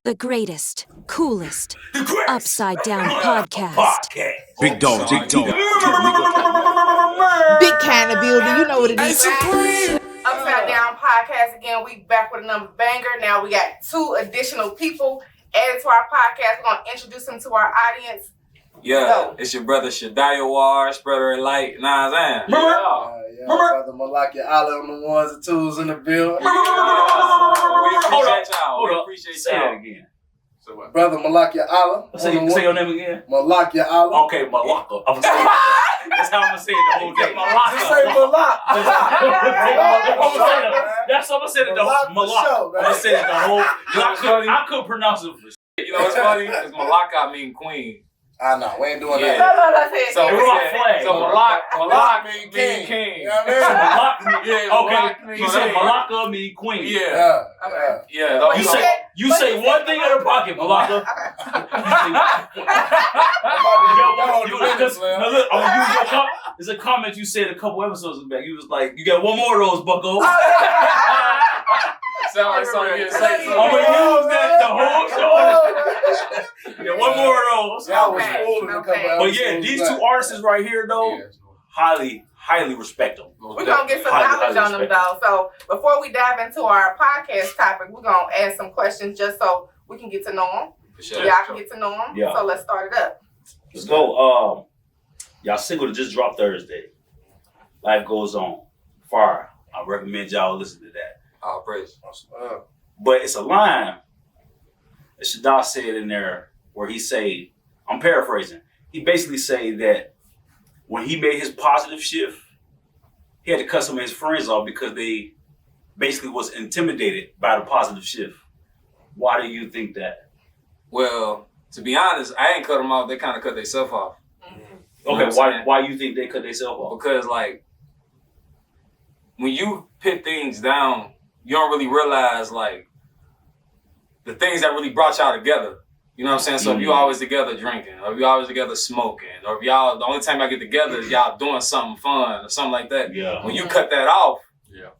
The greatest, coolest, upside down podcast. Big dog. Big can of building, you know what it is. Upside Down Podcast again. We back with another banger. Now we got 2 additional people added to our podcast. We're gonna introduce them to our audience. Yeah, it's your brother Shadayawar, spreader of light. Nah, I'm saying. Brother Malakyaahla on the ones and twos in the building. Hold up. Appreciate Say that again. Brother Malakyaahla. Say your name again. Malakyaahla. Okay, Malaka. That's how I'm gonna say it the whole day. Just say Malak. That's what I'm gonna say it the whole. Malaka. I'm gonna say it the whole. I couldn't pronounce it. You know what's funny? Because Malaka mean queen. I know, we ain't doing that. No, that's it. So Malak mean mean king. You know what I mean? Okay, you said Malaka mean queen. Yeah. You say one thing in her pocket, Malaka. There's a comment you said a couple episodes back. You was like, you got one more of those, bucko. Sound like something you say. I'm going to use that the whole show. Yeah, one more of those. But yeah, these 2 artists right here, though, highly respect them. We're going to get some knowledge on them, though. So before we dive into our podcast topic, we're going to ask some questions just so we can get to know them. Sure. Y'all can get to know them. Yeah. So let's start it up. Let's go. Y'all single that just dropped Thursday. Life Goes On. Fire. I recommend y'all listen to that. All praise. But it's a line that Shadda said in there where he say, I'm paraphrasing, he basically say that when he made his positive shift, he had to cut some of his friends off because they basically was intimidated by the positive shift. Why do you think that? Well, to be honest, I ain't cut them off. They kind of cut themselves off. Okay, why you think they cut themselves off? Because, like, when you put things down, you don't really realize, like, the things that really brought y'all together. You know what I'm saying? So if you always together drinking, or if you always together smoking, or if y'all, the only time y'all get together is y'all doing something fun or something like that. Yeah. When you cut that off,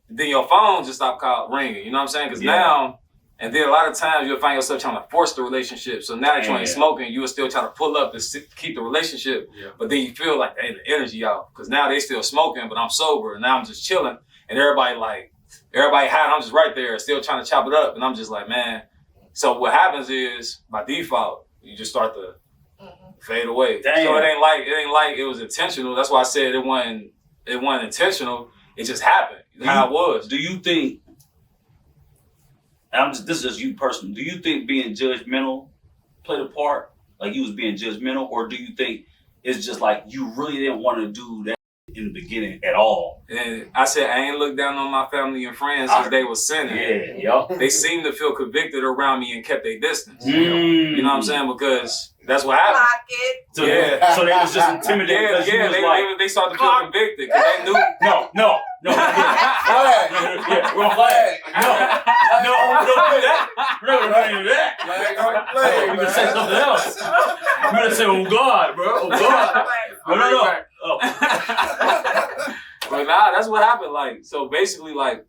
then your phone just stop ringing. You know what I'm saying? Because now, and then a lot of times you'll find yourself trying to force the relationship. So now that you ain't smoking, you will still try to pull up and keep the relationship. Yeah. But then you feel like, hey, the energy out. Because now they still smoking, but I'm sober. And now I'm just chilling. And everybody high, and I'm just right there, still trying to chop it up. And I'm just like, man. So what happens is, by default, you just start to fade away. Damn. So it ain't like it was intentional. That's why I said it wasn't intentional. It just happened. How it was. Do you think, this is just you personally, do you think being judgmental played a part? Like you was being judgmental? Or do you think it's just like you really didn't want to do that in the beginning at all? And I said I ain't looked down on my family and friends because they was sinning. They seemed to feel convicted around me and kept their distance. You know what I'm saying? Because that's what happened. So they was just intimidated. They started to feel convicted because they knew. No. Flag. We're flag. No, we don't do that. We're not gonna do that. Flag. We're gonna say something else. We're gonna say, oh God, bro. Oh God. No. Oh. But nah, that's what happened. Like, so basically, like,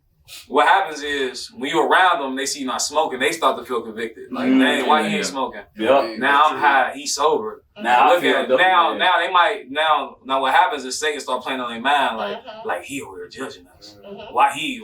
what happens is when you're around them, they see you not smoking, they start to feel convicted. Like, dang, why he ain't smoking? Yeah. Now I'm high, he's sober. Now look at it. Now they might now what happens is Satan start playing on their mind, like he over there judging us. Why he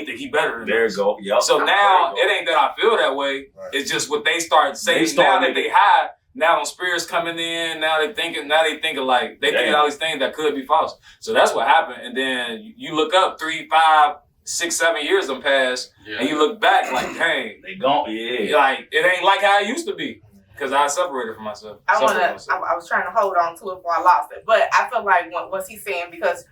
think he better than us? There you go. Yep. So now it ain't that I feel that way. Right. It's just what they start saying now that they high. Now them spirits coming in, now they thinking like they thinking all these things that could be false. So that's what happened. And then you look up 3, 5, 6, 7 years them passed, and you look back like, dang, they gone, like it ain't like how it used to be. Because I separated from myself. I was trying to hold on to it before I lost it. But I feel like what's he saying, because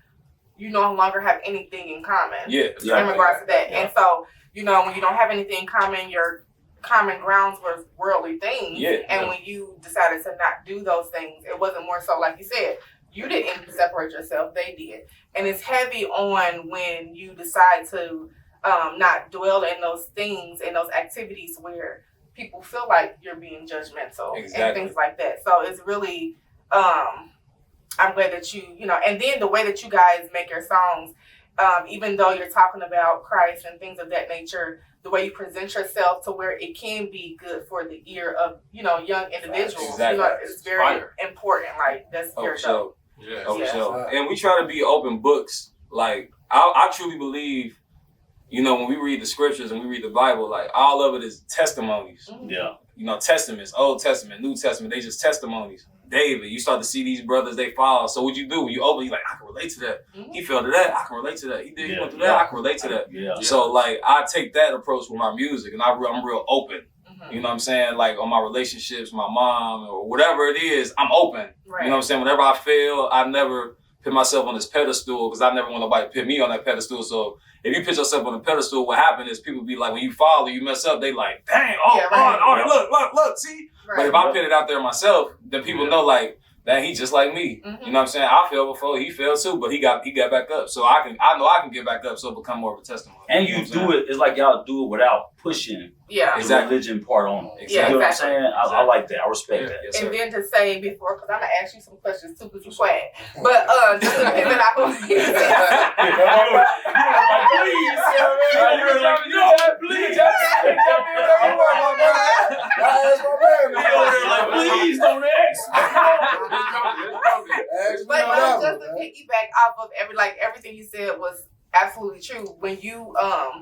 you no longer have anything in common. Yeah. In regards to that. Yeah. And so, when you don't have anything in common, your common grounds were worldly things. Yeah. And when you decided to not do those things, it wasn't more so like you said, you didn't separate yourself, they did. And it's heavy on when you decide to not dwell in those things and those activities where people feel like you're being judgmental and things like that. So it's really, I'm glad that you and then the way that you guys make your songs, even though you're talking about Christ and things of that nature, the way you present yourself to where it can be good for the ear of, young individuals. Exactly. It's very important. Like, that's very dope. Yeah. Sure. And we try to be open books. Like, I truly believe, when we read the scriptures and we read the Bible, like, all of it is testimonies. Yeah. Testaments, Old Testament, New Testament, they just testimonies. David, you start to see these brothers, they fall. So what you do, you open, you're like, I can relate to that. He fell to that, I can relate to that. He went through that, I can relate to that. Yeah. So, like, I take that approach with my music, and I'm real open. You know what I'm saying? Like, on my relationships, my mom, or whatever it is, I'm open. Right. You know what I'm saying? Whenever I fail, I never put myself on this pedestal, because I never want nobody to put me on that pedestal. So if you put yourself on the pedestal, what happens is people be like, when you fall or you mess up, they like, dang, look, see? Right. But if I put it out there myself, then people know, like, that he's just like me. You know what I'm saying? I fell before, he fell too, but he got back up. So I know I can get back up, so it become more of a testimony. And you do it, it's like y'all do it without pushing the religion part on it. Yeah, you know what I'm saying? I like that. I respect that. Yes, and then to say before, because I'm going to ask you some questions too, because you're quiet. But just to pivot off of what you said. Please don't ask. But just to piggyback off of everything you said was absolutely true. When you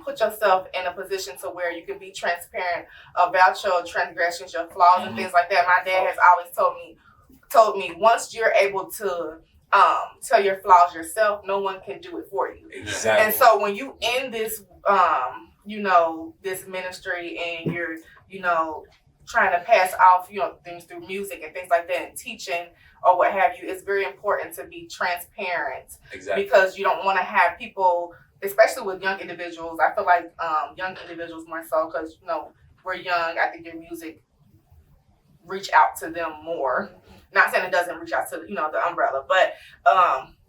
put yourself in a position to where you can be transparent about your transgressions, your flaws, and things like that. My dad has always told me once you're able to tell your flaws yourself, no one can do it for you. Exactly. And so when you in this this ministry and you're trying to pass off things through music and things like that and teaching or what have you, it's very important to be transparent. Exactly. Because you don't want to have people, especially with young individuals. I feel like young individuals more so because we're young. I think your music reach out to them more. Not saying it doesn't reach out to the umbrella, but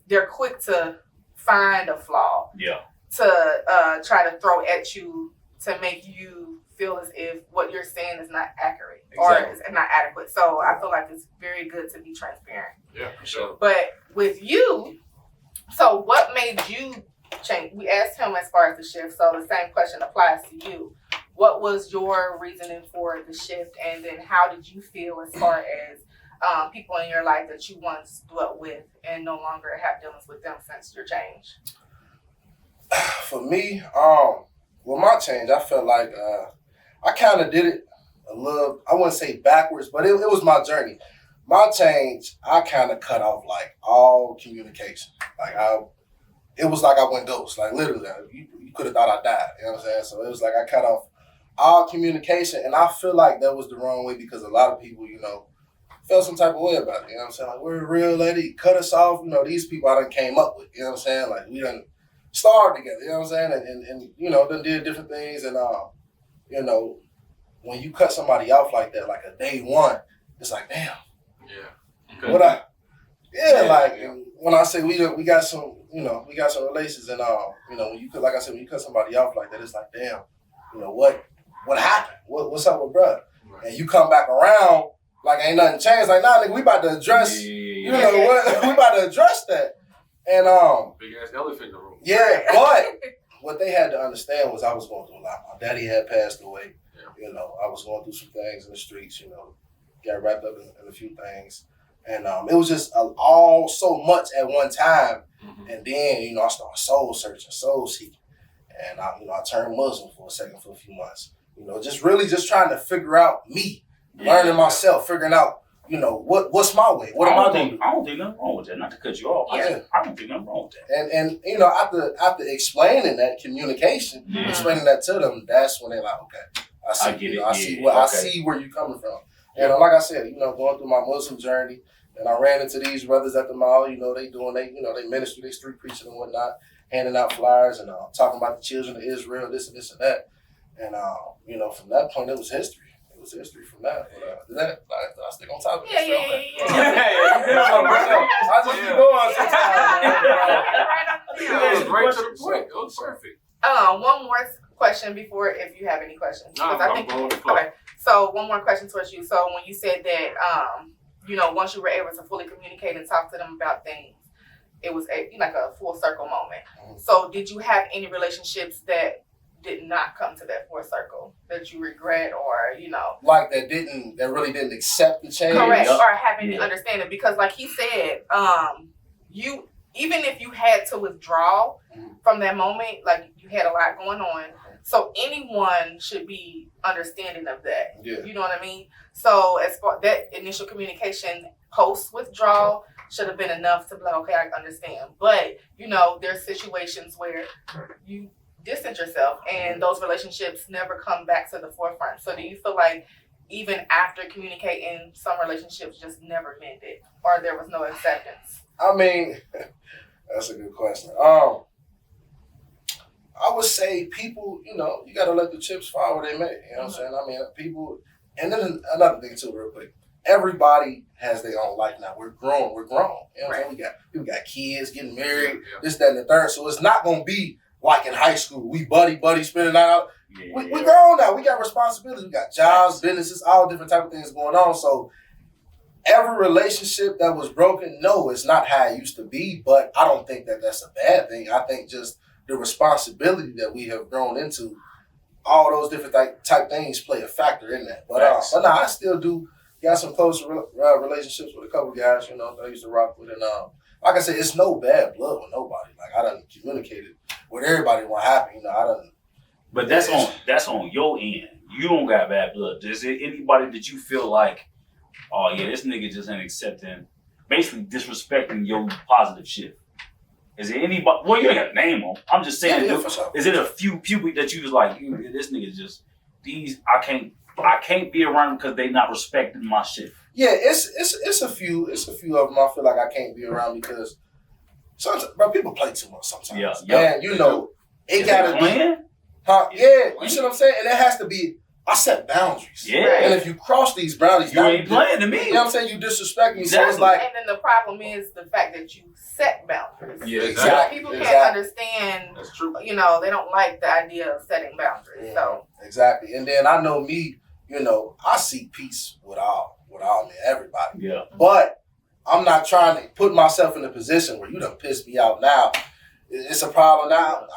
they're quick to find a flaw. Yeah. To try to throw at you to make you feel as if what you're saying is not accurate or is not adequate. So I feel like it's very good to be transparent. Yeah, for sure. But with you, so what made you change? We asked him as far as the shift, so the same question applies to you. What was your reasoning for the shift, and then how did you feel as far as people in your life that you once dwelt with and no longer have dealings with them since your change? For me, with my change, I felt like I kind of did it a little, I wouldn't say backwards, but it was my journey. My change, I kind of cut off like all communication. Like it was like I went ghost, like literally. You could have thought I died, you know what I'm saying? So it was like I cut off all communication, and I feel like that was the wrong way because a lot of people, felt some type of way about it, you know what I'm saying? Like, we're a real lady, cut us off, these people I done came up with, you know what I'm saying? Like, we done started together, you know what I'm saying? And done did different things, and when you cut somebody off like that, like a day one, it's like, damn. Yeah. Okay. When I say we got some, we got some relations, and when you when you cut somebody off like that, it's like, damn, what happened? What's up with bruh? Right. And you come back around like ain't nothing changed. Like, nah, nigga, we about to address, we about to address that. And big ass elephant in the room. Yeah, but what they had to understand was I was going through a lot. My daddy had passed away. Yeah. I was going through some things in the streets. Got wrapped up in a few things, and it was just all so much at one time. Mm-hmm. And then I started soul searching, soul seeking, and I turned Muslim for a few months. Just trying to figure out me, learning myself, figuring out. What's my way? What am I doing? I don't think nothing wrong with that. Not to cut you off. Yeah. I don't think nothing wrong with that. And after explaining that communication, explaining that to them, that's when they're like, okay, I see. I get it. I see where you're coming from. And like I said, going through my Muslim journey, and I ran into these brothers at the mall. They ministry, they street preaching and whatnot, handing out flyers and talking about the children of Israel, this and this and that. And from that point, it was history. History from that. But I stick on top of it. Yeah. I just keep going sometimes. Right to the point. It was perfect. One more question before, if you have any questions. Okay. So one more question towards you. So when you said that, once you were able to fully communicate and talk to them about things, it was like a full circle moment. So did you have any relationships that did not come to that full circle that you regret, or like that really didn't accept the change? Correct. Or have any understanding? Because like he said, you, even if you had to withdraw from that moment, like you had a lot going on, so anyone should be understanding of that. Yeah. You know what I mean? So as far that initial communication post withdrawal should have been enough to be like, okay, I understand. But there's situations where you distance yourself and those relationships never come back to the forefront. So do you feel like even after communicating, some relationships just never mended, or there was no acceptance? I mean, that's a good question. I would say people, you got to let the chips fall where they may. You know what I'm saying? I mean, people, and then another thing too, real quick. Everybody has their own life now. We're grown. You know what I'm saying? People got kids, getting married, this, that, and the third. So it's not going to be like in high school. We buddy spending out. We grown now. We got responsibilities. We got jobs, businesses, all different type of things going on. So every relationship that was broken, no, it's not how it used to be. But I don't think that that's a bad thing. I think just the responsibility that we have grown into, all those different type things play a factor in that. But no, I still do got some close relationships with a couple guys, that I used to rock with. And like I said, it's no bad blood with nobody. Like, I done communicated with everybody what happened. I done. But that's on your end. You don't got bad blood. Is there anybody that you feel like, oh yeah, this nigga just ain't accepting, basically disrespecting your positive shit? Is there anybody? Well, you ain't got to name them. I'm just saying. Yeah, for sure. Is it a few people that you just like? This nigga just these. I can't be around because they not respecting my shit. Yeah, it's a few of them I feel like I can't be around because sometimes, bro, people play too much sometimes. Yeah. And it gotta be. Huh? Yeah, you see what I'm saying? And it has to be. I set boundaries. Yeah. And if you cross these boundaries, you ain't playing to me. You know what I'm saying? You disrespect me. Exactly. So it's like. And then the problem is the fact that you set boundaries. Yeah, exactly. People can't understand. That's true. They don't like the idea of setting boundaries. So exactly. And then I know me. I seek peace with all men, everybody. Yeah. But I'm not trying to put myself in a position where you done piss me out now. It's a problem now.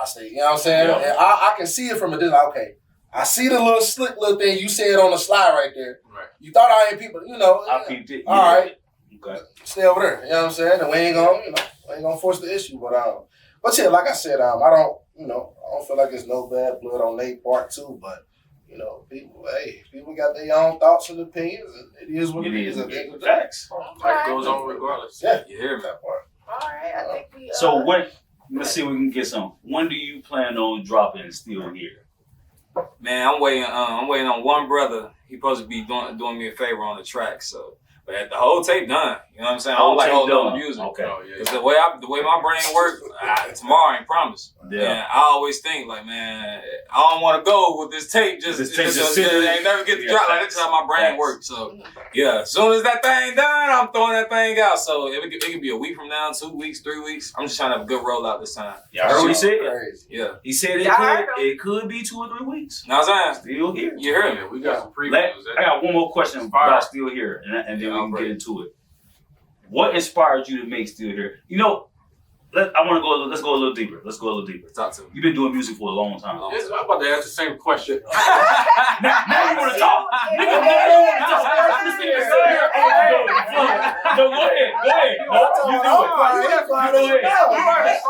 I say, you know what I'm saying? Yeah. And I can see it from a distance. Okay, I see the little slick little thing you said on the slide right there. Right. You thought I ain't people, I peeped it. All right. Okay. Stay over there. You know what I'm saying? And we ain't gonna force the issue. But yeah, like I said, I don't feel like there's no bad blood on their part too, but people got their own thoughts and opinions, and it is what it is. Facts. Life goes on regardless. Yeah, you hear that part. All right, I think we. So let's see if we can get some. When do you plan on dropping Still Here? Man, I'm waiting on one brother. He supposed to be doing me a favor on the track. So, but the whole tape done. You know what I'm saying? I don't like holding on to music. Okay. Because the way my brain works, tomorrow ain't promised. Yeah. And I always think like, man, I don't want to go with this tape. Just ain't never get to drop. Like that's how my brain works. So yeah, as soon as that thing done, I'm throwing that thing out. So it could be a week from now, 2 weeks, 3 weeks. I'm just trying to have a good rollout this time. Yeah, I heard what he said. Yeah, he said it could be 2 or 3 weeks. Now I'm saying Still Here. You heard me. We got some previews. I got one more question about Still Here, and then we can get into it. What inspired you to make Still Here? Let's go a little deeper. Talk to me. You've been doing music for a long time. Yes, I'm about to ask the same question. now you want to talk? No, go ahead.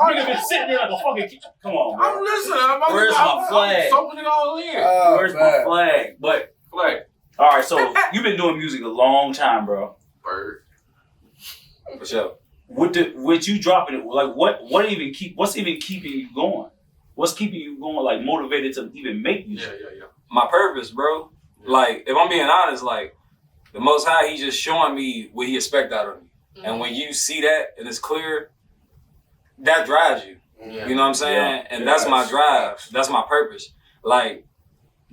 Nigga been sitting there like a fucking. Come on, bro. I'm listening. Where's my flag? I'm soaking it all in. Where's my flag? But flag. All right, so you've been doing music a long time, bro. Bird. For sure. With you dropping it, like what's even keeping you going? What's keeping you going, like motivated to even make music? Yeah. My purpose, bro. Like, if I'm being honest, like the Most High, He just showing me what He expect out of me. Mm-hmm. And when you see that and it's clear, that drives you. Yeah. You know what I'm saying? Yeah. And that's my drive. That's my purpose. Like,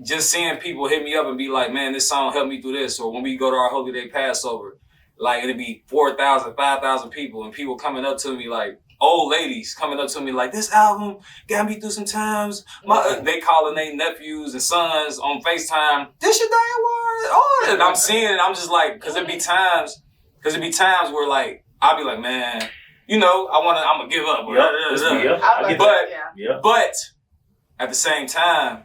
just seeing people hit me up and be like, man, this song helped me through this. Or when we go to our Holy Day Passover, like it'd be 4,000, 5,000 people and people coming up to me like, old ladies coming up to me like, this album got me through some times. They calling their nephews and sons on FaceTime, this Shadayawar. And I'm seeing it, I'm just like, cause it be times where like, I'll be like, man, I'm gonna give up. But at the same time,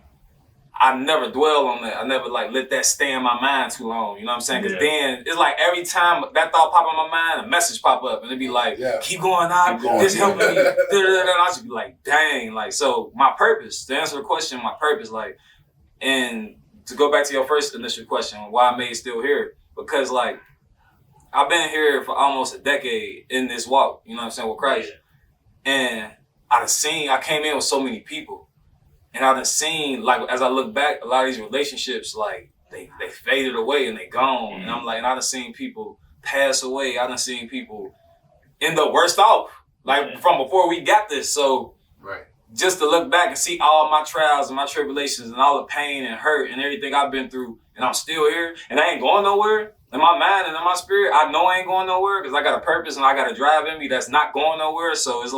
I never dwell on that. I never let that stay in my mind too long. You know what I'm saying? Because then it's like every time that thought pop in my mind, a message pop up, and it'd be like, keep going out, this helping me. And I just be like, dang, so my purpose, to answer the question, my purpose, and to go back to your first initial question, why I made Still Here, because I've been here for almost a decade in this walk, you know what I'm saying, with Christ. And I came in with so many people. And I done seen, as I look back, a lot of these relationships, they faded away and they gone. And I'm and I done seen people pass away. I done seen people end up worse off, from before we got this. So just to look back and see all my trials and my tribulations and all the pain and hurt and everything I've been through, and I'm still here, and I ain't going nowhere. In my mind and in my spirit, I know I ain't going nowhere because I got a purpose and I got a drive in me that's not going nowhere. So it's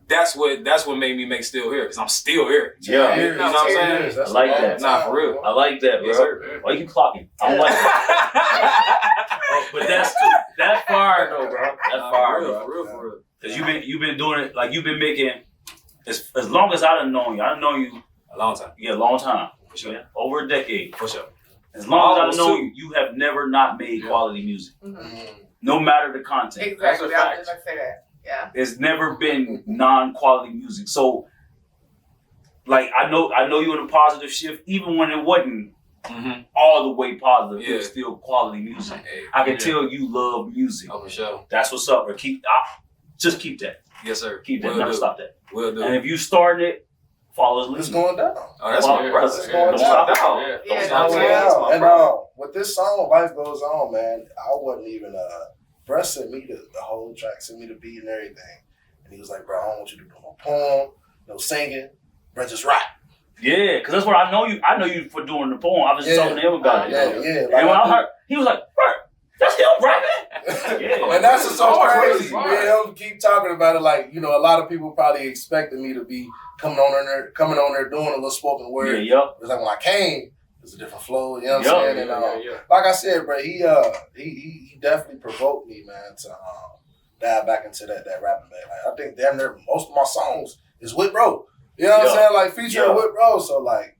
that's what made me make Still Here, because I'm still here. Yeah. You know what I'm saying? I like that. Nah, for real. I like that, bro. Yes, sir. Why you keep clocking? I don't like that. But that's fire though, bro. That's fire, for real. Because you've been doing it, you've been making, as long as I done known you. I done known you a long time. Yeah, a long time. For sure. Yeah. Over a decade. For sure. As long as I done known you, you have never not made quality music. No matter the content. Exactly. I was just gonna say that. Yeah. There's never been non-quality music. So, I know you in a positive shift, even when it wasn't all the way positive. It was still quality music. I can tell you love music. Oh, for sure. That's what's up. Or just keep that. Yes, sir. Keep that. Never stop that. Will do. And if you starting it, follow his It's lead. going down. Oh, that's right. It's going down. Don't stop down. And with this song, Life Goes On, man, I wasn't even Bruh sent me the whole track, sent me the beat and everything. And he was like, bro, I don't want you to do no poem, no singing, bro, just rap. Yeah, because that's what I know you. I know you for doing the poem. I was just talking to him about it. Yeah. And when I heard, he was like, bro, that's him rapping. And that's what's so crazy. Him keep talking about it a lot of people probably expected me to be coming on there doing a little spoken word. It's when I came, it's a different flow, you know what I'm saying? And like I said, bro, he definitely provoked me, man, to dive back into that rapping, man. I think damn near most of my songs is with bro. You know what I'm saying? Featuring with bro. So I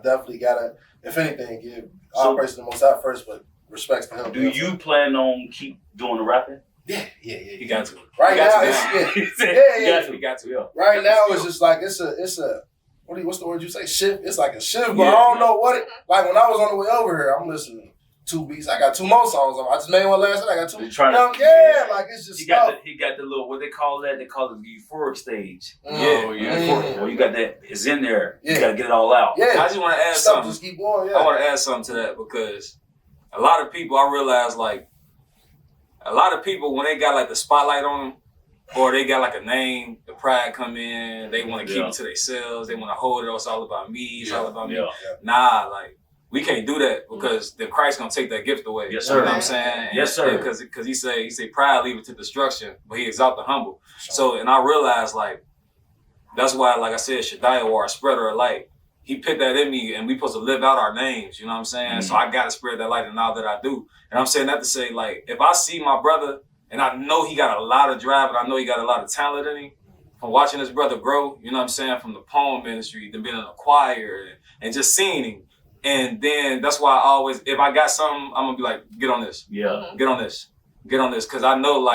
definitely gotta, if anything, give all praise to the Most High first, but respects to him. Do you plan on keep doing the rapping? Yeah. You got to. Right now, You got to. Right now, it's just it's a. What's the word you say? Shift. It's like a shift, but I don't know what it. When I was on the way over here, I'm listening to 2 beats. I got 2 more songs on. I just made one last night. I got 2. It's just he got the little, what they call that? They call it the euphoric stage. Well, you got that. It's in there. You got to get it all out. Yeah. I just want to add something. Just keep going. I want to add something to that, because a lot of people, I realize, a lot of people, when they got the spotlight on them, or they got a name, the pride come in, they want to keep it to themselves, they want to hold it, it's all about me, it's all about me. Nah, we can't do that, because then Christ gonna take that gift away. Yes, sir. You know what I'm saying? Yes, sir. Because he say pride leave it to destruction, but he exalt the humble. So, and I realized that's why, I said, Shadayawar, spreader of light. He put that in me, and we supposed to live out our names, you know what I'm saying? So I gotta spread that light in all that I do. And I'm saying that to say, if I see my brother, and I know he got a lot of drive, and I know he got a lot of talent in him, from watching his brother grow, you know what I'm saying, from the poem ministry, then being in a choir, and just seeing him. And then that's why I always, if I got something, I'm gonna be like, get on this. Yeah. Get on this. Because I know,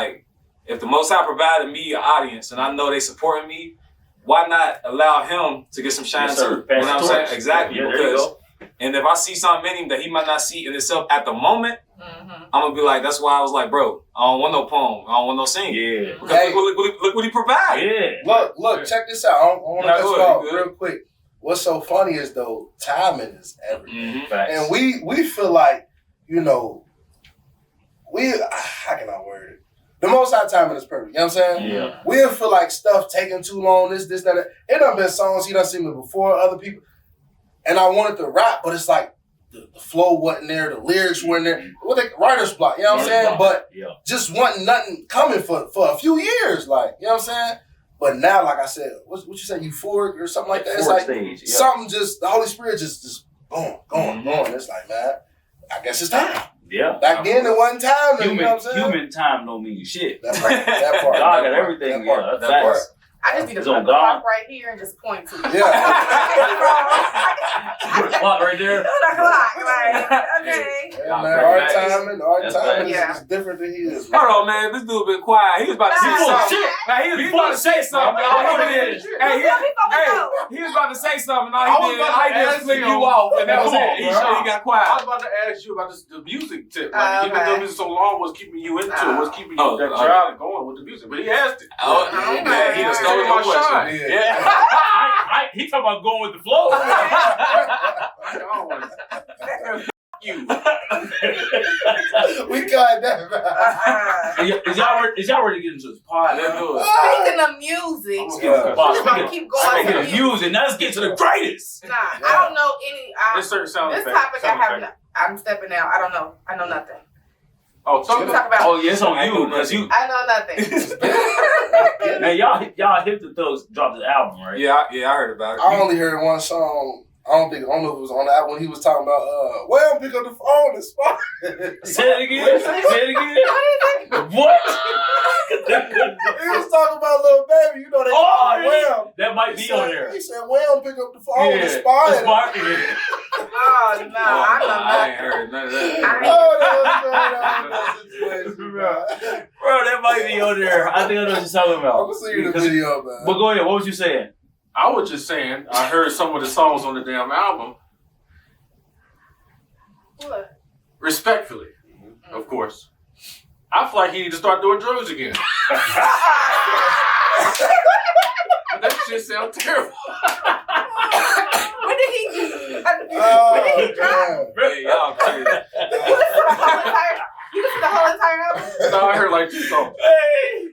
if the Most High provided me an audience, and I know they supporting me, why not allow him to get some shine too? You know what I'm saying? Exactly. Yeah, because, and if I see something in him that he might not see in himself at the moment, I'm gonna be like, that's why I was like, bro, I don't want no poem, I don't want no singing. Yeah. Because look what he provided. Yeah. Look, check this out. I want to cut you off real quick. What's so funny is timing is everything. And we feel how can I word it? The Most High timing is perfect. You know what I'm saying? Yeah. We feel like stuff taking too long, this, that. It done been songs he done seen me before, other people. And I wanted to rap, but it's the flow wasn't there, the lyrics weren't there. Writer's block, you know what I'm saying? But just wasn't nothing coming for a few years, you know what I'm saying? But now, like I said, what you say, euphoric or something like that? It's stage, something just, the Holy Spirit just boom, going. It's man, I guess it's time. Yeah. Back then, it wasn't time. You know what I'm saying? Human time don't mean shit. That part. God got everything. That That part. I just need to It's put on a God. clock right here and just point to it. Yeah. Clock right there. The clock, like, okay. Yeah, man, our That's timing facts. is different than his. Hold on, man. This dude been quiet. He was about to say Nah. something. Now, he was about to say something. All he did. He was about to say something. All he did was flick you off, and that was it. He got quiet. I was about to ask you about the music tip. Like, even though this so long, what's keeping you into it? What's keeping you that child going with the music? But he asked it. Man, he just stole my question. Yeah. He talking about going with the flow. You. We got that. Is y'all ready to get into this pod? Let's do it. Speaking of music, Yeah. we're just gonna keep going. Speaking to of music, now let's get to the greatest. Nah, I don't know any. There's certain sound This effects. topic I have. I'm stepping out. I don't know. I know nothing. Oh, So we talk about. Oh, yeah, it's on you because you. I know nothing. Man, y'all hit the Thugs dropped the album, right? Yeah, I heard about it. I only heard one song. I don't know if it was on that when he was talking about well, pick up the phone and spot. Say it again. Say it again. What? He was talking about Lil Baby. You know they well. That might be on there. He said, well, pick up the phone and spot. Oh no, I know I nothing. ain't heard none of that. Bro, that might be on there. I think I know what you're talking I'm about. gonna see you the video, man. But go ahead. What was you saying? I was just saying, I heard some of the songs on the damn album. What? Respectfully, of course. I feel like he need to start doing drugs again. That shit sounds terrible. When did he drop? Hey, y'all crazy. You listened to the whole entire album? No, I heard like 2 songs. Hey.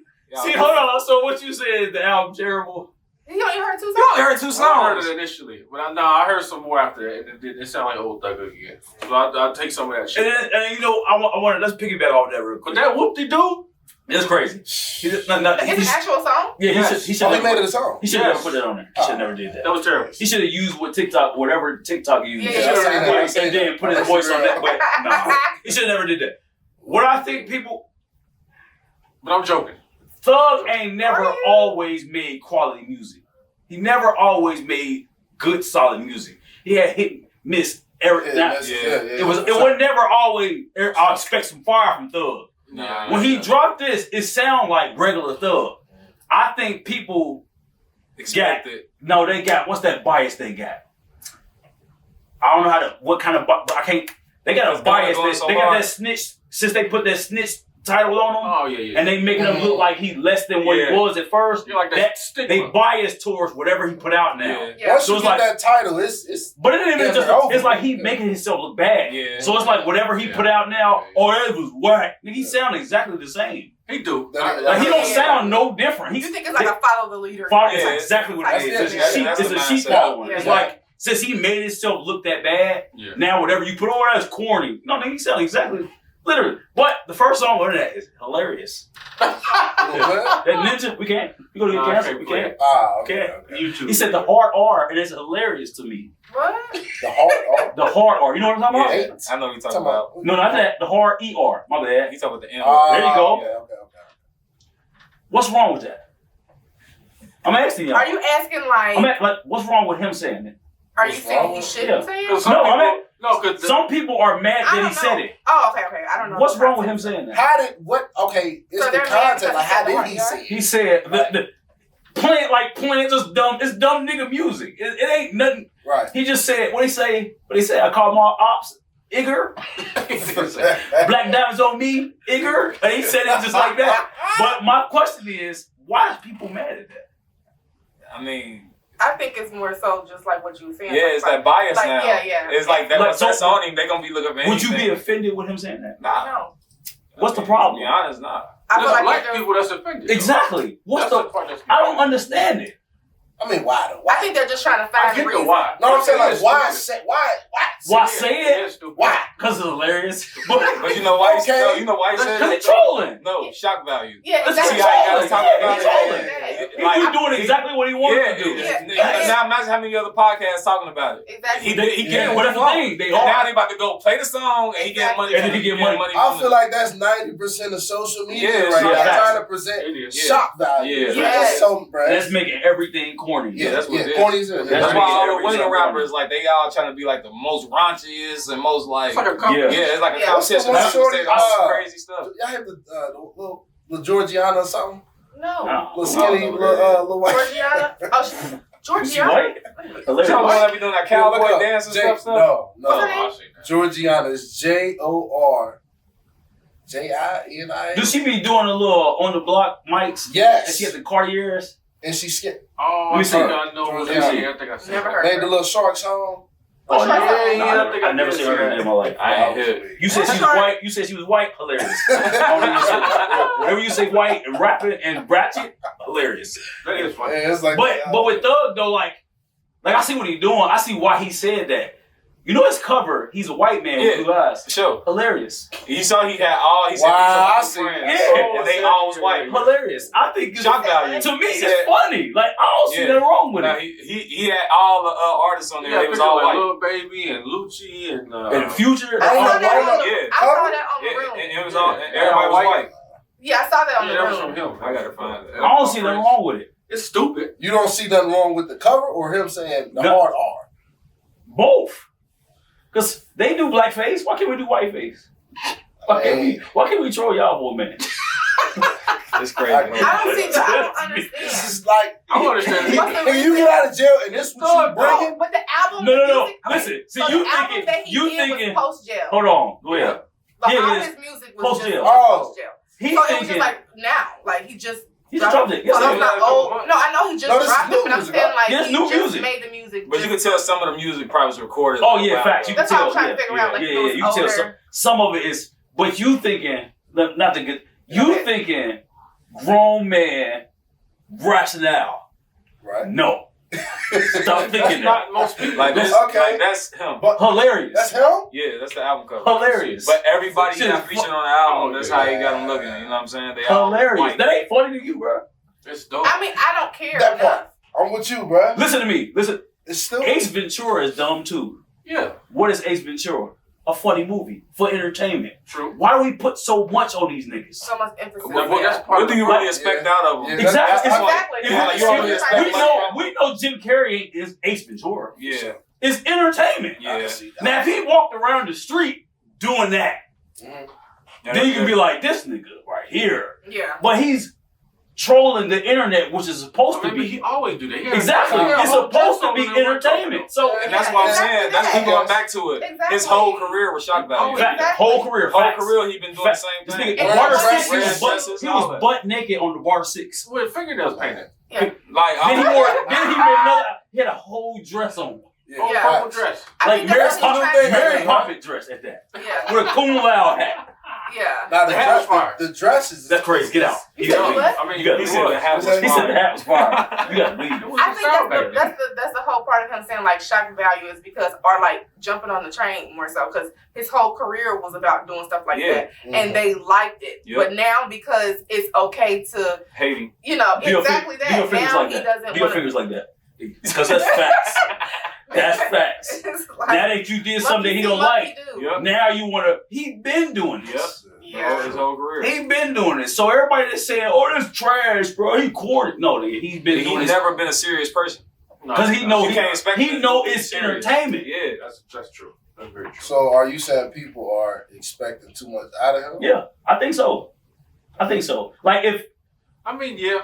See, hold on. So what you said? The album terrible. You only heard 2 songs? You only heard 2 songs. I heard it initially, but I heard some more after that. It sounded like old Thug again. So I'll take some of that shit. And you know, I want let's piggyback off that real quick. But that whoop-de-doo? It's crazy. It's an actual song? Yeah, he should he made it a song. He should never put that on there. He should never did that. That was terrible. He should have used whatever TikTok he used, Yeah. and then put his voice on that. But no, he should have never did that. What I think people, But I'm joking. Thug ain't never always made quality music. He never always made good, solid music. He had hit, miss, Eric. It was never always. I expect some fire from Thug. Nah, When he dropped this, it sounded like regular Thug. I think people expect it. No, they got, what's that bias they got? I don't know what kind of, I can't, they got a bias. They got that snitch, since they put that snitch title on him. Oh, yeah. And they making him look like he less than what he was at first. You're like that stigma. They bias towards whatever he put out now. Yeah. Once So you it's get like, that title, it's but it ain't even just, over. it's like he making himself look bad. Yeah. So it's like whatever he put out now, it was whack. He sound exactly the same. He do. Like, he don't sound no different. You think it's like a follow the leader? That's exactly what it is. It's a sheep following. It's like, since he made himself look that bad, now whatever you put on that's corny. No, he sound exactly, literally. But the first song on that is hilarious. That ninja, we can't. We go to get canceled. We can't. Okay. YouTube. He said the hard R, and it's hilarious to me. What? The hard R. The hard R. You know what I'm talking about? Yeah, I know what you're talking about. No, not that. The hard ER. My bad. He's talking about the N. There you go. Okay. What's wrong with that? I'm asking y'all. Are you asking like what's wrong with him saying that? Are you saying he shouldn't say it? Because Some people are mad that he said it. Oh, okay. I don't know. What's wrong with him saying that? It's So the they're content. mad Like, how because did he say it? He said playing just dumb. It's dumb nigga music. It ain't nothing. Right. He just said what he say. I call my ops Igor. Black diamonds on me, Igor. And he said it just like that. But my question is, why is people mad at that? I mean, I think it's more so just like what you were saying. yeah, it's that bias now. Yeah. It's like that. Like, That's on him. They gonna be looking for anything. Would you be offended with him saying that? Nah. No. What's the problem? To be honest, nah. I feel There's like black people that's offended. Exactly. What's That's the? part that's I don't understand it. I mean, why though? I think they're just trying to I find get a the reason. why. No, I'm saying Yes, like why yes. say Why say it? Why? Because it's hilarious. But you know why? Okay. You know why he said Because that? he's trolling. No, shock value. Yeah, Let's See how trolling. you guys talking about He's it? trolling. He's doing exactly what he wanted to do. Now imagine how many other podcasts talking about it. Exactly. He getting But what that's the thing. They now are. they about to go play the song and he get money. And then he get money. I feel like that's 90% of social media Yeah, right now. yeah. Trying to present shock value. Yeah. That's so, bro. That's making everything corny. Yeah, that's what it is. corny is it. That's That's why making all the every women song rappers like they all trying to be like the most raunchiest and most like It's like a competition. yeah, it's like a Yeah. competition. What's the one Say shorty, all crazy stuff. Y'all have the Georgiana or something? No. Little skinny, little white. Georgiana? Oh, She Georgiana? white? You Hilarious. talking about be doing that cowboy Look up. dance and J- stuff? No, What's her no. name? I've seen that. Georgiana is JORJINI. Do she be doing a little on the block mics? Yes. And she has the Cartiers. And she skipped. Oh, Let me I see. think I know what Yeah. I see. I think I seen Never that. heard. Made the little shark song. Oh, What's no, her no, name? no, Yeah, I think I I never did seen her see in my life. I ain't heard. You said she was white. You said she was white. Hilarious. Whenever you say white and rapping and ratchet, hilarious. That is funny. Yeah, it's like, But with Thug though, like I see what he's doing. I see why he said that. You know his cover. He's a white man with blue eyes. For sure. Hilarious. You saw he had all. He said Wow, I these see. are my friends. Yeah. And they all was white. Hilarious. I think it's, Shock value. to me He it's said- funny. Like I don't see Yeah. nothing wrong with Nah, it. he had all the artists on there. Yeah, They was all white. Lil Baby and Lucci and And Future. I I saw don't that know. on the, Yeah. I saw that on the Yeah, room. and it was all. And Yeah. everybody was White. white. Yeah, I saw that on Yeah, the that was from room. him. I gotta find it. I don't see nothing wrong with it. It's stupid. You don't see nothing wrong with the cover or him saying the No. hard R. Both. Because they do blackface. Why can't we do whiteface? Why can't we troll y'all for a minute? It's crazy. I I don't see the, I don't This understand. is like, I don't understand. What's the if you get out of jail and this what you bringing, No, but the album. No. the music- Listen. See, so you the album thinking. that he You did thinking. was post jail. Hold on. Go ahead. Like, Yeah, all it is. his music was Post just jail. post jail. He's So it was thinking. just like now, like he just. He just dropped it. So Yesterday. that's not old. No, I know he just No, this is dropped new it, but I'm music, saying right? like Yeah, it's he new just music. made the music. But you can tell some of the music probably was recorded. Oh a yeah, while facts. ago. You That's can how tell. I'm trying to Yeah, figure out, like, yeah, if it yeah. was You can tell older. some of it is. But you thinking not the good. You Okay. thinking grown man rationale. right? No. Stop thinking that. Not most people. Like this, Okay. like that's him. But Hilarious. that's him? Yeah, that's the album cover. Hilarious. But everybody Shit got is featured on the album. Oh, That's yeah. how you got them looking. You know what I'm saying? They all Hilarious. white. That ain't funny to you, bro. It's dope. I mean, I don't care That enough. part. I'm with you, bro. Listen to me. Listen. It's still Ace Ventura is dumb too. Yeah, What is Ace Ventura? A funny movie for entertainment. true. Why do we put so much on these niggas? So much emphasis. Well, that's part What of do you the really expect out of them? Yeah. Exactly. That's- Exactly. If Yeah, we- you already expect we money. know Jim Carrey is Ace Ventura. Yeah, It's entertainment. I yeah. can see that. Now, if he walked around the street doing that, Mhm. then you can be like, this nigga right here. Yeah. But he's trolling the internet, which is supposed I to mean, be. he always do that. He has- Exactly. he has It's a whole supposed to joke be on there. entertainment. So, And that's Yeah, what I'm exactly saying. That's that. going back to it. Exactly. His whole career was shock value. Oh, fact, Exactly. whole career. Whole facts. career he been doing the Facts. same This thing. nigga, And Bar red 6, he was dresses, butt, he all was that. butt naked on the Bar 6. With fingernails painted. Yeah. Like Then he I'm- wore. Then he made another. He had a whole dress on, Oh, Yeah. purple dress. I like think Mary that's what he's Poppins, trying to Mary do. Poppins dress at that, Yeah. with a cum laude hat. Yeah. Now The hat was fire. the dresses. That's crazy. Get out. You You said gotta leave. what? I mean, You gotta He leave. said the hat was He said the fire. hat was fire. You gotta leave. It was I the think sound that's back that's the whole part of him saying like shock value is because or like jumping on the train more so because his whole career was about doing stuff like Yeah. that and they liked it. Yep. But now because it's okay to hating. you know Do your exactly do your that fingers now like he that. doesn't Do your want fingers like that. Because that's facts. That's facts. like, Now that you did something that he don't like, Yep. now you wanna. He been doing Yep. this. Yeah. His whole career. He been doing this. So everybody that's saying, "Oh, this trash, bro," he cornered. No, nigga, he's been doing He's this never been a serious person. because he know You can't expect he him know to be it's serious. entertainment. Yeah. That's true. That's very true. So are you saying people are expecting too much out of him? Yeah, I think so. I think so. Like if I mean, yeah.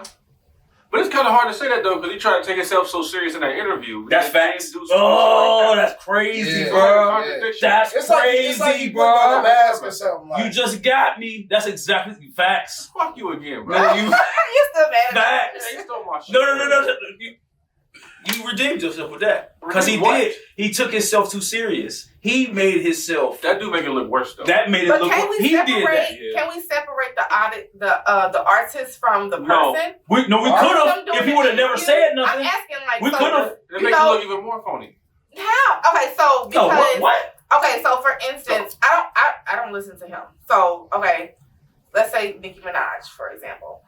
But it's kind of hard to say that, though, because he tried to take himself so serious in that interview. that's He didn't facts. do something Oh, like that. that's crazy, Yeah. bro. Contradiction. That's It's crazy, like you put on a bro. mask or something like You just got me. That's exactly facts. Fuck you again, bro. No, you You're still mad. facts. Yeah, you stole my shit. No. You redeemed yourself with that because he Redeemed what? did. He took himself too serious. He made himself. That do make it look worse, though. That made it But look. can we He separate? did that. yeah. Can we separate the artist from the No. person? We could have if he would have never said nothing. I'm asking like We so could've. That you makes it know- look even more phony. How? Okay, so No, because what? Okay, so for instance, I don't listen to him. So okay, let's say Nicki Minaj, for example.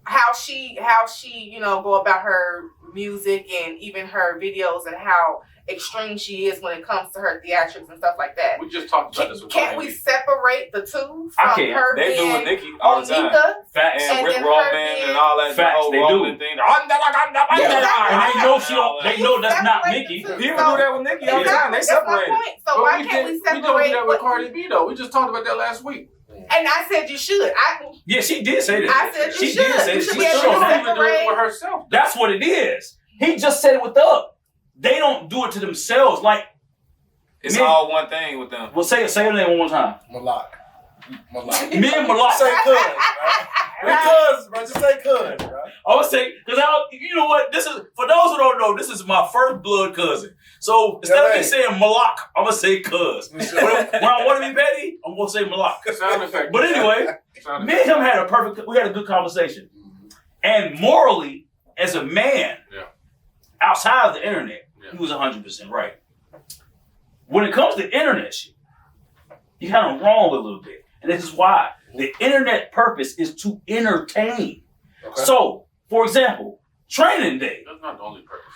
How she go about her music and even her videos and how extreme she is when it comes to her theatrics and stuff like that. We just talked about this. Can't we separate the two from her They do being with Nicki all the time. Facts. And Rick Roman and all that. Facts, The whole they Roman do. thing. And they know they know that's not Nicki. People do that with Nicki all the time. They separate. So But why can't we separate? We don't do that with Cardi B though. We just talked about that last week. And I said you should. Yeah, she did say that. I said you she should. did say You that. should She be able showed to that. She even do it with herself. That's what it is. He just said it with Thug. They don't do it to themselves. Like It's all one thing with them. Well, say your name one more time. Malak. Me and Malak. Say cuz, right? We cuz, bro. Just say cuz, right? I would say, because you know what? This is, for those who don't know, this is my first blood cousin. So instead of me saying Malak, I'm going to say cuz. When I want to be petty, I'm going to say Malak. Sound effect. But anyway, me and him had a good conversation. And morally, as a man, outside of the internet, he was 100% right. When it comes to internet shit, you're kind of wrong a little bit. And this is why. The internet purpose is to entertain. Okay. So, for example, Training Day. That's not the only purpose.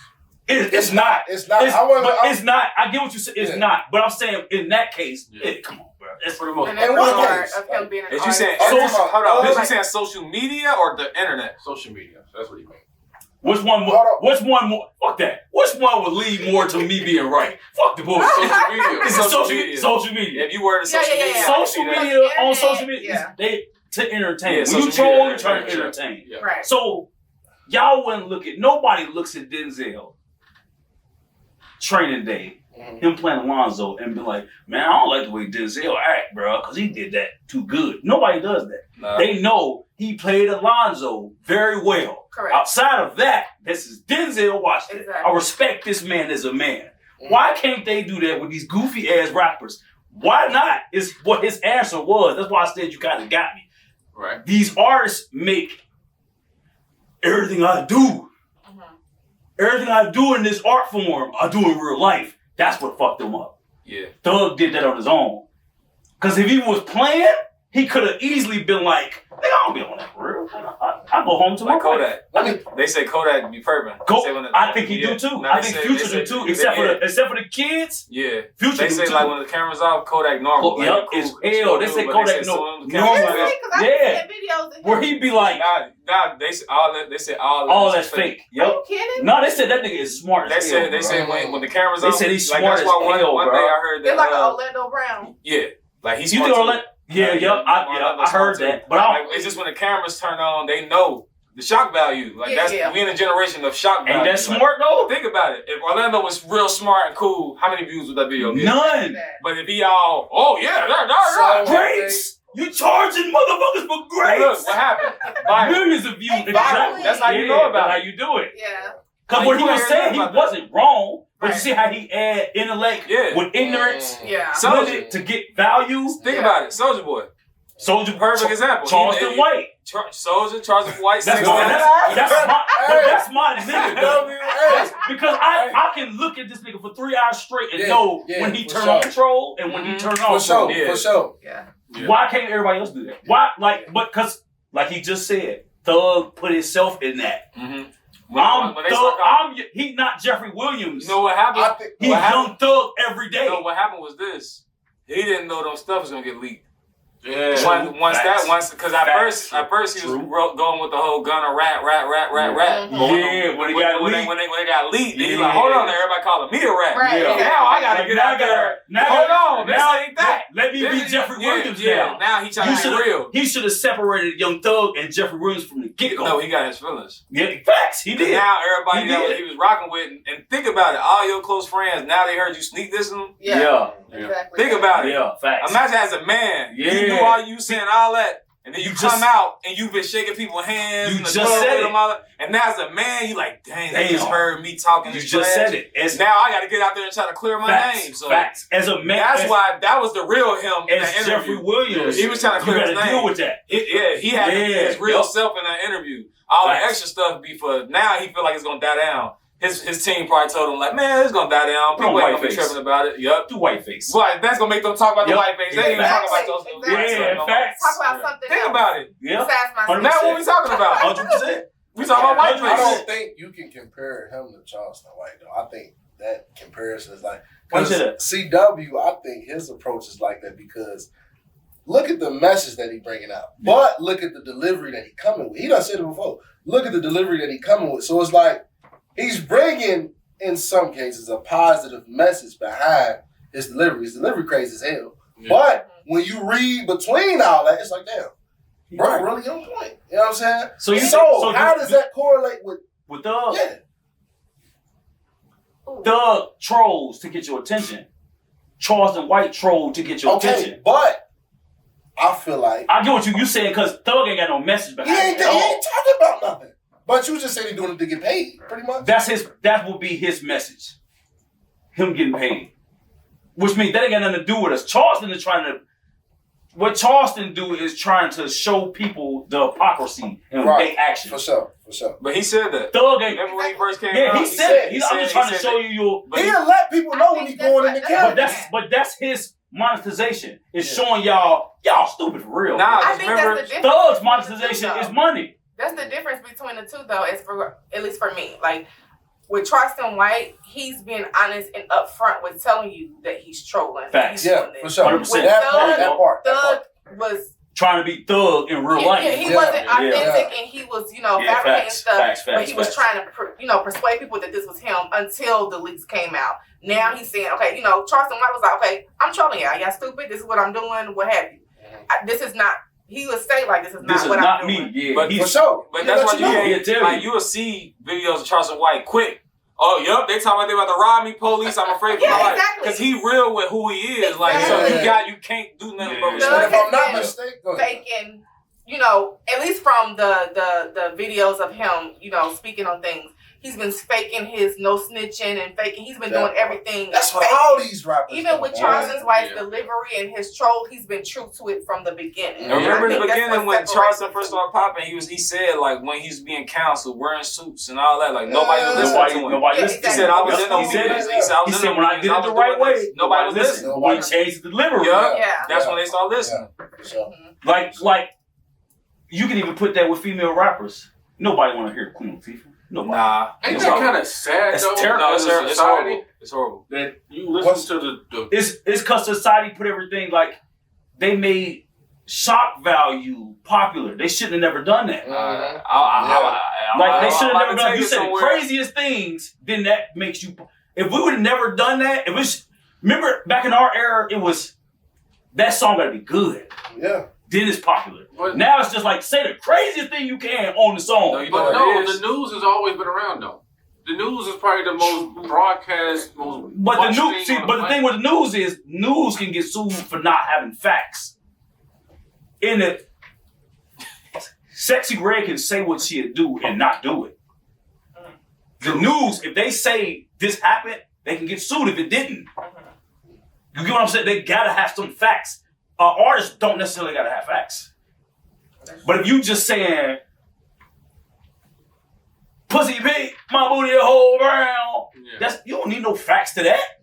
It's not. It's not. It's not. I get what you said. It's not. But I'm saying in that case, come on, bro. That's for the most. And that's part of him being an artist. You saying you saying social media or the internet? Social media. That's what you mean. Which one more? Fuck that. Which one would lead more to me being right? Fuck the bullshit. Social media. It's social media. If you were to social media. Social media on social media, they to entertain. When you troll, you're trying to entertain. Yeah. Right. So y'all wouldn't nobody looks at Denzel Training Day, him playing Alonzo, and be like, man, I don't like the way Denzel act, bro, because he did that too good. Nobody does that. Nah. They know he played Alonzo very well. Correct. Outside of that, this is Denzel Washington. Exactly. I respect this man as a man. Why can't they do that with these goofy ass rappers? Why not? Is what his answer was. That's why I said you kind of got me. Right. These artists make everything I do. Everything I do in this art form, I do in real life. That's what fucked him up. Yeah. Thug did that on his own. Because if he was playing, he could have easily been like, nigga, I don't be on that for real. I go home to my Kodak. They say Kodak be perving. I think he do too. I think Future do too. Except for the kids. Yeah. Future they say too. like when the camera's off, Kodak normal. Yep, it's hell. They say Kodak normal. Yeah. Where he be like, nah, they say all all that's fake. Yep. Are you kidding? No, they said that nigga is smart. They say when the camera's off. They said he's smart as hell, one day I heard that. They're like Orlando Brown. Yeah. Like he's you think Orlando? Yeah, I heard that. But it's just when the cameras turn on, they know the shock value. Like we in a generation of shock value. Ain't that smart though? Think about it. If Orlando was real smart and cool, how many views would that video get? None. But if he all, grapes. You charging motherfuckers for grapes. Look, what happened? Millions of views. Exactly. That's how you know about it. How you do it. Yeah. Because what he was saying, he wasn't wrong. But you see how he add intellect with ignorance to get value? Think about it. Soulja Boy. Perfect example. Charleston White. Charleston White. That's my nigga. Because I can look at this nigga for 3 hours straight and know when he turn on control and when he turn off control. For sure. Yeah. Why can't everybody else do that? Why? Because he just said, Thug put himself in that. He's not Jeffrey Williams. You know what happened? He's young Thug every day. No, what happened was this. He didn't know those stuff was gonna get leaked. Yeah. Because at first he was going with the whole gunner rap. Yeah, when they got leaked, then he's like, hold on there, everybody calling me a rat. Right. Yeah. Now I gotta get out there. Hold on, this ain't that. Let me be Jeffrey Williams now. Now he trying to be real. He should have separated Young Thug and Jeffrey Williams from the get-go. No, he got his feelings. Yeah, facts, he did. Now everybody that he was rocking with, and think about it, all your close friends, now they heard you sneak this them. Yeah. Exactly. Think about it. Yeah, facts. Imagine as a man, you do all you saying all that, and then you come out and you've been shaking people's hands. You in the just said it. all that, and now as a man, you like, dang, they just heard me talking. You just said it. Now I got to get out there and try to clear my name. So facts. As a man, that's why that was the real him in that interview. Jeffrey Williams, he was trying to clear his name. Deal with that. He had his real self in that interview. All the extra stuff be for now. He feel like it's gonna die down. his team probably told him, like, man, it's gonna die down. People ain't gonna be tripping about it. Yup. Do white face. But that's gonna make them talk about the white face. They ain't even talking about those. Yeah, facts. Talk about something Think else. about it. Yeah. Besides my Now what we talking about? 100%. We talking about white I face. don't think you can compare him to Charleston White, though. I think that comparison is like... Why Because you say that? CW, I think his approach is like that because look at the message that he bringing out. But look at the delivery that he coming with. He done said it before. Look at the delivery that he coming with. So it's like he's bringing, in some cases, a positive message behind his delivery. His delivery crazy as hell. Yeah. But when you read between all that, it's like, damn, bro, really on point. You know what I'm saying? So how does that correlate with Thug? Yeah. Thug trolls to get your attention. Charleston White troll to get your attention. But I feel like I get what you saying because Thug ain't got no message behind it. He ain't talking about nothing. But you just said he's doing it to get paid, pretty much. That will be his message. Him getting paid. Which means that ain't got nothing to do with us. What Charleston do is trying to show people the hypocrisy in their actions. For sure. But he said that. Thug ain't. Remember when he first came out? Yeah, he said it. I'm just trying to show you your... He'll let people know when he's going in the camera. But that's his monetization. It's showing y'all stupid for real. Nah, I think that's the difference. Thug's monetization is money. That's the difference between the two, though, is for, at least for me. Like, with Charleston White, he's been honest and upfront with telling you that he's trolling. Facts. Yeah, for sure. With That part. Thug was trying to be Thug in real life. Yeah, he wasn't authentic and he was, fabricating stuff. But he was trying to, persuade people that this was him until the leaks came out. Now he's saying, okay, Charleston White was like, okay, I'm trolling y'all. Y'all stupid. This is what I'm doing. What have you? This is not. He would say like, this is not I'm doing. Me. Yeah, but for sure. But that's why you will see videos of Charleston White quick. Oh, yup, they talking about they about to rob me, police. I'm afraid for my life. Because he real with who he is. Exactly. Like, so you can't do nothing but If I'm not mistaken, faking, at least from the videos of him, speaking on things. He's been faking his no snitching and faking. He's been doing everything. That's what all these rappers even with Charleston White's delivery and his troll, he's been true to it from the beginning. Remember in the beginning when Charleston first started popping, he said like when he's being counseled, wearing suits and all that, like nobody was listening to him. Nobody listened. He said I was in the movies. He said when I did it the right way, nobody was listening. Nobody changed the delivery. That's when they started listening. Like you can even put that with female rappers. Nobody want to hear Queen Latifah. Nobody. Nah. Ain't that kind of sad though? It's horrible. It's horrible. That you listen to the It's because society put everything like they made shock value popular. They shouldn't have never done that. They should have never done. You said the craziest things. Then that makes you. If we would have never done that, remember back in our era, it was that song got to be good. Yeah. Then it's popular. But now it's just like say the craziest thing you can on the song. The news has always been around though. The news is probably the most broadcast, most. But the thing with the news is news can get sued for not having facts. In it, Sexy Red can say what she'll do and not do it. The news, if they say this happened, they can get sued if it didn't. You get what I'm saying? They gotta have some facts. Artists don't necessarily gotta have facts. But if you just saying, pussy pig, my booty a whole round, you don't need no facts to that.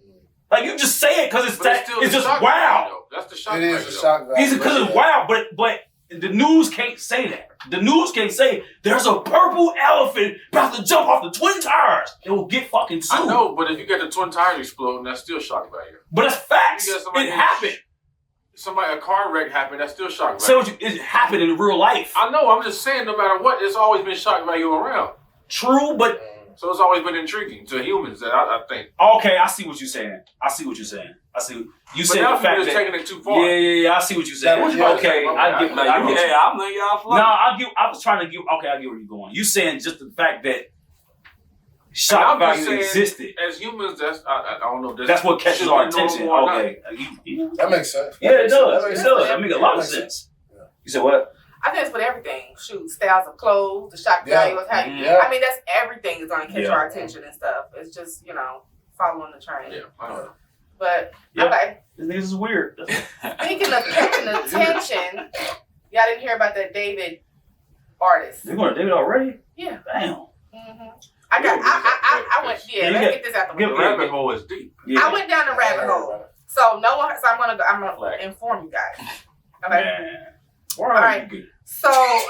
Like you just say it because it's just wow. That's the shock. It is a shock value. It's because it's wow, but the news can't say that. The news can't say there's a purple elephant about to jump off the Twin Towers. It will get fucking sued. I know, but if you get the Twin Towers exploding, that's still shock value. But it's facts. It happened. A car wreck happened, that's still shock value. So it happened in real life. I know, I'm just saying no matter what, it's always been shock value around. True, but... So it's always been intriguing to humans, I think. Okay, I see what you're saying. I see you said the fact that taking it too far. Yeah. I see what you're saying. Okay, I get. I'm letting y'all fly. No, I was trying to get. Okay, I get where you're going. You saying just the fact that shock value existed. As humans, I don't know. That's what catches our attention. Okay, that makes sense. Yeah, it does. It does. That makes a lot of sense. You said what? I think it's with everything. Shoot, styles of clothes, the shock value of having. I mean, that's everything is going to catch our attention and stuff. It's just, following the trend. Yeah, I know. But, okay. This is weird. Speaking of catching attention, y'all didn't hear about that David artist. They're going to David already? Yeah. Damn. Mm-hmm. I went. Yeah, let's get this out the way. The rabbit hole is deep. Yeah. I went down the rabbit hole. So no one. So I'm gonna inform you guys. Okay. Man. All right. So, is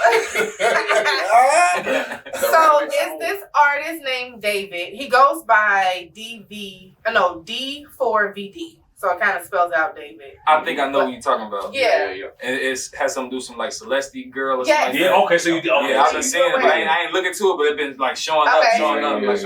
this artist named David? He goes by D4VD. So it kind of spells out David. I think I know what you're talking about. Yeah. And it has something to do with some like Celeste girl or something. Yeah. Okay. So you did. Okay. Yeah, I've been seeing it, but I ain't looking to it, but it's been like showing up.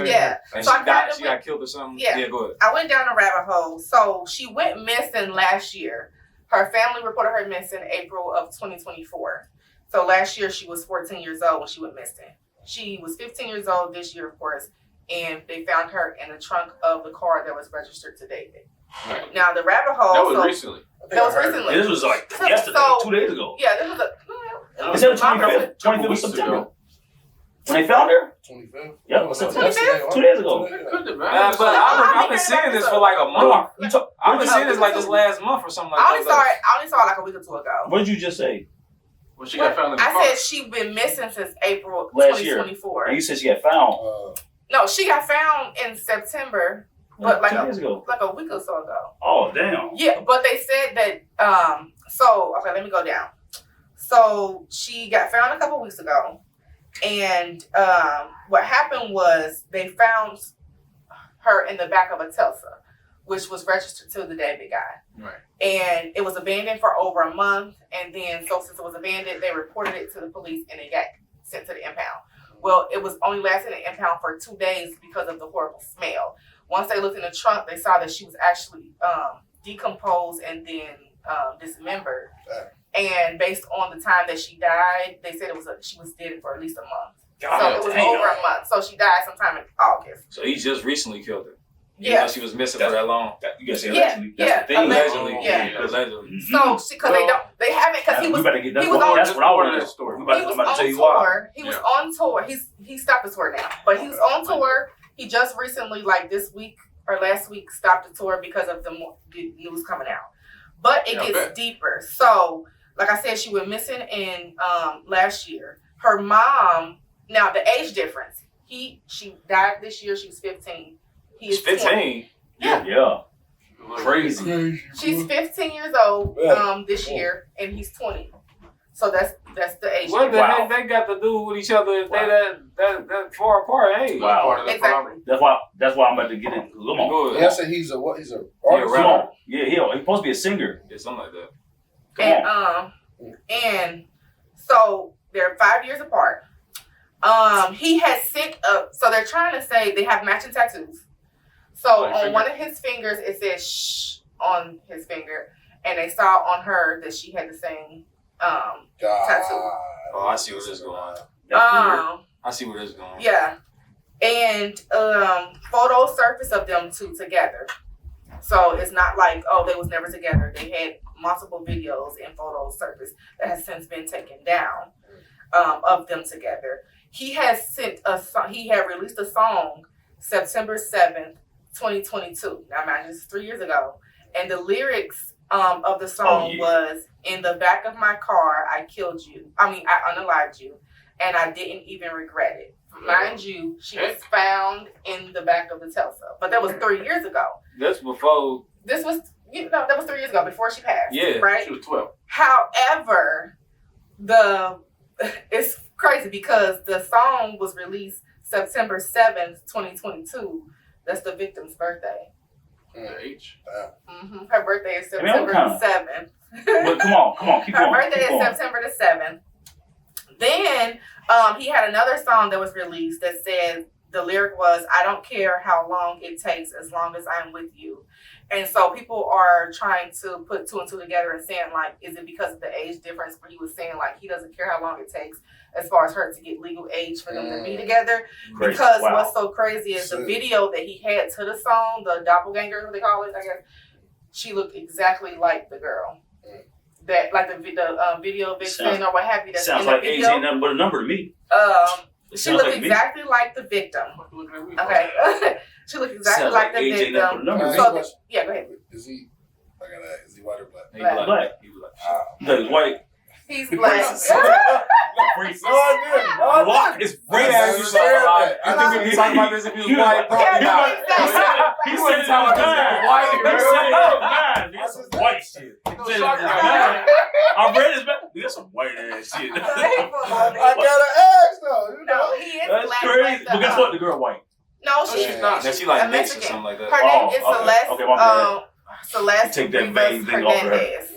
Yeah. And so she got killed or something. Yeah. Go ahead. I went down a rabbit hole. So she went missing last year. Her family reported her missing April of 2024. So last year she was 14 years old when she went missing. She was 15 years old this year, of course, and they found her in the trunk of the car that was registered to David. Right. Now the rabbit hole. That was recently. This was like yesterday, 2 days ago. Yeah, this was Is that 25th? 25th of September. When they found her? 25th? Yep, September. 2 days ago. But I've been seeing this for like a month. I've been seeing this like this last month or something like that. I only saw it like a week or two ago. What did you just say? Well, she got found in the I car. said she'd been missing since April last 2024. Year. And you said she got found. No, she got found in September, but like 2 days ago. Like a week or so ago. Oh, damn. Yeah, but they said that. Okay, let me go down. So she got found a couple weeks ago, and what happened was they found her in the back of a Tesla, which was registered to the David guy. Right. And it was abandoned for over a month, and then since it was abandoned, they reported it to the police, and it got sent to the impound. Well, it was only lasting in the impound for 2 days because of the horrible smell. Once they looked in the trunk, they saw that she was actually decomposed and then dismembered. And based on the time that she died, they said she was dead for at least a month. So it was over a month. So she died sometime in August. So he just recently killed her. Yeah, she was missing for that long. You guys say allegedly. Allegedly. Allegedly. So because they haven't, because he was on tour. He was on tour. He stopped the tour now, but he was on tour. He just recently, like this week or last week, stopped the tour because of the news coming out. But it gets deeper. So, like I said, she went missing in last year. Her mom. Now the age difference. She died this year. She was 15. He's 15. Yeah. Crazy. She's 15 years old this year, and he's 20. So that's the age. What the heck they got to do with each other if they that far apart? Hey, exactly. That's why I'm about to get in. Come on. Yeah, I said he's a what? He's a artist. Come on. Yeah, he's supposed to be a singer. Yeah, something like that. And so they're 5 years apart. He has sent up. So they're trying to say they have matching tattoos. So on one of his fingers, it says "shh" on his finger, and they saw on her that she had the same tattoo. Oh, I see where this is going. I see where this is going. Yeah, and photos surfaced of them two together. So it's not like they was never together. They had multiple videos and photos surfaced that has since been taken down of them together. He has sent a song. He had released a song September 7th, 2022. Now, imagine this is 3 years ago. And the lyrics of the song was, "In the back of my car, I killed you. I unalived you. And I didn't even regret it." Mind you, she was found in the back of the Tesla. But that was 3 years ago. That's before. That was 3 years ago, before she passed. Yeah. Right? She was 12. However, it's crazy because the song was released September 7th, 2022. That's the victim's birthday. H. Her birthday is September 7th. Well, come on, keep going. Her birthday is September the 7th. Then he had another song that was released that said, the lyric was, "I don't care how long it takes as long as I'm with you." And so people are trying to put two and two together and saying, like, is it because of the age difference where he was saying, like, he doesn't care how long it takes as far as her to get legal age for them to be together? Crazy. Because what's so crazy is the video that he had to the song, the doppelganger, what they call it, I guess, she looked exactly like the girl. That, like the video vixen or what have you. That's sounds in the like video. age ain't nothing but a number to me. She looked exactly like the victim. Okay. She looked exactly like the victim. Go ahead. Is he white or black? Black. He's white. He's black. Block is racist. You said I think we talking about this if he was white. Probably not. He said it was white. He said some white shit. I read his back. That's some white ass shit. I gotta ask though. No, he is That's black. crazy. But guess what? The girl white. No, she's not. Now she like a mixed or Mexican. something like that. Her name is Celeste. Okay, my bad. Celeste Take that vague Rivas thing off her. Hernandez.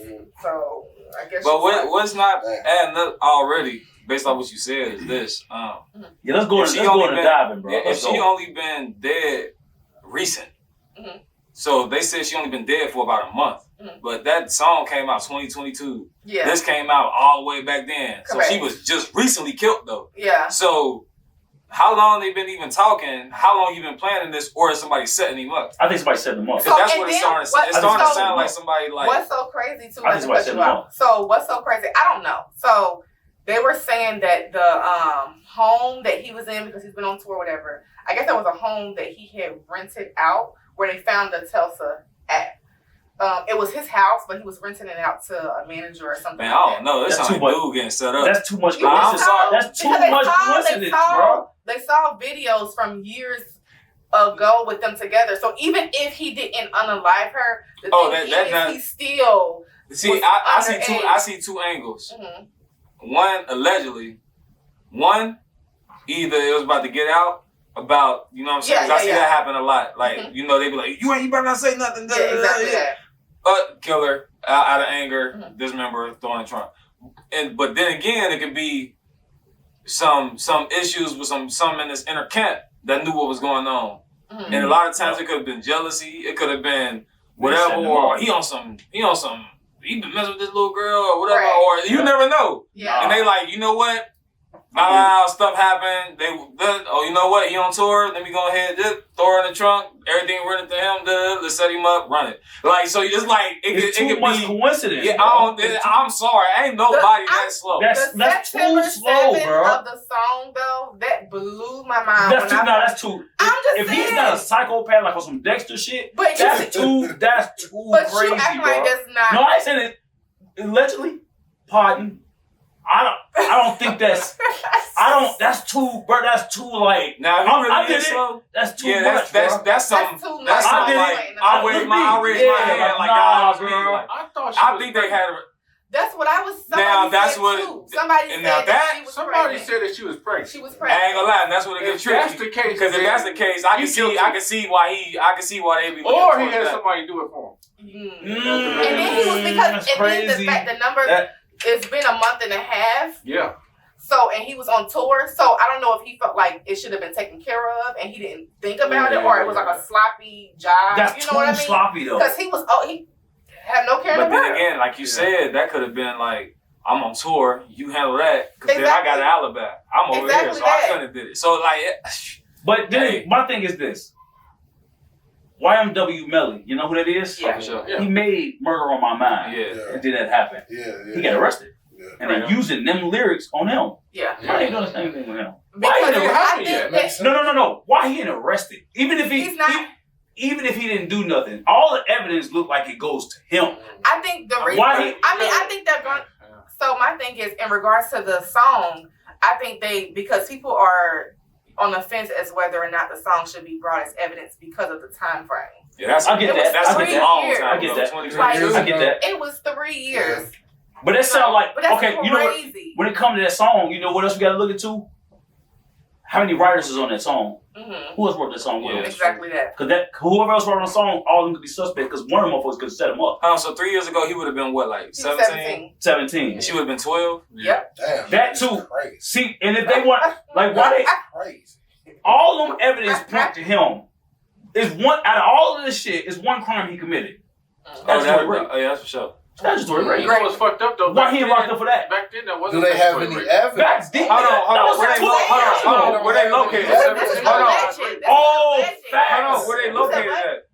So I guess. But what's not adding up already, based on what you said, is this. Yeah, let's go into diving, bro. If she only been dead recent, so they said she only been dead for about a month. But that song came out 2022. Yeah. This came out all the way back then. Correct. So she was just recently killed though. Yeah. So how long they been even talking? How long you been planning this, or is somebody setting him up? I think somebody setting him up. So, that's what it's starting to sound. It's starting to sound like somebody like. What's so crazy too? I think somebody setting him up. So what's so crazy? I don't know. So they were saying that the home that he was in, because he's been on tour, or whatever. I guess there was a home that he had rented out where they found the Tulsa at. It was his house, but he was renting it out to a manager or something. Man, I don't know. That's too much. Dude getting set up. That's too much. I'm sorry. That's too much coincidence, bro. They saw videos from years ago with them together. So even if he didn't unalive her, the thing he still. See, I see two angles. One, allegedly. One, either it was about to get out. About, you know what I'm saying? Because I see that happen a lot. Like, you know, they be like, you better not say nothing. Exactly. Killer, out of anger, dismember, throwing the trunk. But then again, it could be some issues with some in this inner camp that knew what was going on. And a lot of times it could have been jealousy. It could have been whatever, or he been messing with this little girl or whatever, or you never know. Yeah. And they like, you know what? Stuff happened. You know what? He on tour. Let me go ahead, just throw her in the trunk. Everything rented to him. Let's set him up, run it. Like, so it's like it could much be coincidence. Yeah, I'm sorry. Ain't nobody that slow. That's too slow, bro. Of the song though, that blew my mind. That's too. If he's not a psychopath like on some Dexter shit, that's too crazy, you act like that's not. No, I said it allegedly. Pardon. I don't think that's. That's too, bro. That's too like. Now, I did it. That's too much. That's something. That's something like I raised my hand like, bro. I think they had. That's what I was. Now that's what. Somebody said that she was pregnant. She was pregnant. I ain't gonna lie. That's what it gets tricky. That's the case. Because if that's the case, I can see why they be. Or he had somebody do it for him. And then he was the number. It's been a month and a half. Yeah. So, and he was on tour. So, I don't know if he felt like it should have been taken care of and he didn't think about it, or it was like a sloppy job. That's you know what I mean? Sloppy though. Because he had no care. But then again, like you said, that could have been like, I'm on tour, you handle that, because then I got an alibi. I'm over here, so I couldn't have did it. So like, but then my thing is this. YMW Melly, you know who that is? Yeah, sure. He made Murder on My Mind. Yeah. And did that happen. He got arrested. Yeah. And then using them lyrics on him. Yeah. Why ain't doing the same thing with him? Why he didn't arrested? No. Why he ain't arrested? Even if he didn't do nothing, all the evidence look like it goes to him. I think the reason. I think they're going. So my thing is, in regards to the song, I think because people are on the fence as whether or not the song should be brought as evidence because of the time frame. Yeah, I get that. That's a long time. I get that. It was 3 years. But that sound like, okay, crazy. You know what, when it comes to that song, you know what else we got to look into? How many writers is on that song? Mm-hmm. Who else wrote that song? Yeah, exactly that. Because whoever else wrote on the song, all of them could be suspect because one of them motherfuckers could set him up. So 3 years ago, he would have been what, like 17? 17. And she would have been 12? Yep. Damn, that too. Crazy. See, and if they want, like, why they... Crazy. All them evidence point to him. Is one out of all of this shit is one crime he committed. That's that's for sure. That's just rape. You know what's fucked up though? Why he ain't locked up for that? Back then, that wasn't. Do they have any evidence? Hold on. Where they located? Oh, fact. Where they located at?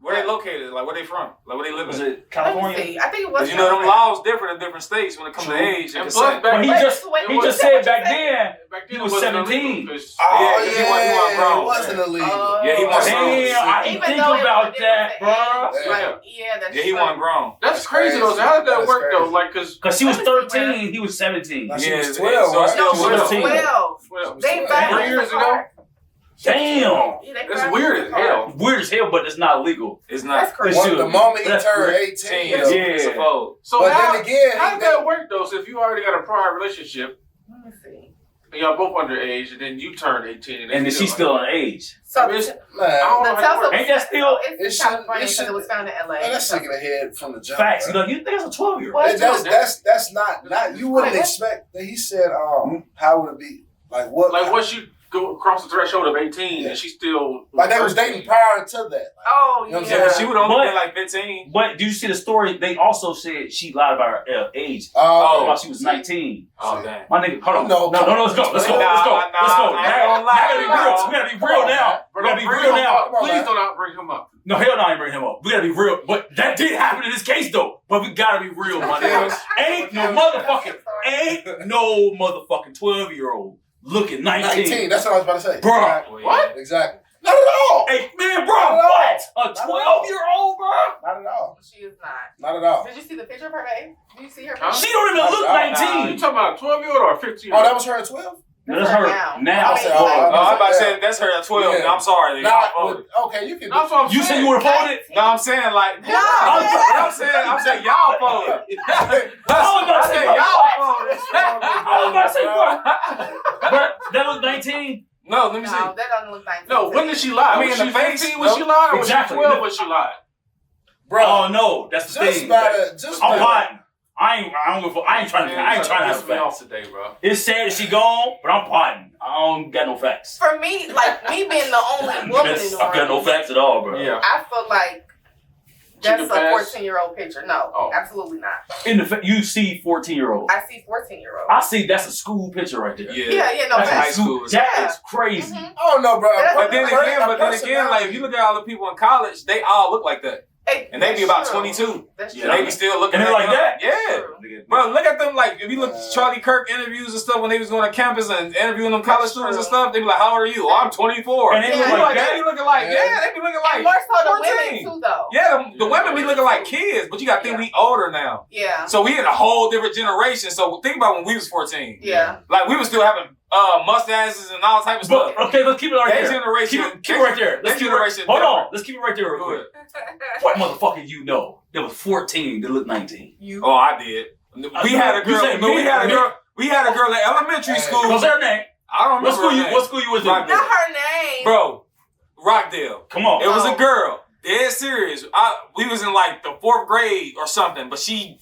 Where they located? Like, where they from? Like, where they live? Was in? it California? I think it was. Because you know them laws different in different states when it comes to age. And plus, But he just said back then he was 17. Oh, he wasn't grown. It wasn't illegal. Yeah, he wasn't grown. Damn, I didn't think about that, bro. Yeah, he wasn't grown. That's crazy though. So how did that work though? Like, cause she was 13, he was 17. She Yeah, was 12. so right? No, she was 13. 12. They 3 years ago. Damn. That's weird as hell. Weird as hell, but it's not legal. It's not. That's crazy. It should. The moment he That's turned correct. 18, Yeah. you know. So but how, then again, how did that work though? So if you already got a prior relationship, Let me see. and y'all both underage, and then you turned 18, And then she's still underage. So It's- man, I don't know the how it Tulsa, works. Ain't that still- it's in California because it was found in LA. man, that's sick in the head from the jump. Facts. bro. Look, you think that's a 12-year-old? What? That's not you wouldn't expect that. He said, how would it be? Like what? Like once you go across the threshold of 18, and she's still Like they was dating prior to that. Like, Oh, You know what I'm yeah. saying? She would only But- been like 15. But do you see the story? They also said she lied about her age. oh, While she was 19. Oh, damn. My nigga, hold on. No, No, let's go. Let's go. Nah, Let's go. nah, Let's go. I ain't gonna lie. We gotta be real now. We gotta be real now. Please don't out bring him up. No, hell no, I ain't bring him up. We gotta be real. But that did happen in this case, though. But we gotta be real, my nigga. Ain't no motherfucking 12-year-old looking 19. That's what I was about to say. Bro. What? Exactly. Not at all. Hey, man, bro, what? A 12-year-old, bro? Not at all. She is not. Not at all. Did you see the picture of her, babe? Did you see her? Huh? She don't even look You 19. talking about a 12-year-old or a 15-year-old? Oh, that was her at 12? That's her now. I said, Oh, I'm about to yeah. say that's her at 12. Yeah. I'm sorry. Not Y'all with, voted. okay, you can. That's what I'm You said you would have voted? No, I'm saying like. No. I'm saying y'all voted. I said y'all voted. I was about to say, bro. But that was 19. No, let me see. No, that doesn't look 19. No, when did she lie? I mean, was in she the face, 15 when no. she lied, or was Exactly. she 12 when she lied? Bro, Oh, no. That's the just thing. just I'm by potting. I ain't trying to have piss me facts. off today, bro. It's sad that she gone, but I'm potting. I don't got no facts. For me, like me being the only woman in the I've got no room, facts at all, bro. Yeah. I feel like that's a can pass? 14-year-old picture. No, Oh. absolutely not. You see 14-year-old. I see 14-year-old. I see that's a school picture right there. Yeah, no, That's high facts. school. That Yeah. is crazy. Mhm. Oh no, bro. But then again, like if you look at all the people in college, they all look like that, Hey, and they be that's about true. 22. That's Yeah, true. And they be still looking And they're like young. that? Yeah. Bro, look at them. Like, if you look at Charlie Kirk interviews and stuff when they was going to campus and interviewing them college That's students and true. stuff, they be like, "How old are you?" "Oh, I'm 24." And they They look be like like, that. they be looking like, Yeah. they be looking And like more so the 14. women too, though. Yeah, the women be looking like kids, but you got to think we older now. Yeah. So we in a whole different generation. So think about when we was 14. Yeah. Like, we was still having mustaches and all type of But stuff. okay, let's keep it right That there. generation. Keep it right there. That generation. Hold on. different. Let's keep it right there real Go quick. ahead. What motherfucker you know that was 14 that looked 19? You. Oh, I did. We had a girl. said No, me, we had a me. girl. We had a girl in elementary school. What's her name? I don't remember. her name. What school you was in? Rockdale. Not her name. Bro, Rockdale. Come on. It was a Oh. girl. Dead serious. We was in like the 4th grade or something, but she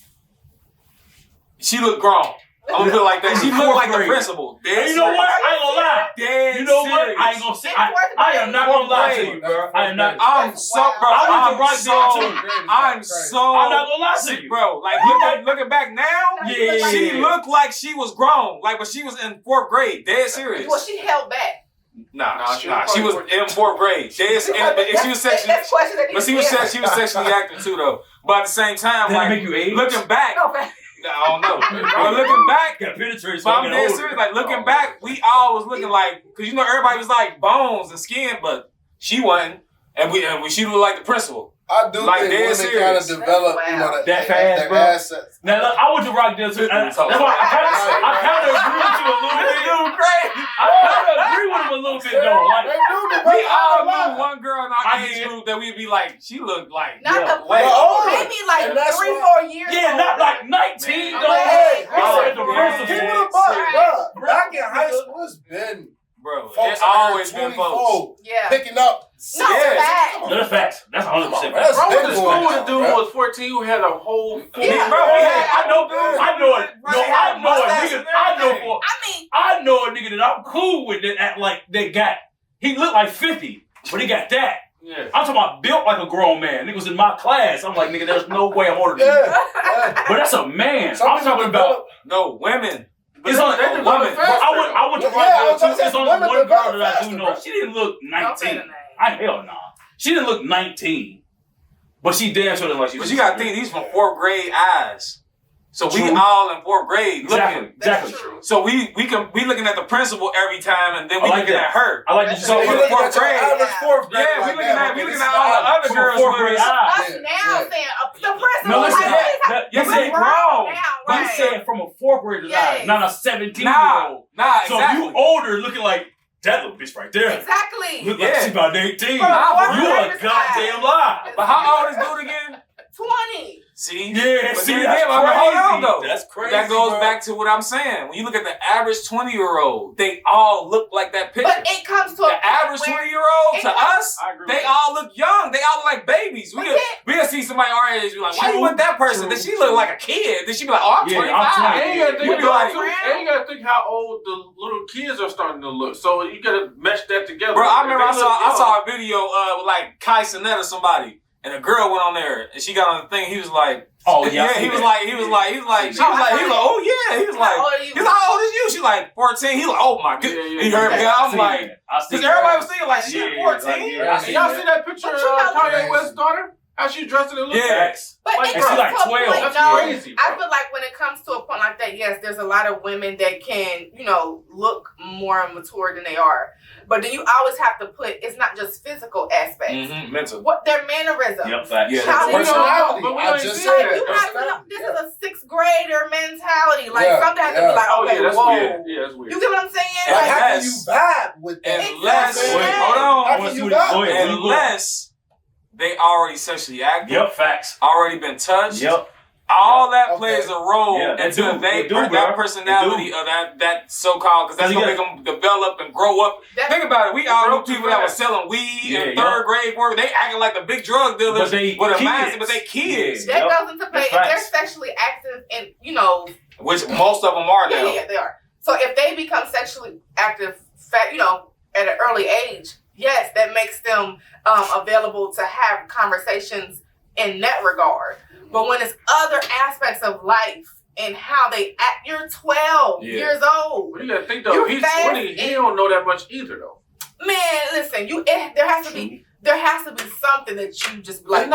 looked grown. I'm gonna put it like that. She looked like the Grade. principal. Dead And you know what? serious. I ain't gonna lie. Dead You know what? serious. I ain't gonna say. I am not gonna lie to you, bro. I am not. I'm so, bro. I went to I'm Rockdale so, too. I'm so. I'm not gonna lie to you, bro. Like looking back now, Yeah. she looked like she was grown, like when she was in 4th grade. Dead serious. Well, she held back. Nah, she she was in 4th grade. Dead, but she was sexually, That's question that but she was sexually active too, though. But at the same time, Did it like make you age? looking back, No, fact. I don't know. But looking back, Got penetrated. but I'm dead serious. Like looking back, we all was looking like, cause you know everybody was like bones and skin, but she wasn't, and she looked like the principal. I do Like, think dead women serious. kind of develop, Wow. you know, That fast, their bro? assets. Now look, I went to Rockdale too. That's why I kind of agree with you a little bit. I kind of agree with him a little bit though. Like, They do We develop all a lot. knew one girl in our I age did. group that we'd be like, she looked like Not Yeah. the way older. Maybe like And that's 3-4 years. yeah, not like 19 though. Hey, I said the oh, principal. Keep it a yeah. buck, bro. Back in high school, it's been bro. folks It always been folks. 24 Yeah. picking up. No, Yeah. fact. No, that's facts. That's 100% That's facts. Bro, big went to school boy with a now, dude bro. who was 14 who had a whole. Yeah. Bro, I know it. Right. No, Right. I know a Mustache nigga. and I know everything. for. I mean, I know a nigga that I'm cool with that act like they got. He looked like 50, but he got that. Yeah. I'm talking about built like a grown man. Nigga was in my class. I'm like, nigga, there's no way I'm older than you. Yeah, yeah. But that's a man. Some I'm people talking develop- about. No, women. It's on They a develop woman. faster, I went to though. Yeah, I was Rockdale gonna too. say, It's only women one girl develop that I do faster, know. bro. She didn't look don't say the 19. name. Hell nah. She didn't look 19. But she damn sure like she. But you gotta think these from 4th grade eyes. So we all in 4th grade looking. Exactly. So we looking at the principal every time, and then we looking at her. I like that. So for the 4th grade, yeah, we looking at all the other girls. Us now saying the principal. No, listen. You said wrong. You said from a 4th grader's eye, not a 17-year-old. Nah, so exactly. you older, looking like that little bitch right there. Exactly. Look like she's about 18. You a goddamn lie. But how old is dude again? 20. See? Yeah, but see, then that's again, crazy. hold on, though. That's crazy. That goes back to what I'm saying. When you look at the average 20-year-old, they all look like that picture. But it comes to the average 20-year-old to us, they all look young. They all look like babies. We'll see somebody our age be like, why you with that person? Then she look like a kid. Then she be like, oh, I'm 25. And you gotta think how old the little kids are starting to look. So you gotta mesh that together. Bro, I remember I saw a video with like Kai Cenat or somebody. And a girl went on there, and she got on the thing. He was like, "Oh yeah." He was like, "Oh yeah." He was like, "How old is you?" She's like, 14. He's like, "Oh my goodness." He heard me. I'm like, because everybody was thinking like, "She 14." Y'all see that picture of Kanye West's daughter? How she dressed in the look? Yes. But like, she's like 12. That's crazy. I feel like when it comes to a point like that, yes, there's a lot of women that can, look more mature than they are. But then you always have to put, it's not just physical aspects. Mental. What their mannerisms. Yep, facts. How they Personality. know. I just said You have to know, this is a 6th grader mentality. Like, something has to be like, okay, that's whoa. weird. Yeah, that's weird. You get what I'm saying? Like, how can you vibe with that? Unless they already sexually active. Yep, facts. Already been touched. Yep. All that plays a role into that personality of that so-called, because that's going to make them develop and grow up. Think about it. We all know people that were selling weed in 3rd grade work. They acting like the big drug dealers with a mindset, but they kids. That goes into play. If they're sexually active and, which most of them are now. Yeah, they are. So if they become sexually active, at an early age, yes, that makes them available to have conversations in that regard. But when it's other aspects of life and how they act, you're 12 years old. Well, you gotta think though, he's 20. He don't know that much either though. Man, listen, there has to be something that you just like.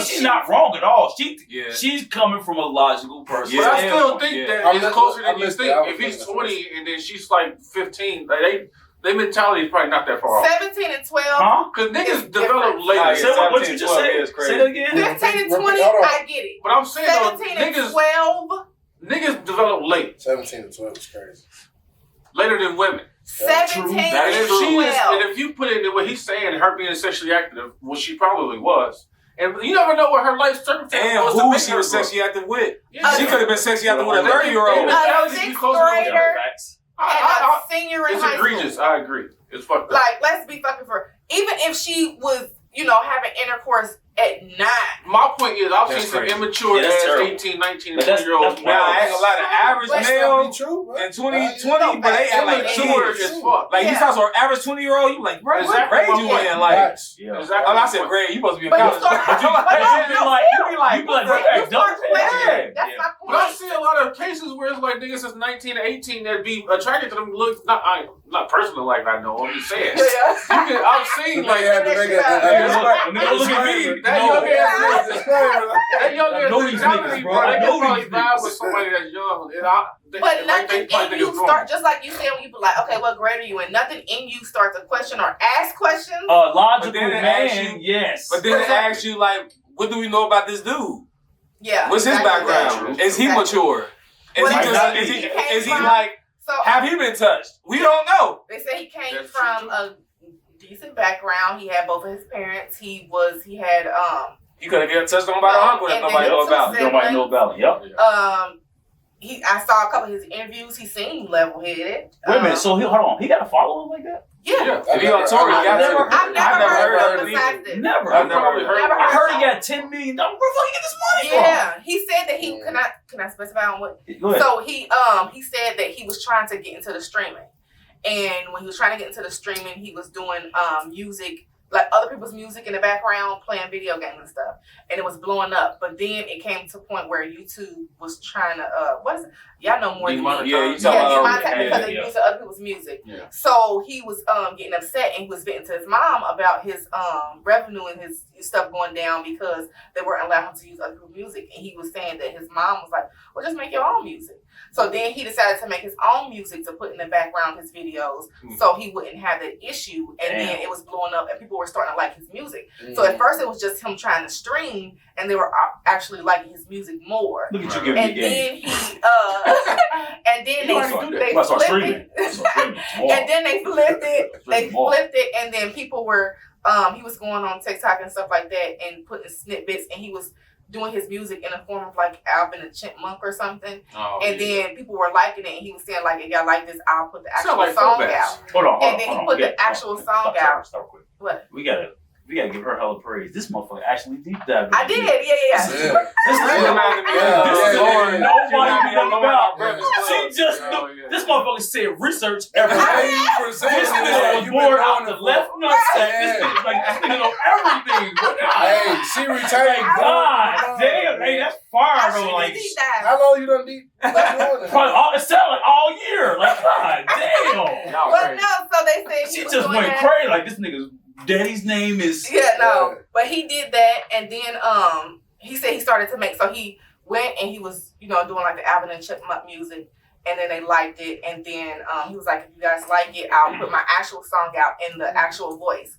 She's not wrong at all. She's coming from a logical person. But I still think that it's closer than you think. If he's 20 and then she's like 15, like their mentality is probably not that far off. 17 and 12. Huh? Because niggas develop later. What you just said? Say that again. 15 and 20, I get it. But I'm saying 17 and 12. Niggas develop late. 17 and 12 is crazy. Later than women. 17 and 12. And if you put it in what he's saying, her being sexually active, well, she probably was. And you never know what her life circumstances was. And who she was sexually active with. She could have been sexually active with a 30-year-old. A 6th grader. And a senior in high school. It's egregious. I agree. It's fucked up. Like, let's be fucking for. Even if she was, having intercourse at 9. My point is, I've seen some immature ass 18, 19, and 20-years. Now, I ain't gonna lie, the average male in 2020, but they act like kids as fuck. Like, you saw some average 20-year-old, you like, bro, what grade you in? Like, I said grade, you supposed to be in college. You be like, that's my point. But I see a lot of cases where it's like niggas is 19 to 18 that be attracted to them. Look, not personally like I know. I'm just saying. I've seen like look at me. That young ass probably vibe with somebody that's young. But nothing in you start, just like you said when you be like, okay, what grade are you in? Nothing in you starts a question or ask questions. Logical man, yes. But then it asks you like, what do we know about this dude? Yeah. What's his background? Is he mature? Is he like? Have he been touched? We don't know. They say he came from a decent background. He had both of his parents. He had He could have get touched on by the uncle that nobody know about. Nobody know about. Yep. I saw a couple of his interviews. He seemed level-headed. Wait a minute. So hold on. He got a following like that? Yeah. If he on tour, I've never heard of it. Never. I've never heard. I heard he got $10 million. Where the fuck he get this money from? Yeah. He said that he can I specify on what? So he said that he was trying to get into the streaming. And when he was trying to get into the streaming, he was doing music like other people's music in the background, playing video games and stuff, and it was blowing up. But then it came to a point where YouTube was trying to what is it? Y'all know more than me. Demonetize because they used other people's music. Yeah. So he was getting upset, and he was venting to his mom about his revenue and his stuff going down because they weren't allowing him to use other people's music. And he was saying that his mom was like, "Well, just make your own music." So then he decided to make his own music to put in the background of his videos, so he wouldn't have that issue. And then it was blowing up, and people were starting to like his music. So at first it was just him trying to stream, and they were actually liking his music more. Look at you giving me and then he and then they flipped it. And then they flipped it. They flipped it, and then people were he was going on TikTok and stuff like that and putting snippets, and he was doing his music in a form of like Alvin and Chipmunk or something. Then people were liking it, and he was saying like, if y'all like this, I'll put the actual song out. Hold on. And then he put the actual song out. Stop quick. What? We gotta give her hella praise. This motherfucker actually deep dived. I did, yeah. This motherfucker said research everything. This nigga was born out the left nutsack. This nigga know everything. Hey, she retired. God damn, hey, that's fire though. Like, how long you done deep? It sounded like all year. Like, God damn. Well, no, so they said she just went crazy. Like, this nigga's daddy's name is. Yeah, no. But he did that, and then he said he started to make. So he went and he was, doing like the Alvin and Chipmunk music, and then they liked it, and then he was like, if you guys like it, I'll put my actual song out in the actual voice.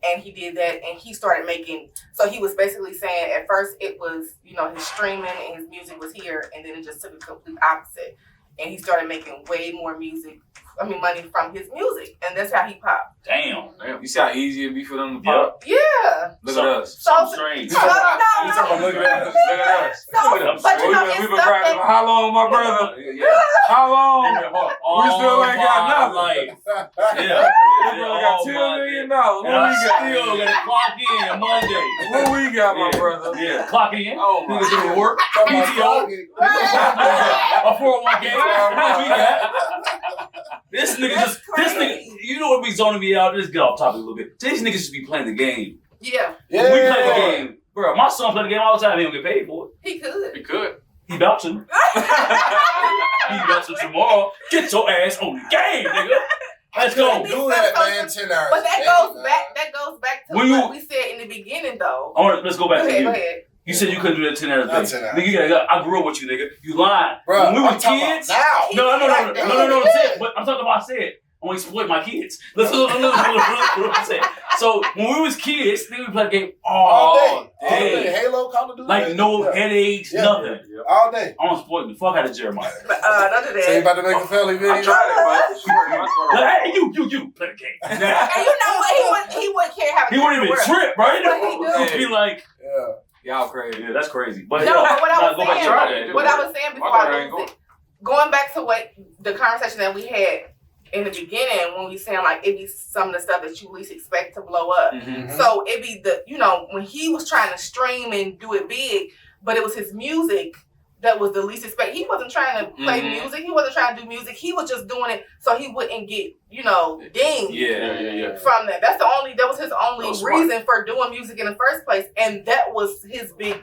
And he did that, and he started making. So he was basically saying at first it was, his streaming and his music was here, and then it just took a complete opposite. And he started making way more money from his music, and that's how he popped. Damn. You see how easy it'd be for them to pop? Yeah. Look at us. So strange. Look at us. But we've been practicing. How long, my brother? How long? We still ain't got nothing. Yeah. We got $10 million. What we got? Still gotta clock in Monday. What we got, my brother? Yeah, clock in. Oh my God. Niggas do work. PTO. A 401k. What we got? This nigga, you know what be zoning me out? Let's get off topic a little bit. These niggas just be playing the game. Yeah. When we play the game, bro, my son play the game all the time. He don't get paid for it. He could. He about to. He about to tomorrow. Get your ass on the game, nigga. Let's go. Do that, man. 10 hours. But that goes back to what we said in the beginning, though. Let's go back to you. Go ahead. You said you couldn't do that 10 hours. Not 10 hours. Nigga, I grew up with you, nigga. You lying. Bro, when we were kids. Now. No. But I'm talking about I said. I want to exploit my kids. Listen what I'm saying. So when we was kids, nigga, we played the game all day. Halo, Call of Duty. Like no headaches, nothing. Yeah. All day. I want to exploit the fuck out of Jeremiah. Don't do that. So you about to make a family video? I tried Hey, you play the game. And you know what? He wouldn't care how. He wouldn't even trip, right? He'd be like, y'all crazy. Yeah, that's crazy. But no, but what I was saying before I lose it, going back to what the conversation that we had in the beginning when we saying like it be some of the stuff that you least expect to blow up. Mm-hmm. So it be when he was trying to stream and do it big, but it was his music that was the least expected. He wasn't trying to play music. He wasn't trying to do music. He was just doing it so he wouldn't get, dinged from that. That was his only reason for doing music in the first place. And that was his big,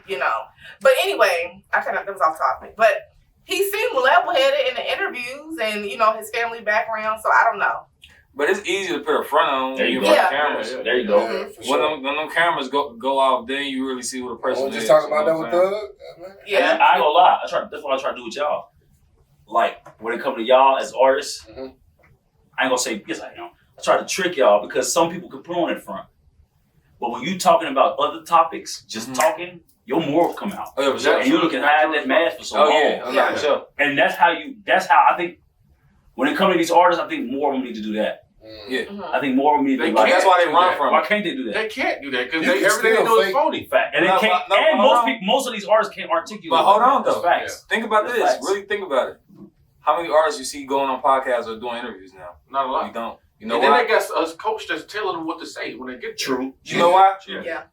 But anyway, that was off topic. But he seemed level-headed in the interviews and, his family background. So I don't know. But it's easy to put a front on when you run cameras. There you go. When them cameras go off, then you really see what a person is. Just talking about that with Thug? Yeah. I ain't gonna lie. That's what I try to do with y'all. Like, when it comes to y'all as artists, I ain't gonna say, yes I am. I try to trick y'all because some people can put on in front. But when you talking about other topics, just talking, your morals come out. Oh, yeah, and you looking hide that mask for so long. Yeah. Sure. And that's how I think, when it comes to these artists, I think more of them need to do that. Yeah. I think more of them need to do that. That's why they run from it. Why can't they do that? They can't do that because everything they do is phony. Fact. And most of these artists can't articulate. But hold on, though. Facts. Think about this. Facts. Really think about it. How many artists you see going on podcasts or doing interviews now? Not a lot. You don't. You know why? Then they got a coach that's telling them what to say when they get there. True. You know why? Yeah.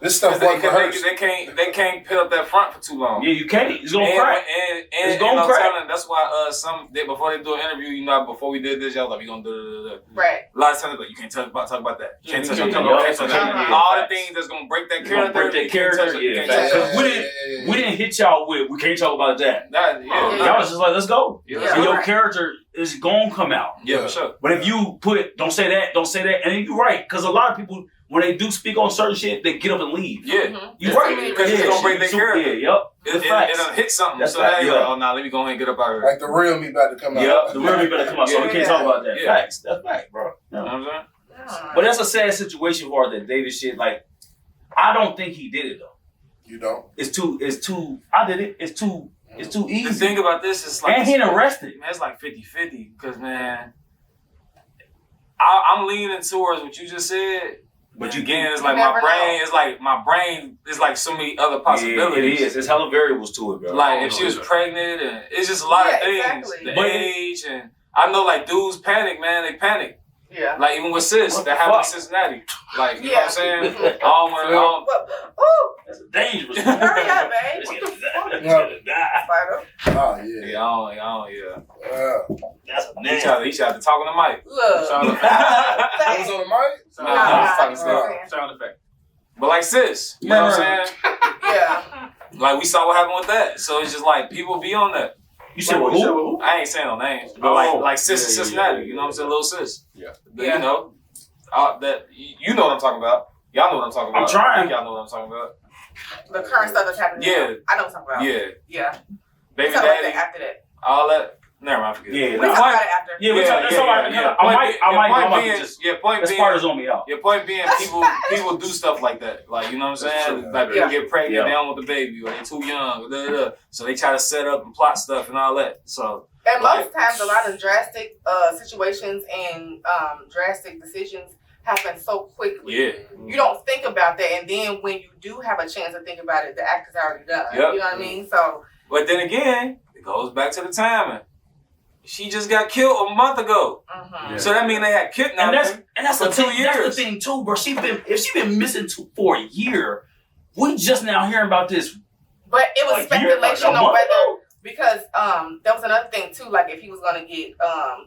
This stuff wasn't rehearsed. They can't put up that front for too long. Yeah, you can't. It's gonna crack. And it's gonna crack. That's why before they do an interview, before we did this, y'all like we gonna do. Right. A lot of times like you can't talk about that. You can't touch on that. All the things that's gonna break that character. Yeah. We didn't hit y'all with. We can't talk about that. Y'all was just like, let's go. And your character is gonna come out. Yeah, for sure. But if you put, don't say that, and then you're right, because a lot of people, when they do speak on certain shit, they get up and leave. Yeah. You're right. Because it's going to break their character. Yeah, It'll hit something. That's so now you're like, oh, nah, let me go ahead and get up out of here. Like the real me about to come out. Yep, the real me about to come out. So we can't talk about that. Yeah. Facts. That's fact, bro. You know what I'm saying? But that's a sad situation for that David shit. Like, I don't think he did it, though. You don't? It's too, I did it. It's too easy. The thing about this is like... And he ain't arrested. Man, it's like 50-50. Because, man, I'm leaning towards what you just said. But again, it's like my brain is like so many other possibilities. Yeah, it is. There's hella variables to it, bro. Like if she was pregnant, and it's just a lot of things. Exactly. The age, and I know like dudes panic, man. They panic. Yeah. Like even with sis, that happened in Cincinnati. Like you know what I'm saying? That's dangerous. Hurry up, man. What the fuck? Oh yeah. Yeah. That's a nasty. He tried to talk on the mic. Look. It was on the mic? Sound effect. But like sis, you know what I'm saying? Yeah. Like we saw what happened with that. So it's just like people be on that. You said who? I ain't saying no names, but like sis in Cincinnati. You know what I'm saying? Little sis. Yeah. You know, that you know what I'm talking about. Y'all know what I'm talking about. I'm trying. I think y'all know what I'm talking about. The current stuff that's happening. Yeah. Now. I know what I'm talking about. Yeah. Yeah. Baby Talk daddy. about that after that. All that. Never mind. Forget it. We talk about it after. Yeah, we talk. That's all right. I might just. Point being, Spartans on me out. Your point being, people do stuff like that. Like, you know what I'm saying? Like, people get pregnant, they don't want the baby, or they're too young, so they try to set up and plot stuff and all that. So, and most times, a lot of drastic situations and drastic decisions happen so quickly. Yeah. You don't think about that, and then when you do have a chance to think about it, the act is already done. Yep. You know what I mean? So. But then again, it goes back to the timing. She just got killed a month ago. Mm-hmm. Yeah. So that means they had kidnapped him for 2 years. That's the thing too, bro. If she been missing for a year, we just now hearing about this. But it was speculation on whether, because there was another thing too, like if he was gonna get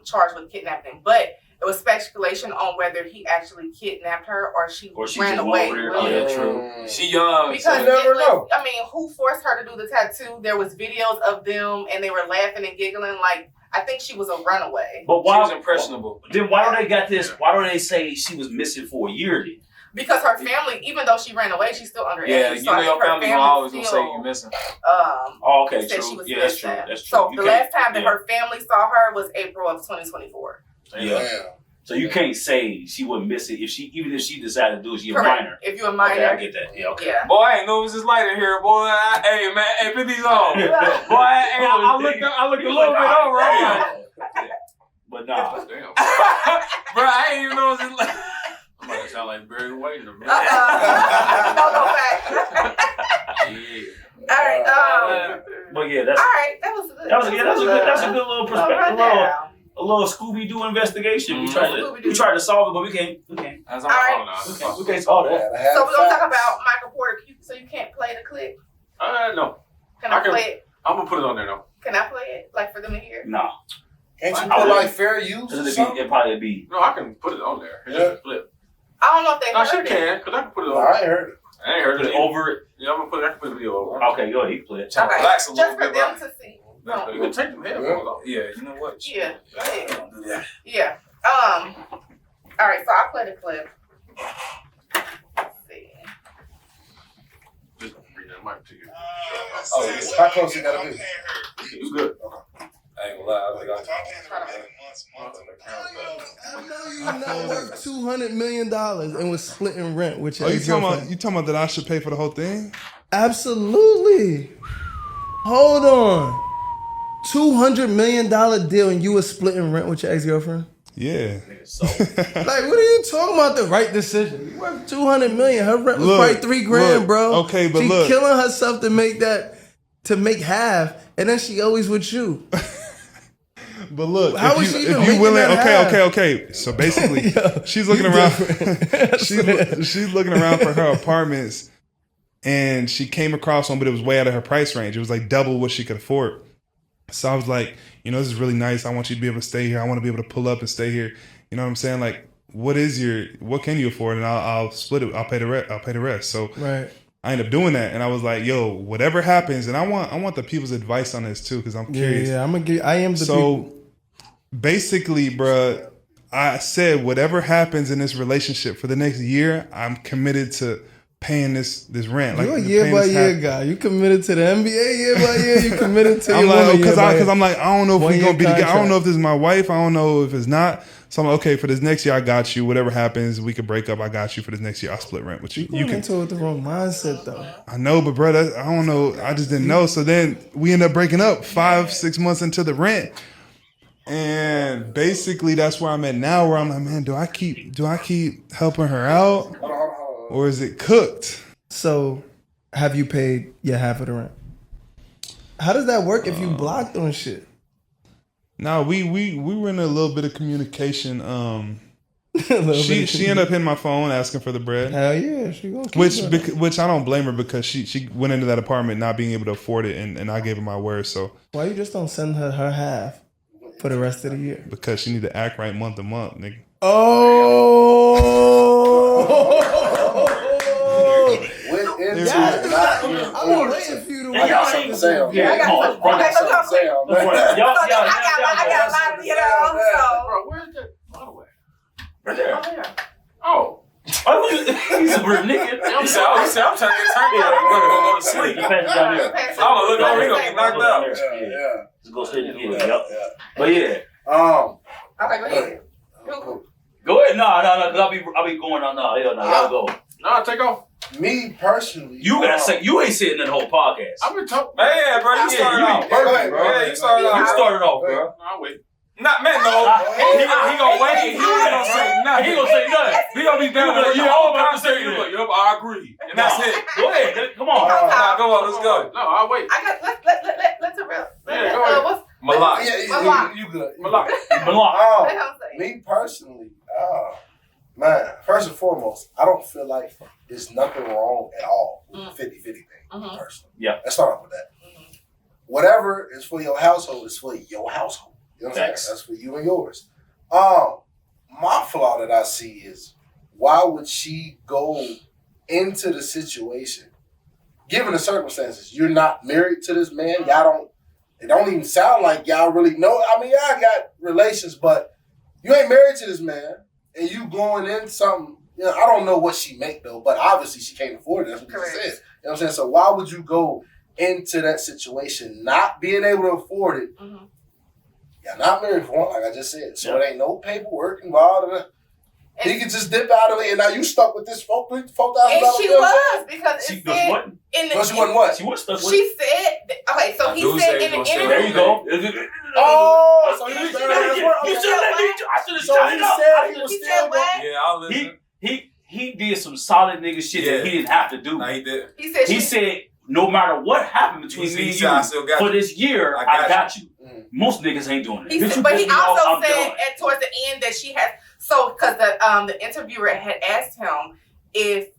charged with kidnapping, but it was speculation on whether he actually kidnapped her or she ran away. Yeah, true. She young. Because you never know. I mean, who forced her to do the tattoo? There was videos of them and they were laughing and giggling like. I think she was a runaway. But why she was impressionable? Then why do they got this? Why do they say she was missing for a year then? Because her family, even though she ran away, she's still underage. Yeah, you know your family always gonna say you're missing. Okay, true. Yeah, that's true. That's true. So the last time that her family saw her was April of 2024. Yeah. So you can't say she wasn't missing even if she decided to do it. She a Correct. minor. If you're a minor, okay, I get that. Yeah, okay. Yeah. Boy, I ain't know it was this light in here, boy. Hey man, hey, put these on. Boy, I looked a little bit over. But nah. Damn. Bro, I ain't even know it was this light. I'm about to sound like Barry White in a minute. No fact. Yeah. All right. But yeah, that's all right. That was a good little perspective. A little Scooby-Doo investigation. Mm-hmm. We tried to solve it, but we can't. That's all right. We can't solve that. So we're gonna talk about Michael Porter. So you can't play the clip? No. Can I play it? I'm gonna put it on there though. Can I play it? Like for them to hear? No. Can't you put like fair use? It'd probably be. No, I can put it on there. Yeah. Flip. I don't know if they heard it. She can, because I can put it on. No, I ain't heard it. I ain't heard it. Over it? Yeah, I can put the video over. Okay, go ahead. You can play it. Okay. Relax a little Just for bit, them to see. No, you can take them headphones off. Yeah, you know what? Yeah. Yeah. All right, so I'll play the clip. Let's see. Just bring that mic to you. Oh, yeah. How close you gotta be? You good. I ain't gonna lie, I know you worth $200 million and was splitting rent with your you talking about that I should pay for the whole thing? Absolutely. Hold on. $200 million deal and you were splitting rent with your ex-girlfriend? Yeah. Like, what are you talking about? The right decision. You worth $200 million. Her rent was probably $3,000, bro. Okay, but she look. killing herself to make half, and then she always with you. But look, how if you willing, okay. So basically, she's looking around. She's looking around for her apartments and she came across one, but it was way out of her price range. It was like double what she could afford. So I was like, you know, this is really nice. I want you to be able to stay here. I want to be able to pull up and stay here. You know what I'm saying? Like, what can you afford? And I'll split it. I'll pay the rest. So right. I ended up doing that, and I was like, "Yo, whatever happens," and I want the people's advice on this too, because I'm curious. Yeah, I am the people. Basically, bruh, I said whatever happens in this relationship for the next year, I'm committed to paying this rent. You're a year by year guy. You committed to the NBA year by year. You committed to your woman because I'm like, I don't know if we're gonna be together. I don't know if this is my wife. I don't know if it's not. So I'm like, okay, for this next year, I got you. Whatever happens, we could break up. I got you for this next year. I'll split rent with you. You can into it with the wrong mindset, though. I know, but bro, I don't know. I just didn't know. So then we end up breaking up 5-6 months into the rent, and basically that's where I'm at now. Where I'm like, man, do I keep helping her out, or is it cooked? So, have you paid your half of the rent? How does that work if you blocked on shit? No, we were in a little bit of communication. She ended up hitting my phone asking for the bread. Hell yeah, she gonna keep which I don't blame her, because she went into that apartment not being able to afford it, and I gave her my word. So why you just don't send her half for the rest of the year? Because she need to act right month to month, nigga. I was waiting for you to wait. I got something to say on that. I got something to say on that. I got a lot of, you know, so. Bro, where's the bottle at? Right there. Oh. He's a real nigga. I'm trying to get turned out. I'm going to go to sleep. Pass it down there. I'm going to look over. He's going to get knocked out. Yeah. Just go straight to the yep. But yeah. Okay, go ahead. Go ahead. No, because I'll be going on. No, y'all go. No, take off. Me personally, you gotta say you ain't sitting in the whole podcast. I've been talking. Man, bro, you started off. Perfect, bro. Yeah, you started off. You started off, bro. I'll wait. Not man, no. He gonna wait. He ain't gonna say nothing. He gonna say nothing. He gonna be down there. Yeah, I'm about to say that. Yup, I agree. And that's it. Go ahead. Come on. Go on. Let's go. No, I'll wait. I got let's a real. Yeah, go ahead. What's Malak. Yeah, you good. Malak. Me personally, man, first and foremost, I don't feel like there's nothing wrong at all with the 50-50 thing, personally. Yeah. Let's start off with that. Whatever is for your household is for your household. You know what I'm saying? That's for you and yours. My flaw that I see is, why would she go into the situation, given the circumstances? You're not married to this man. It don't even sound like y'all really know. I mean, y'all got relations, but you ain't married to this man. And you going in something, you know, I don't know what she make though, but obviously she can't afford it. That's what she said. You know what I'm saying? So why would you go into that situation not being able to afford it? You're not married for one, like I just said. So it ain't no paperwork involved. He could just dip out of it, and now you stuck with this $4,000. And she was, because she it said wasn't. She wasn't what? She was stuck with. She said, okay, so he said in the interview. There you go. Oh, so you should have let me. I should have shot it up. He said what? Yeah, I'll listen. He did some solid nigga shit that he didn't have to do. No, he did. He said no matter what happened between me and you for this year, I got you. Most niggas ain't doing it. But he also said towards the end that she had, so because the interviewer had asked him if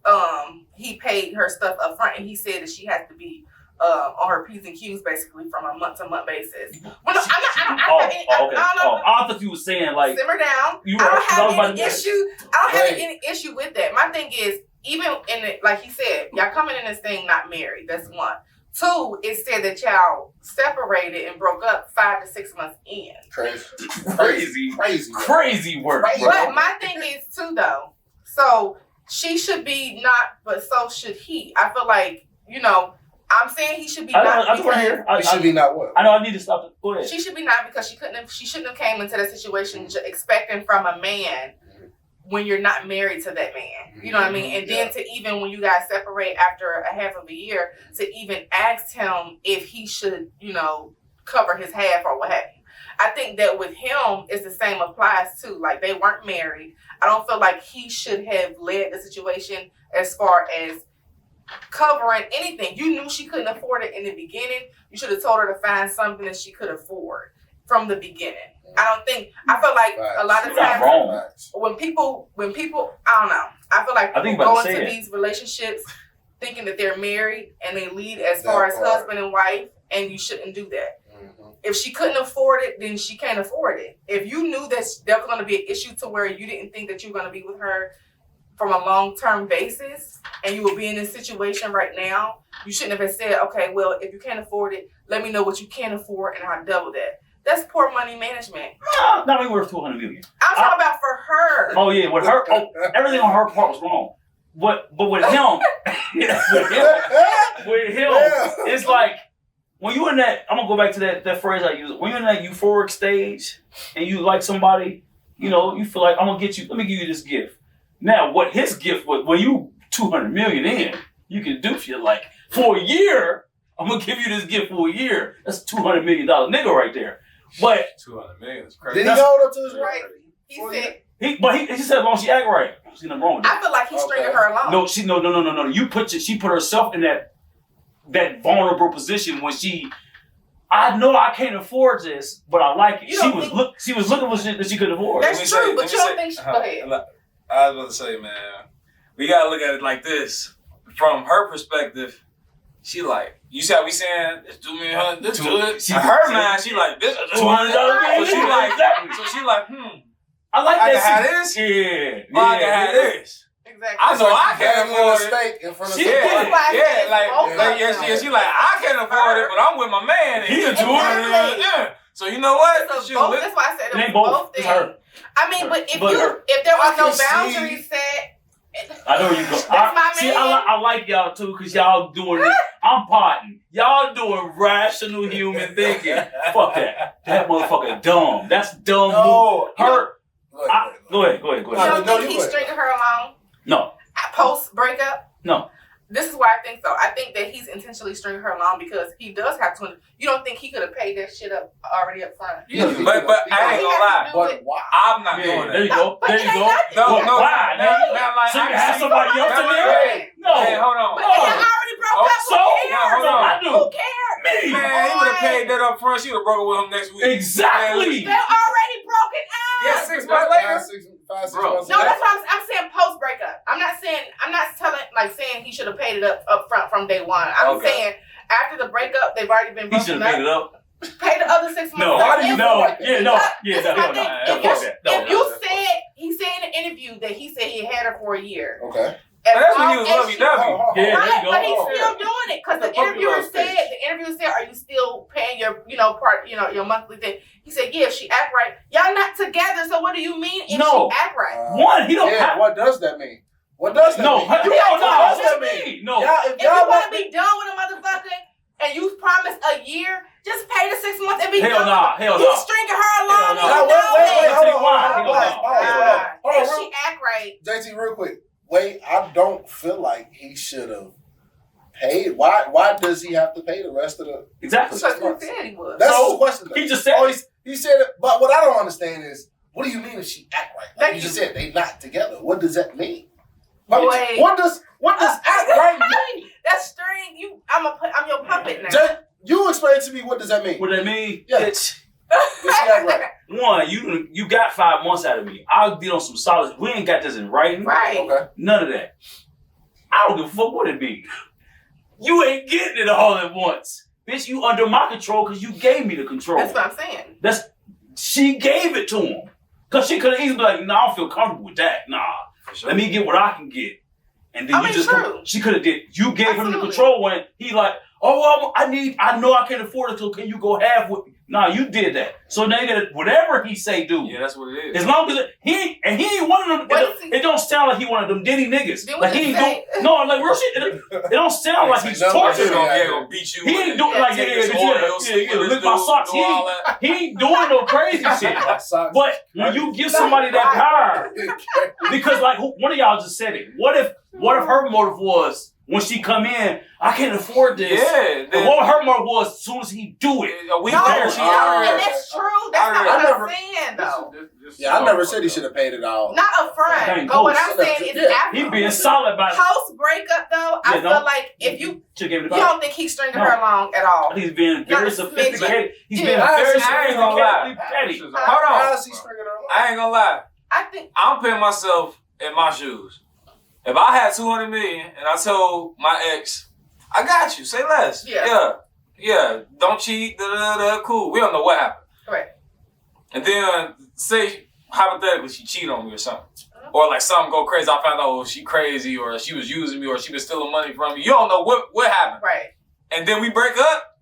he paid her stuff up front, and he said that she has to be on her P's and Q's basically from a month-to-month basis. Well, no, I thought you were saying like simmer down. I don't have any issue with that. My thing is, even in it, like he said, y'all coming in this thing not married. That's one. Two, it said that y'all separated and broke up 5 to 6 months in. Crazy work. But my thing is too though. So she should be not, but so should he. I feel like, you know, I'm saying he should be not. He should be not what? I know I need to stop it. Go ahead. She should be not, because she shouldn't have came into that situation expecting from a man when you're not married to that man. You know what I mean? And then to even when you guys separate after a half of a year, to even ask him if he should, you know, cover his half or what have you. I think that with him, it's the same applies too. Like, they weren't married. I don't feel like he should have led the situation as far as covering anything. You knew she couldn't afford it in the beginning. You should have told her to find something that she could afford from the beginning. I feel like a lot of times when people, I don't know. I feel like people go into these relationships thinking that they're married and they lead as far as husband and wife, and you shouldn't do that. If she couldn't afford it, then she can't afford it. If you knew that there was going to be an issue to where you didn't think that you were going to be with her from a long-term basis, and you will be in this situation right now, you shouldn't have said, okay, well, if you can't afford it, let me know what you can afford, and I'll double that. That's poor money management. Not even worth $200 million. I'm talking about for her. Oh yeah, with her, everything on her part was wrong. But with him, it's like when you in that. I'm gonna go back to that phrase I use. When you're in that euphoric stage and you like somebody, you know, you feel like I'm gonna get you. Let me give you this gift. Now, what his gift was when you $200 million in, you can do shit like for a year. I'm gonna give you this gift for a year. That's $200 million nigga right there. But $200 million is crazy. Did he hold up to his Right. He said. he said as long as she act right. There's nothing wrong with that. I feel like he's stringing her along. No, no. She put herself in that vulnerable position when I know I can't afford this, but I like it. She was looking for shit that she couldn't afford. That's true, but you don't think she go ahead. I was about to say, man, we gotta look at it like this. From her perspective, she like, you see how we saying it's $2 million, this $200. Her mind, she like this $200. So she like, I like I that. can have this. Yeah. I can have this. Exactly. I know I can't afford it. Steak in front of She she like I can't afford it, but I'm with my man. And he a $200. Yeah. So you know what? So both, that's why I said it was both things. I mean, but if there was no boundaries set. I know you go. That's my man. I like y'all too, cause y'all doing it. I'm potting. Y'all doing rational human thinking. Fuck that. That motherfucker dumb. That's dumb. No, her. Go ahead. You don't think he's stringing her along? No. Post breakup? No. This is why I think so. I think that he's intentionally stringing her along because he does have to. You don't think he could have paid that shit up already up front? Yeah, but I ain't gonna lie. But why? I'm not doing that. There you go. No. Why? So you have somebody else in there? No. Hey, hold on. But they already broke up. So Who cares? Me. Man, he would have paid that up front. She would have broke up with him next week. Exactly. They're already broken up. Yeah, 6 months later. 5, 6 Bro. months No, later. that's what I'm saying. Post breakup. I'm not saying he should have paid it up front from day one. I'm saying after the breakup, they've already been He should broken have paid it up. up. Pay the other 6 months. No, up. why do you know? If you said he said he had her for a year. Okay. That's when he was lovey-dovey. Yeah, Right, there you go. but he's still doing it because the interviewer said, "Are you still paying your, your monthly thing?" He said, "Yeah, if she act right." Y'all not together, so what do you mean if she act right? One, he don't have. What does that mean? What does that mean? What does that mean? No. If you want to be done with a motherfucker and you promised a year, just pay the 6 months and be done. Hell nah. He's stringing her along. Hold on. If she act right. JT, real quick. Wait, I don't feel like he should have paid. Why does he have to pay the rest of the? Exactly. Because he said he was. That's his question. He just said. He said it, but what I don't understand is, what do you mean if she act right? Like you just said they not together. What does that mean? Wait. What does act right mean? That's string. I'm your puppet now. You explain to me what does that mean? What that mean? Yeah. It's she act right. One, you got 5 months out of me. I'll get on some solid. We ain't got this in writing. Right. Okay. None of that. I don't give a fuck what it be. You ain't getting it all at once. Bitch, you under my control because you gave me the control. That's what I'm saying. She gave it to him. Because she could have easily been like, nah, I don't feel comfortable with that. Nah. Sure. Let me get what I can get. And then she could have did. You gave him the control when he like, oh, I know I can't afford it, so can you go half with me? Nah, you did that. So now you gotta, whatever he say, do. Yeah, that's what it is. As long as he ain't one of them, it don't sound like he one of them Diddy niggas. Like he ain't real shit. It don't sound like he's torturing him. Gonna beat you. He ain't doing like, lick my socks. He ain't doing no crazy shit. But when you give somebody that power, because like one of y'all just said it. What if her motive was, when she come in, I can't afford this. Yeah. And what her motive was, as soon as he do it. And that's true. That's not what I'm saying, though. I never said he should have paid it all. Not up front. But what I'm saying is after. He being solid about it. Post breakup, though, I feel like if you don't think he's stringing her along at all. He's being very sophisticated. He's being very sophisticated. Petty. Hold on. I ain't gonna lie. I'm putting myself in my shoes. If I had 200 million and I told my ex, I got you, say less. Yeah. Don't cheat, cool. We don't know what happened. Right. And then say hypothetically she cheated on me or something. Or like something go crazy. I found out she crazy or she was using me or she was stealing money from me. You don't know what happened. Right. And then we break up.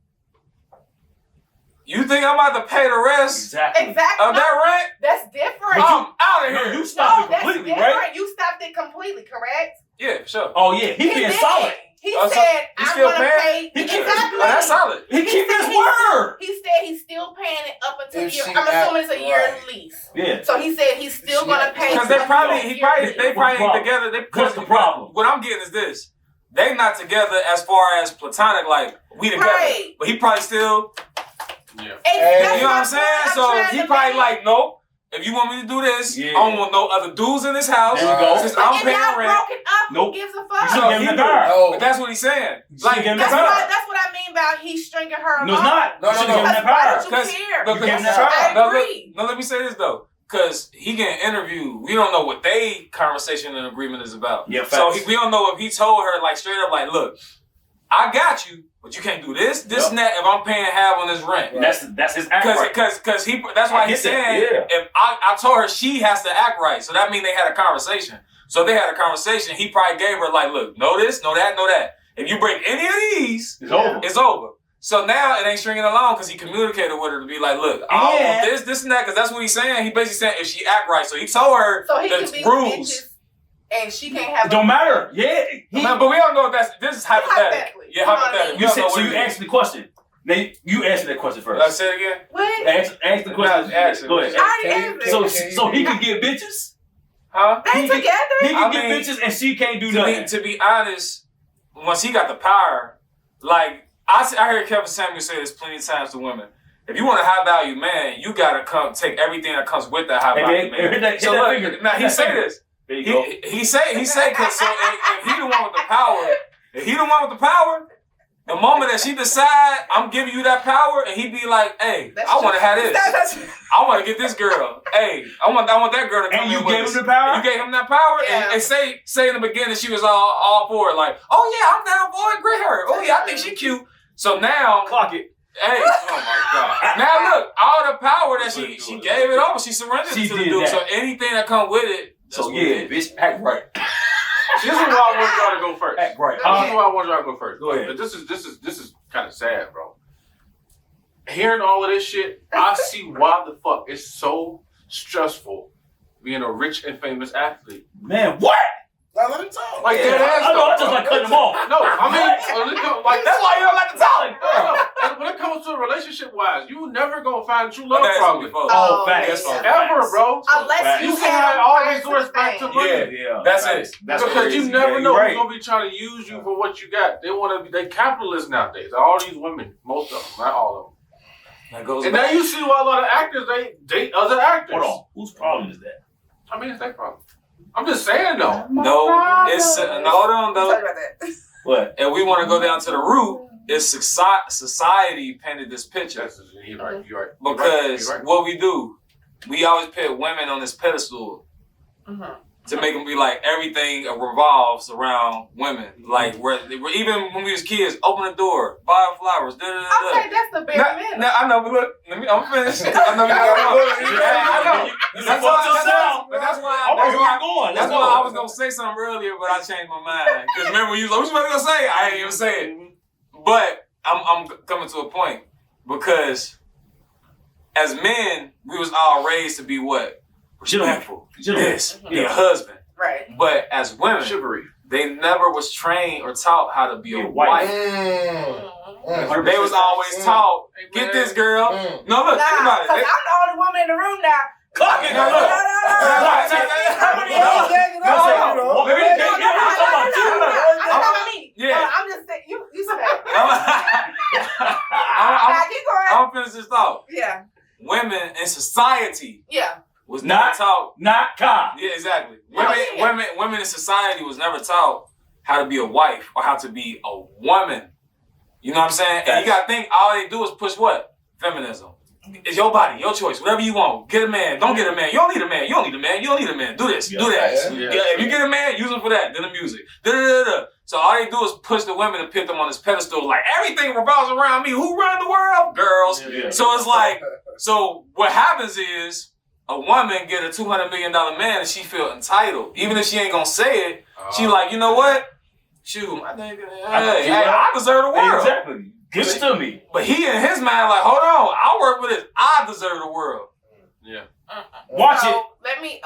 You think I'm about to pay the rest Exactly. of that rent? That's different. I'm out of here. You stopped it completely, right? You stopped it completely, correct? Yeah, sure. Oh yeah, he being solid. He said, I'm going to pay. Exactly. Oh, that's solid. He keep his word. He said he's still paying it up until If year. she I'm assuming it's a year right. lease. Yeah. So he said he's still going to pay. Because they probably ain't together. What's the problem? What I'm getting is this. They not together as far as platonic, like we together. Right. But he probably still, Yeah. you know what I'm saying? So he probably like, nope. If you want me to do this, I don't want no other dudes in this house. There you go. Since I'm paying rent. Broken up, Nope. who gives a fuck? You give him the car. But that's what he's saying. Like, That's what I mean by he's stringing her along. No, it's not. No, You should give him that Why power. don't you care? You give him that power. I agree. No, let me say this though. Because he getting interviewed. We don't know what they conversation and agreement is about. Yeah, so facts. we don't know if he told her like straight up like, look, I got you, but you can't do this, and that if I'm paying half on this rent. Right. That's his act right. Because he that's why he's saying if I told her she has to act right. So that means they had a conversation. So they had a conversation. He probably gave her like, look, know this, know that, know that. If you break any of these, it's over. So now it ain't stringing along because he communicated with her to be like, look, I don't want this, and that, because that's what he's saying. He basically saying if she act right. So he told her So he the can be rules. bitches and she can't have. It don't matter. Yeah. But we don't know if this is hypothetical. Yeah, hypothetical. You said, so you asked the question. Now you answer that question first. Let's say it again. What? Ask the question. Go ahead. I already answered. So he can get bitches? Huh? They together? He can get bitches and she can't do nothing. To be honest, once he got the power, like I heard Kevin Samuel say this plenty of times to women. If you want a high value man, you gotta take everything that comes with that high value man. So look, now he say this. There you go. He say because so if he the one with the power, the moment that she decide I'm giving you that power, and he be like, hey, I want to have this. I want to get this girl. Hey, I want that girl to come in with us. And you gave him the power? You gave him that power? Yeah. And say in the beginning she was all for it. Like, oh yeah, I'm down for it. Great her. Oh yeah, I think she cute. So now, clock it. Hey, oh my God. Now look, all the power that she gave it over, she surrendered it to the dude. So anything that come with it, so yeah, bitch, act right. This is why I want y'all to go first. Act right. This is why I want y'all to go first. Go ahead. But this is kind of sad, bro. Hearing all of this shit, I see why the fuck it's so stressful being a rich and famous athlete. Man, what? Now let him talk. Like dead ass. I know, I just like cutting them off. No, I mean, like that's why you don't like to talk. And when it comes to relationship wise, you never gonna find true love from it. Oh, facts. Ever, bro. Unless you can all resorts back to money. Yeah. That's it. That's because crazy. you never know right. who's gonna be trying to use you for what you got. They capitalists nowadays. All these women, most of them, not all of them. That goes and now you see why a lot of actors they date other actors. Hold on, whose problem is that? I mean, it's their problem. I'm just saying though. No, it's hold on though. Sorry about that. What? And we want to go down to the root. It's society painted this picture. You're right. Because what we do, we always put women on this pedestal to make them be like everything revolves around women. Like we're even when we was kids, open the door, buy flowers. Okay, that's the bare minimum. Now I know, but look, I'm finished. I know we got I know. That's why I was gonna say something earlier, but I changed my mind. Because remember, you was like, "What you about to say?" I ain't even say it. But I'm coming to a point because as men, we was all raised to be what? Respectful. Yes, be a husband. Right. But as women, chivalry. They never was trained or taught how to be a wife. They was always taught, get this girl. No, look, think about it. Because I'm the only woman in the room now. Clock it. I'm just saying, you said I'm gonna finish this thought. Yeah. Women in society. Yeah. Was not taught. Not caught. Yeah, exactly. Women in society was never taught how to be a wife or how to be a woman. You know what I'm saying? And you gotta think all they do is push what? Feminism. It's your body, your choice. Whatever you want. Get a man. Don't get a man. You don't need a man. You don't need a man. You don't need a man. Do this. Do that. If you get a man, use him for that. Then the music. So all they do is push the women and put them on this pedestal. Like, everything revolves around me. Who run the world? Girls. Yeah. So it's like, so what happens is a woman get a $200 million man and she feel entitled. Even if she ain't gonna say it, she like, you know what? Shoot, I think, I deserve the world. Exactly. Give it to me. But he in his mind like, hold on, I'll work with it. I deserve the world. Yeah. Watch it. Let me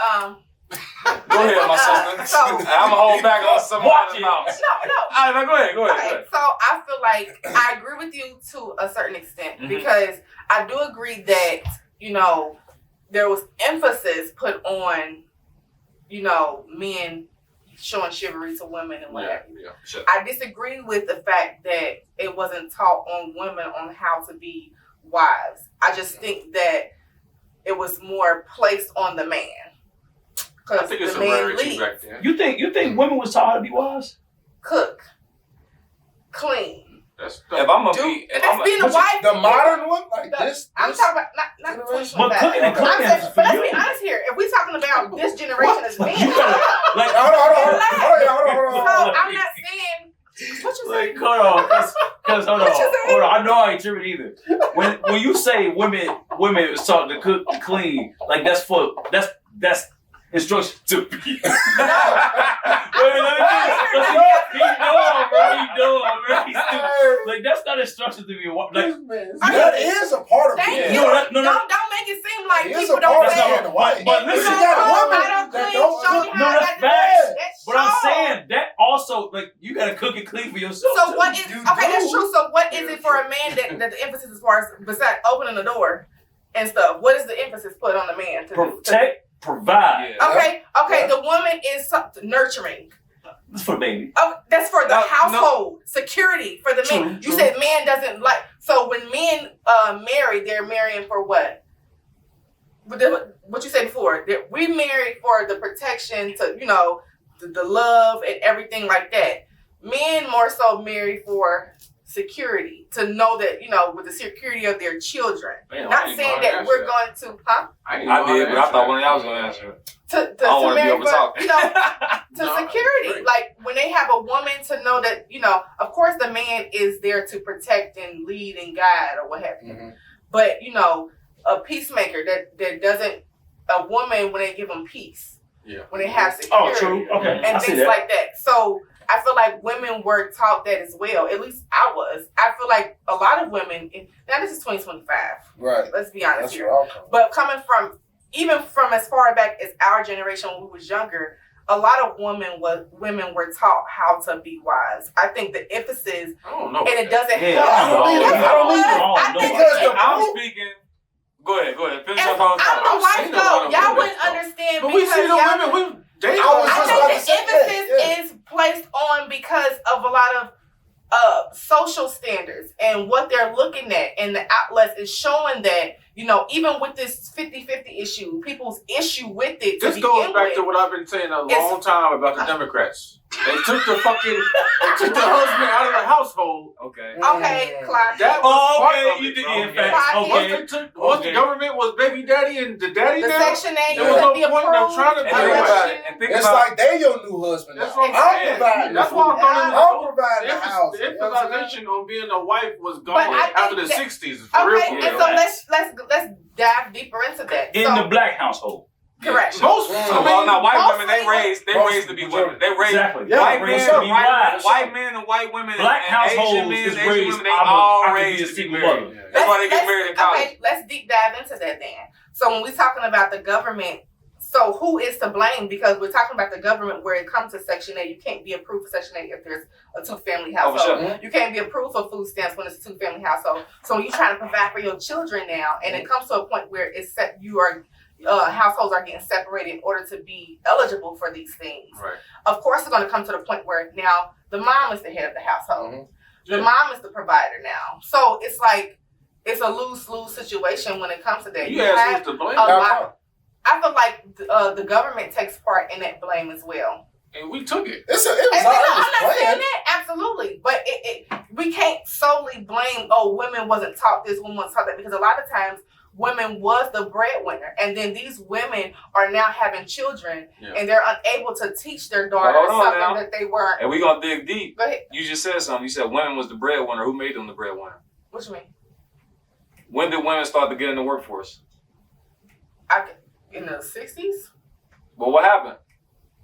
Go ahead, my sister. So, I'm gonna hold back on some Watch of it. the mouth. No. All right, go ahead. Okay, so I feel like I agree with you to a certain extent because I do agree that, you know, there was emphasis put on, you know, men showing chivalry to women and whatever. Yeah, sure. I disagree with the fact that it wasn't taught on women on how to be wives. I just think that it was more placed on the man. I think it's the a man rarity leads. back then. You think women was taught how to be wives? Cook, clean. That's If I'm gonna Do, be, and that's being a wife. The modern one, like The- this. I'm this talking about not generation? 2025. But cooking and I'm cleaning saying, is but for let's you. be honest here. If we're talking about this generation as men, You gotta, like, Hold on. so I'm not saying what you like, saying. hold on, cause hold What you saying? on. I know I ain't tripping either. When you say women is taught to cook and clean, like that's instruction to be. Wait, he doing, bro. He's stupid. Like, that's not instruction to be. Like, that is a part of Thank it. you. No, Don't make it seem like It is people a don't part say. of the wife. But listen, you got women I don't that clean. don't Show me cook. how I that's got to facts. do it. That's but I'm sure. saying that also, like, you gotta cook and clean for yourself. So too. what is You okay? do. That's true. So what is it for a man that the emphasis as far as besides opening the door and stuff? What is the emphasis put on the man to do? Protect, provide. Yeah. Okay. Yeah. The woman is nurturing. That's for the baby. Oh, that's for the No, household security for the men. True, You said man doesn't like. So when men marry, they're marrying for what? What you said before? That we married for the protection to, you know, the love and everything like that. Men more so marry for security, to know that, you know, with the security of their children. Man, I Not didn't saying know that how to we're answer going to, huh? I didn't I know how did, to but I answer thought that. one of y'all was gonna answer it. To don't wanna be marry over for, talking. you know, to No, security. right. Like when they have a woman to know that, you know, of course the man is there to protect and lead and guide or what have you. Mhm. But, you know, a peacemaker that doesn't, a woman when they give them peace, Yeah. when they have Oh, security true. Okay, I and see things that. like that. So I feel like women were taught that as well. At least I was. I feel like a lot of women, now this is 2025. Right. Let's be honest That's here. where I'm coming. But coming from, even from as far back as our generation when we was younger, a lot of women were taught how to be wives. I think the emphasis, I don't know. and it doesn't Yeah, help. I don't either. Yes, I don't it either. was. I think Because it- I'm speaking. Go ahead. Finish your thought. I'm a I've wife seen a lot though. of Y'all women, wouldn't though. understand But we because see the y'all- women. We dating. I was I just about to think say the emphasis that, is placed on because of a lot of social standards and what they're looking at, and the outlets is showing that, you know, even with this 50-50 issue, people's issue with it to This goes begin back to with, what I've been saying a It's- long time about the Democrats. They took the husband out of the household. Okay. okay, Clyde. That was Oh, part okay, of you it, did. bro. Yeah, Right. facts. Okay. Once the government was baby daddy and the daddy The now, Section 8 there was could no be point in them approved. trying to And do think it. about it. And think It's about like they your new husband. That's now. what I'm I'm saying. providing. That's why I'm I'm providing the the house. The emphasization on being a wife was But gone I after think the that- 60s. For real. Okay, For and real. so let's dive deeper into that. In So, the black household. correct. Most, Well, now white women they Mostly- raised to be women. They raised Exactly. Yeah, white raised men, to be wives. white men and white women. Black and households Asian men, is Asian raised. women, they I all could be a raised to be single married. mother. That's why they get married in college. Okay, let's deep dive into that then. So when we're talking about the government, so who is to blame? Because we're talking about the government where it comes to Section 8, you can't be approved for Section 8 if there's a two-family household. sure. You can't be approved for food stamps when it's a two-family household. So when you're trying to provide for your children now, and it comes to a point where it's set, you are households are getting separated in order to be eligible for these things. Right. Of course, it's going to come to the point where now the mom is the head of the household. Mhm. The mom is the provider now. So it's like it's a lose-lose situation when it comes to that. You asked who's to blame. a lot. I feel like the government takes part in that blame as well. And we took it. It was And I'm not saying planned. that, absolutely. But we can't solely blame, women wasn't taught this, women wasn't taught that, because a lot of times women was the breadwinner, and then these women are now having children, and they're unable to teach their daughters something that they weren't. And we gonna dig deep. Go ahead. You just said something. You said women was the breadwinner. Who made them the breadwinner? What you mean? When did women start to get in the workforce? In the 60s. Well, what happened?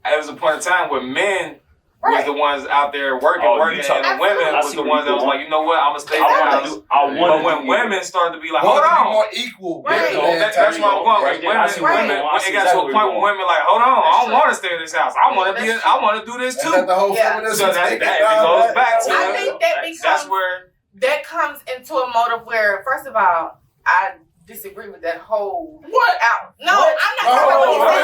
There was a point in time where men was the ones out there working, and the women was the ones that was like, you know what, I'm gonna stay down. But when women started to be like, hold on, more equal. That's where I'm going. Women, it got to a point where women like, hold on, I don't want to stay in this house. I want to do this too. So that goes back to. I think that comes into a mode of where, first of all, I disagree with that whole out. No, I'm not talking about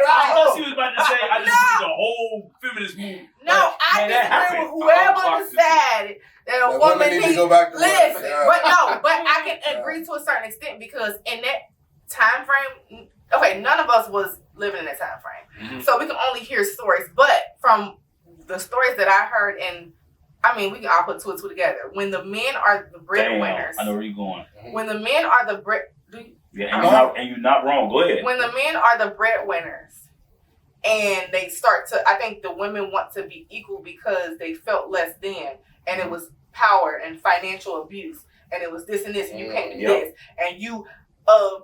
I thought she was about to say, I just see the whole feminist movement. No, I disagree with whoever decided that a woman needs to go back to listen. But I can agree to a certain extent because in that time frame, okay, none of us was living in that time frame. So we can only hear stories. But from the stories that I heard, and I mean, we can all put two and two together. When the men are the breadwinners, I know where you're going. When the men are the and you're not wrong. Go ahead. When the men are the breadwinners, and they start to, I think the women want to be equal because they felt less than, and it was power and financial abuse, and it was this and this, and you can't do this, and you.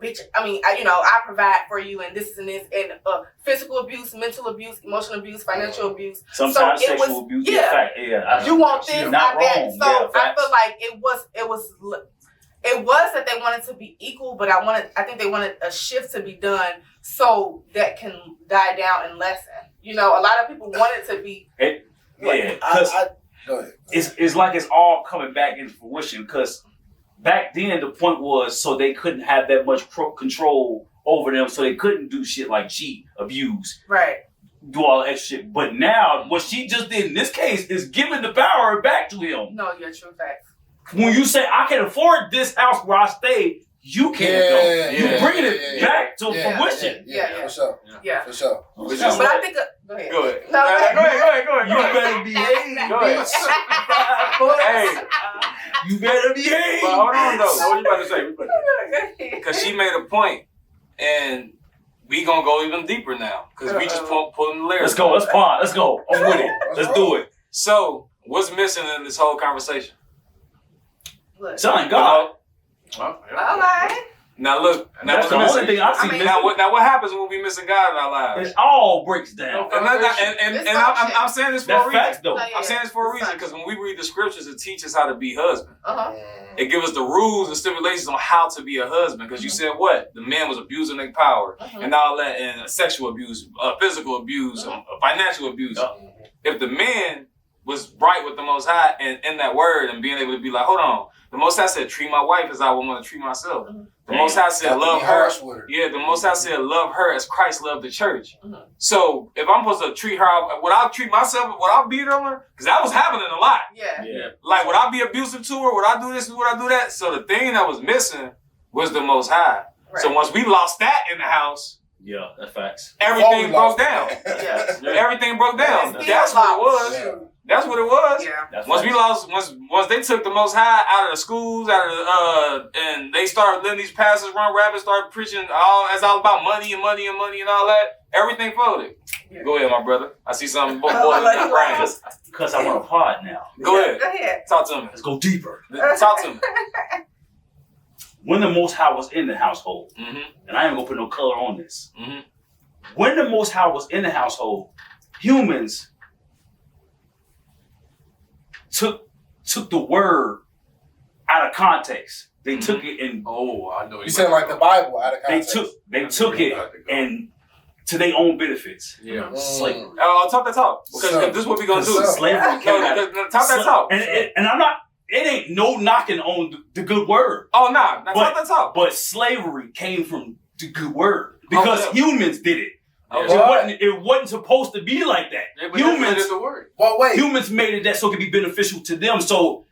Bitch, I mean, I provide for you and this and this and physical abuse, mental abuse, emotional abuse, financial abuse. Sometimes sexual abuse. You want this, not that. So I feel like it was that they wanted to be equal, but I think they wanted a shift to be done so that can die down and lessen. A lot of people want it to be. Go ahead. It's like it's all coming back into fruition because. Back then, the point was so they couldn't have that much control over them, so they couldn't do shit like cheat, abuse, do all that extra shit. But now, what she just did in this case is giving the power back to him. No, you're true facts. When you say, I can afford this house where I stay, you can't go. You bringing it back to fruition. For sure. For sure. But I think... Go ahead. Go ahead. No, go ahead. You better behave. Go ahead. Hey. You better behave. But hold on, though. What you about to say? Because she made a point, and we gonna go even deeper now. Because we just pulling the layers. Let's go. Let's pause. Let's go. I'm with it. Let's do it. So, what's missing in this whole conversation? Son, God. All right. Now look, that's the only thing I've seen. Now what happens when we missing God in our lives? It all breaks down. And I'm saying this for a reason. Facts, though. I'm saying this for a reason because when we read the scriptures, it teaches how to be husband. It gives us the rules and stipulations on how to be a husband. Because you said what? The man was abusing their power and all that, and sexual abuse, physical abuse, financial abuse. If the man was right with the Most High and in that word and being able to be like, hold on, the Most High said, treat my wife as I would want to treat myself. The Most High said, love her. Yeah, the Most High said, love her as Christ loved the church. So if I'm supposed to treat her, would I treat myself, would I beat on her? Because that was happening a lot. Like, would I be abusive to her? Would I do this? Would I do that? So the thing that was missing was the Most High. So once we lost that in the house, that's facts. Everything broke down. Everything broke down. That's what it was. That's what it was. Once we lost, once they took the Most High out of the schools, and they started letting these pastors run rapid, started preaching all about money and money and money and all that, everything folded. Go ahead, my brother. I see something boiling in your brain. Because I want to pod now. Go ahead. Talk to me. Let's go deeper. Talk to me. When the Most High was in the household, and I ain't gonna put no color on this. When the Most High was in the household, humans took the word out of context. They took it and I know you said like the Bible out of context. They took it and to their own benefits. Slavery. Talk that talk. Because this is what we're gonna do. Slavery. Talk that talk. And I'm not. It ain't no knocking on the good word. Talk that talk. But slavery came from the good word because humans did it. It wasn't supposed to be like that. Humans made it that so it could be beneficial to them. So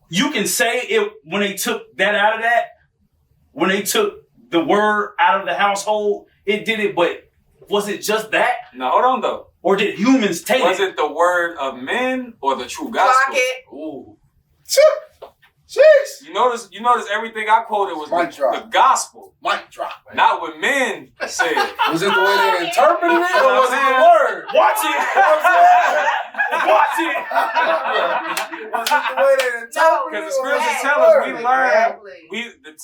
you can say when they took that out of that, when they took the word out of the household, it did it. But was it just that? No, hold on though. Or did humans take it? Was it the word of men or the true gospel? Clock it. Ooh. Jeez. You notice everything I quoted was the gospel. Mic drop. Not what men said. Was it the way they interpreted it, or was it the word? Watch it. Watch it. Was it the way they interpreted it? Because the scriptures tell us we learn.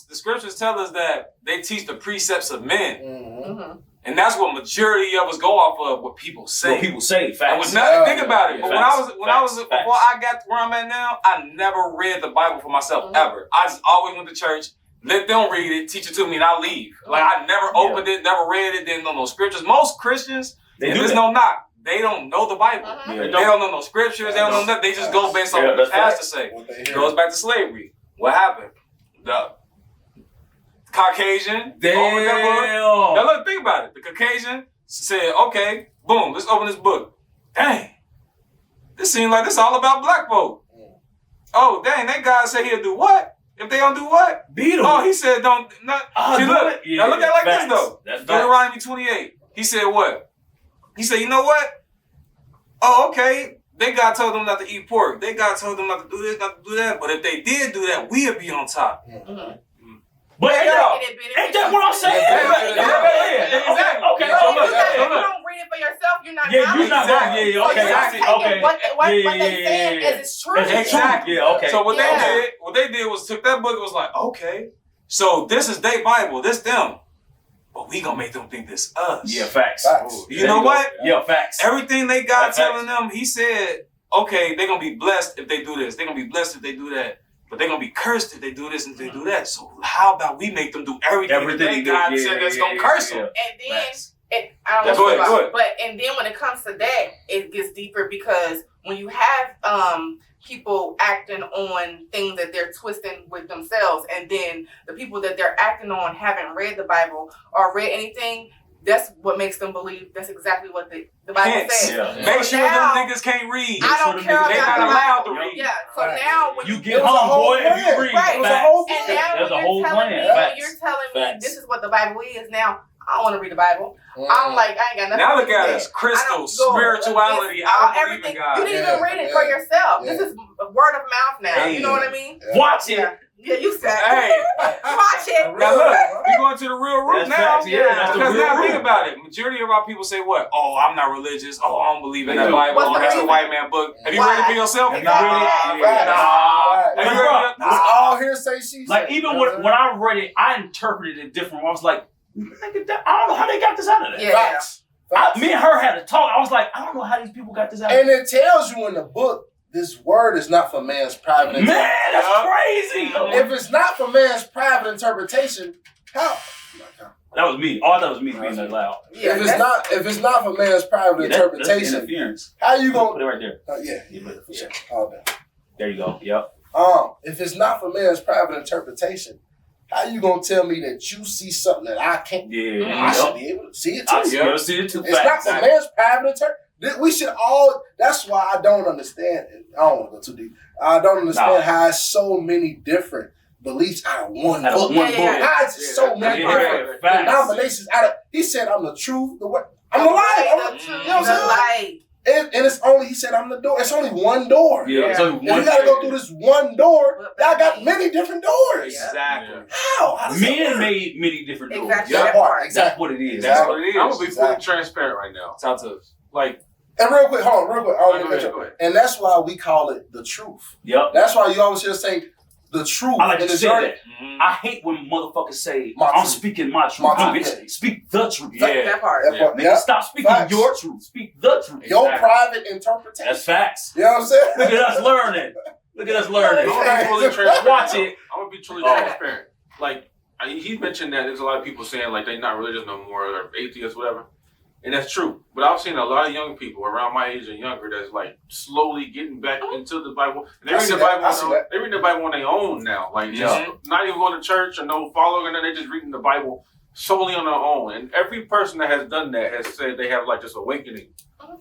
The scriptures tell us that they teach the precepts of men. Mm-hmm. And that's what majority of us go off of, what people say. What people say, facts. Think about it. But before I got where I'm at now, I never read the Bible for myself ever. I just always went to church, let them read it, teach it to me, and I leave. Like I never opened it, never read it, didn't know no scriptures. Most Christians, they don't know the Bible. They don't know no scriptures. They don't know nothing. They just go based on what the pastor say. It goes back to slavery. What happened? The Caucasian. Now look, think about it. The Caucasian said, okay, boom, let's open this book. Dang. This seems like this all about black folk. Oh, dang, that guy said he'll do what? If they don't do what? Beat them. Oh, he said don't. See, look. Now look at it like this, though. That's Deuteronomy 28. He said what? He said, you know what? Oh, okay. They God told them not to eat pork. They God told them not to do this, not to do that. But if they did do that, we'll be on top. But ain't that what I'm saying? Exactly. Okay. If you don't read it for yourself, you're not. You're not wrong. Okay. What they saying is it's true. Exactly. Yeah. Okay. So what they did was took that book and was like, okay, so this is their Bible, this them, but we gonna make them think this us. Yeah, facts. You know what? Yeah, facts. Everything they got telling them, he said, okay, they're gonna be blessed if they do this. They're gonna be blessed if they do that. But they're going to be cursed if they do this and if they do that. So how about we make them do everything God said that's going to curse them? And then, I don't know go ahead. But and then when it comes to that, it gets deeper because when you have people acting on things that they're twisting with themselves, and then the people that they're acting on haven't read the Bible or read anything, that's what makes them believe that's exactly what the Bible says. Make sure them niggas can't read. I don't care about they're not allowed to read. Yeah. So now when you get home, boy, if you read, right. And now there's a whole plan. You're telling me this is what the Bible is. Now I don't want to read the Bible. I'm like, I ain't got nothing. Now look at us, crystal spirituality. I don't believe in God. You didn't even read it for yourself. This is word of mouth now. You know what I mean? Watch it. Yeah, you said. Hey, watch it. Now look, we going to the real root now. Because now think about it. Majority of our people say what? Oh, I'm not religious. Oh, I don't believe in that Bible. Oh, that's a white man book. Have you read it for yourself? Have you read it? It's all hearsay. She like even when I read it, I interpreted it different. I was like, I don't know how they got this out of there. Me and her had a talk. I was like, I don't know how these people got this out. And it tells you in the book, this word is not for man's private interpretation. Man, that's crazy. If it's not for man's private interpretation, how? That was me. Oh, that was me being that loud. Yeah, if it's not for man's private interpretation, that's interference. How you gonna put it right there? Yeah. All day. There you go. Yep. If it's not for man's private interpretation, how you gonna tell me that you see something that I can't? Yeah. I should be able to see it too. I should be able to see it too. It's not for man's private interpretation. We should all. That's why I don't understand it. I don't want to go too deep. I don't understand how it's so many different beliefs out of one book. How is it so many different denominations out of? He said, "I'm the truth, the way, I'm the light." You know what I'm saying? And it's only, he said, I'm the door. It's only one door. Yeah. So you got to go through this one door. Y'all got many different doors. Exactly. How? Men made many different doors. Exactly. That's what it is. That's what it is. I'm going to be fully transparent right now. Talk to us. Like, and real quick, hold on, real quick. And that's why we call it the truth. Yep. That's why you always hear say the truth. I like to say that. Mm-hmm. I hate when motherfuckers say, I'm speaking my truth. No, bitch, speak the truth. That part. Nigga, stop speaking your truth. Speak the truth. Your private interpretation. That's facts. You know what I'm saying? Look at us learning. Watch it. I'm going to be truly transparent. Like, he mentioned that there's a lot of people saying, like, they're not religious no more, or atheists, whatever. And that's true. But I've seen a lot of young people around my age and younger that's like slowly getting back into the Bible. And they read the Bible on their own now. Like just not even going to church or no following, and they're just reading the Bible solely on their own. And every person that has done that has said they have like this awakening.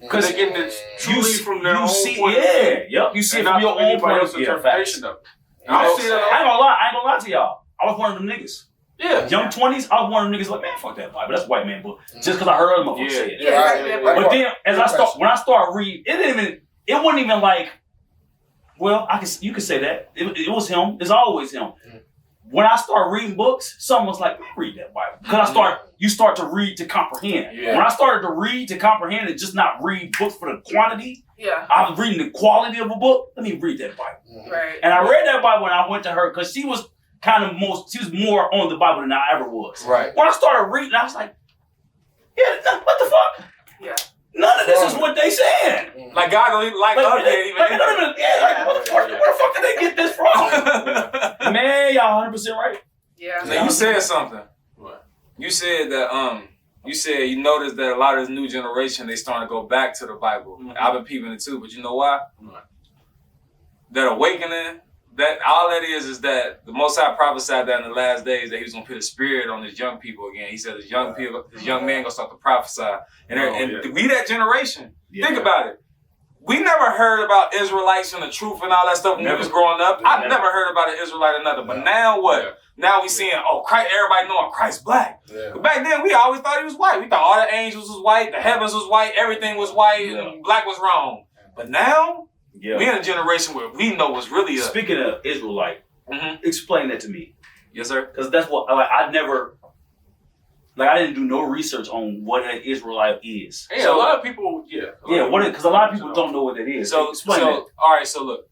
Because they're getting it truly from their own point of view. You see it from your own point of view. Interpretation of it. I ain't gonna lie to y'all. I was one of them niggas. Yeah. Young 20s, I was one of them niggas like, man, fuck that Bible. That's white man book. Just because I heard other motherfuckers say it. But then when I start reading, it wasn't even like Well, you can say that. It was him. It's always him. When I start reading books, someone's like, read that Bible. Because you start to read to comprehend. Yeah. When I started to read to comprehend and just not read books for the quantity, I was reading the quality of a book. Let me read that Bible. Right. And I read that Bible when I went to her because she was more on the Bible than I ever was. Right. When I started reading, I was like, what the fuck? Yeah. None of this is what they saying. Like God don't even like us. Where the fuck did they get this from? Man, y'all 100% right. Yeah. Now you said something. What? You said that you noticed that a lot of this new generation, they starting to go back to the Bible. Mm-hmm. I've been peeping it too, but you know why? What? That awakening, that all that is that the Most High prophesied that in the last days that he was gonna put a spirit on his young people again. He said his young man gonna start to prophesy. And we that generation, think about it. We never heard about Israelites and the truth and all that stuff when we was growing up. I never heard about an Israelite or nothing. But now what? Yeah. Now we seeing, Christ, everybody knowing Christ black. Yeah. But back then we always thought he was white. We thought all the angels was white, the heavens was white, everything was white, and black was wrong. But now, we in a generation where we know what's really up. Speaking of Israelite, explain that to me. Yes, sir. Because that's what I didn't do no research on what an Israelite is. Yeah, so, a lot of people, because a lot of people don't know what that is. So explain that. All right, so look.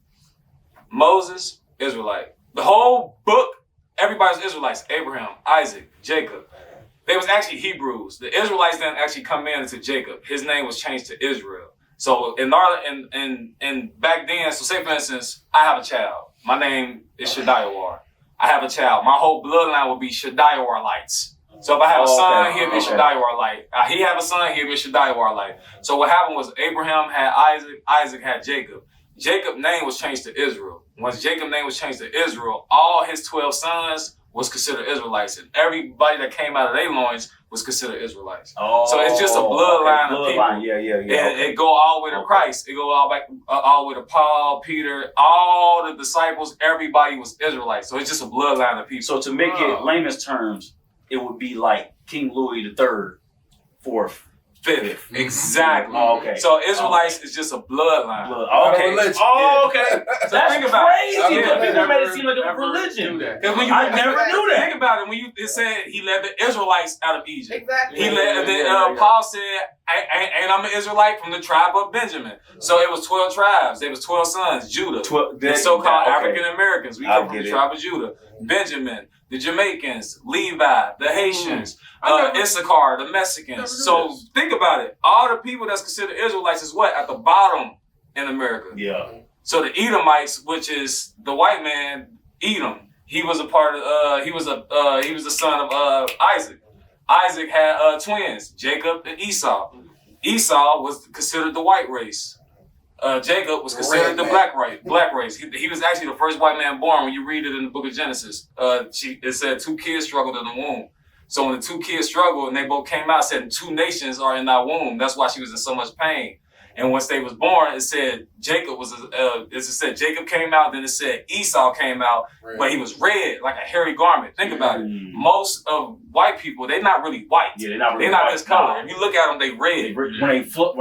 Moses, Israelite. The whole book, everybody's Israelites. Abraham, Isaac, Jacob. They was actually Hebrews. The Israelites didn't actually come into Jacob. His name was changed to Israel. So in back then, so say for instance, I have a child. My name is Shadayawar. I have a child. My whole bloodline will be Shadayawar-lites. So if I have a son, he'll be Shadayawar-lite. He have a son, he'll be Shadayawar-lite. So what happened was Abraham had Isaac, Isaac had Jacob. Jacob's name was changed to Israel. Once Jacob's name was changed to Israel, all his 12 sons was considered Israelites. And everybody that came out of their loins was considered Israelites. So it's just a bloodline of people. It go all the way to Christ. It go all the way to Paul, Peter, all the disciples. Everybody was Israelites. So it's just a bloodline of people. So to make it layman's terms, it would be like King Louis III, fourth. Fifth. Exactly. So Israelites is just a bloodline. So think about crazy. People made it seem like a religion. I never knew that. Think about it. When it said he led the Israelites out of Egypt. Exactly. He led. Paul said, "And I'm an Israelite from the tribe of Benjamin." So it was 12 tribes. There was 12 sons. Judah, the so-called African Americans. We come from the tribe of Judah. Benjamin, the Jamaicans, Levi, the Haitians, Issachar, the Mexicans. So think about it. All the people that's considered Israelites is what? At the bottom in America. Yeah. So the Edomites, which is the white man, Edom, he was a part of, he was the son of Isaac. Isaac had twins, Jacob and Esau. Esau was considered the white race. Jacob was considered the black race. He was actually the first white man born. When you read it in the book of Genesis, it said 2 kids struggled in the womb. So when the 2 kids struggled and they both came out, it said 2 nations are in thy womb. That's why she was in so much pain. And once they was born, it said Jacob Jacob came out, then it said Esau came out, but he was red, like a hairy garment. Think about it. Most of white people, they're not really white. Yeah, they're not this color. If you look at them, they red. When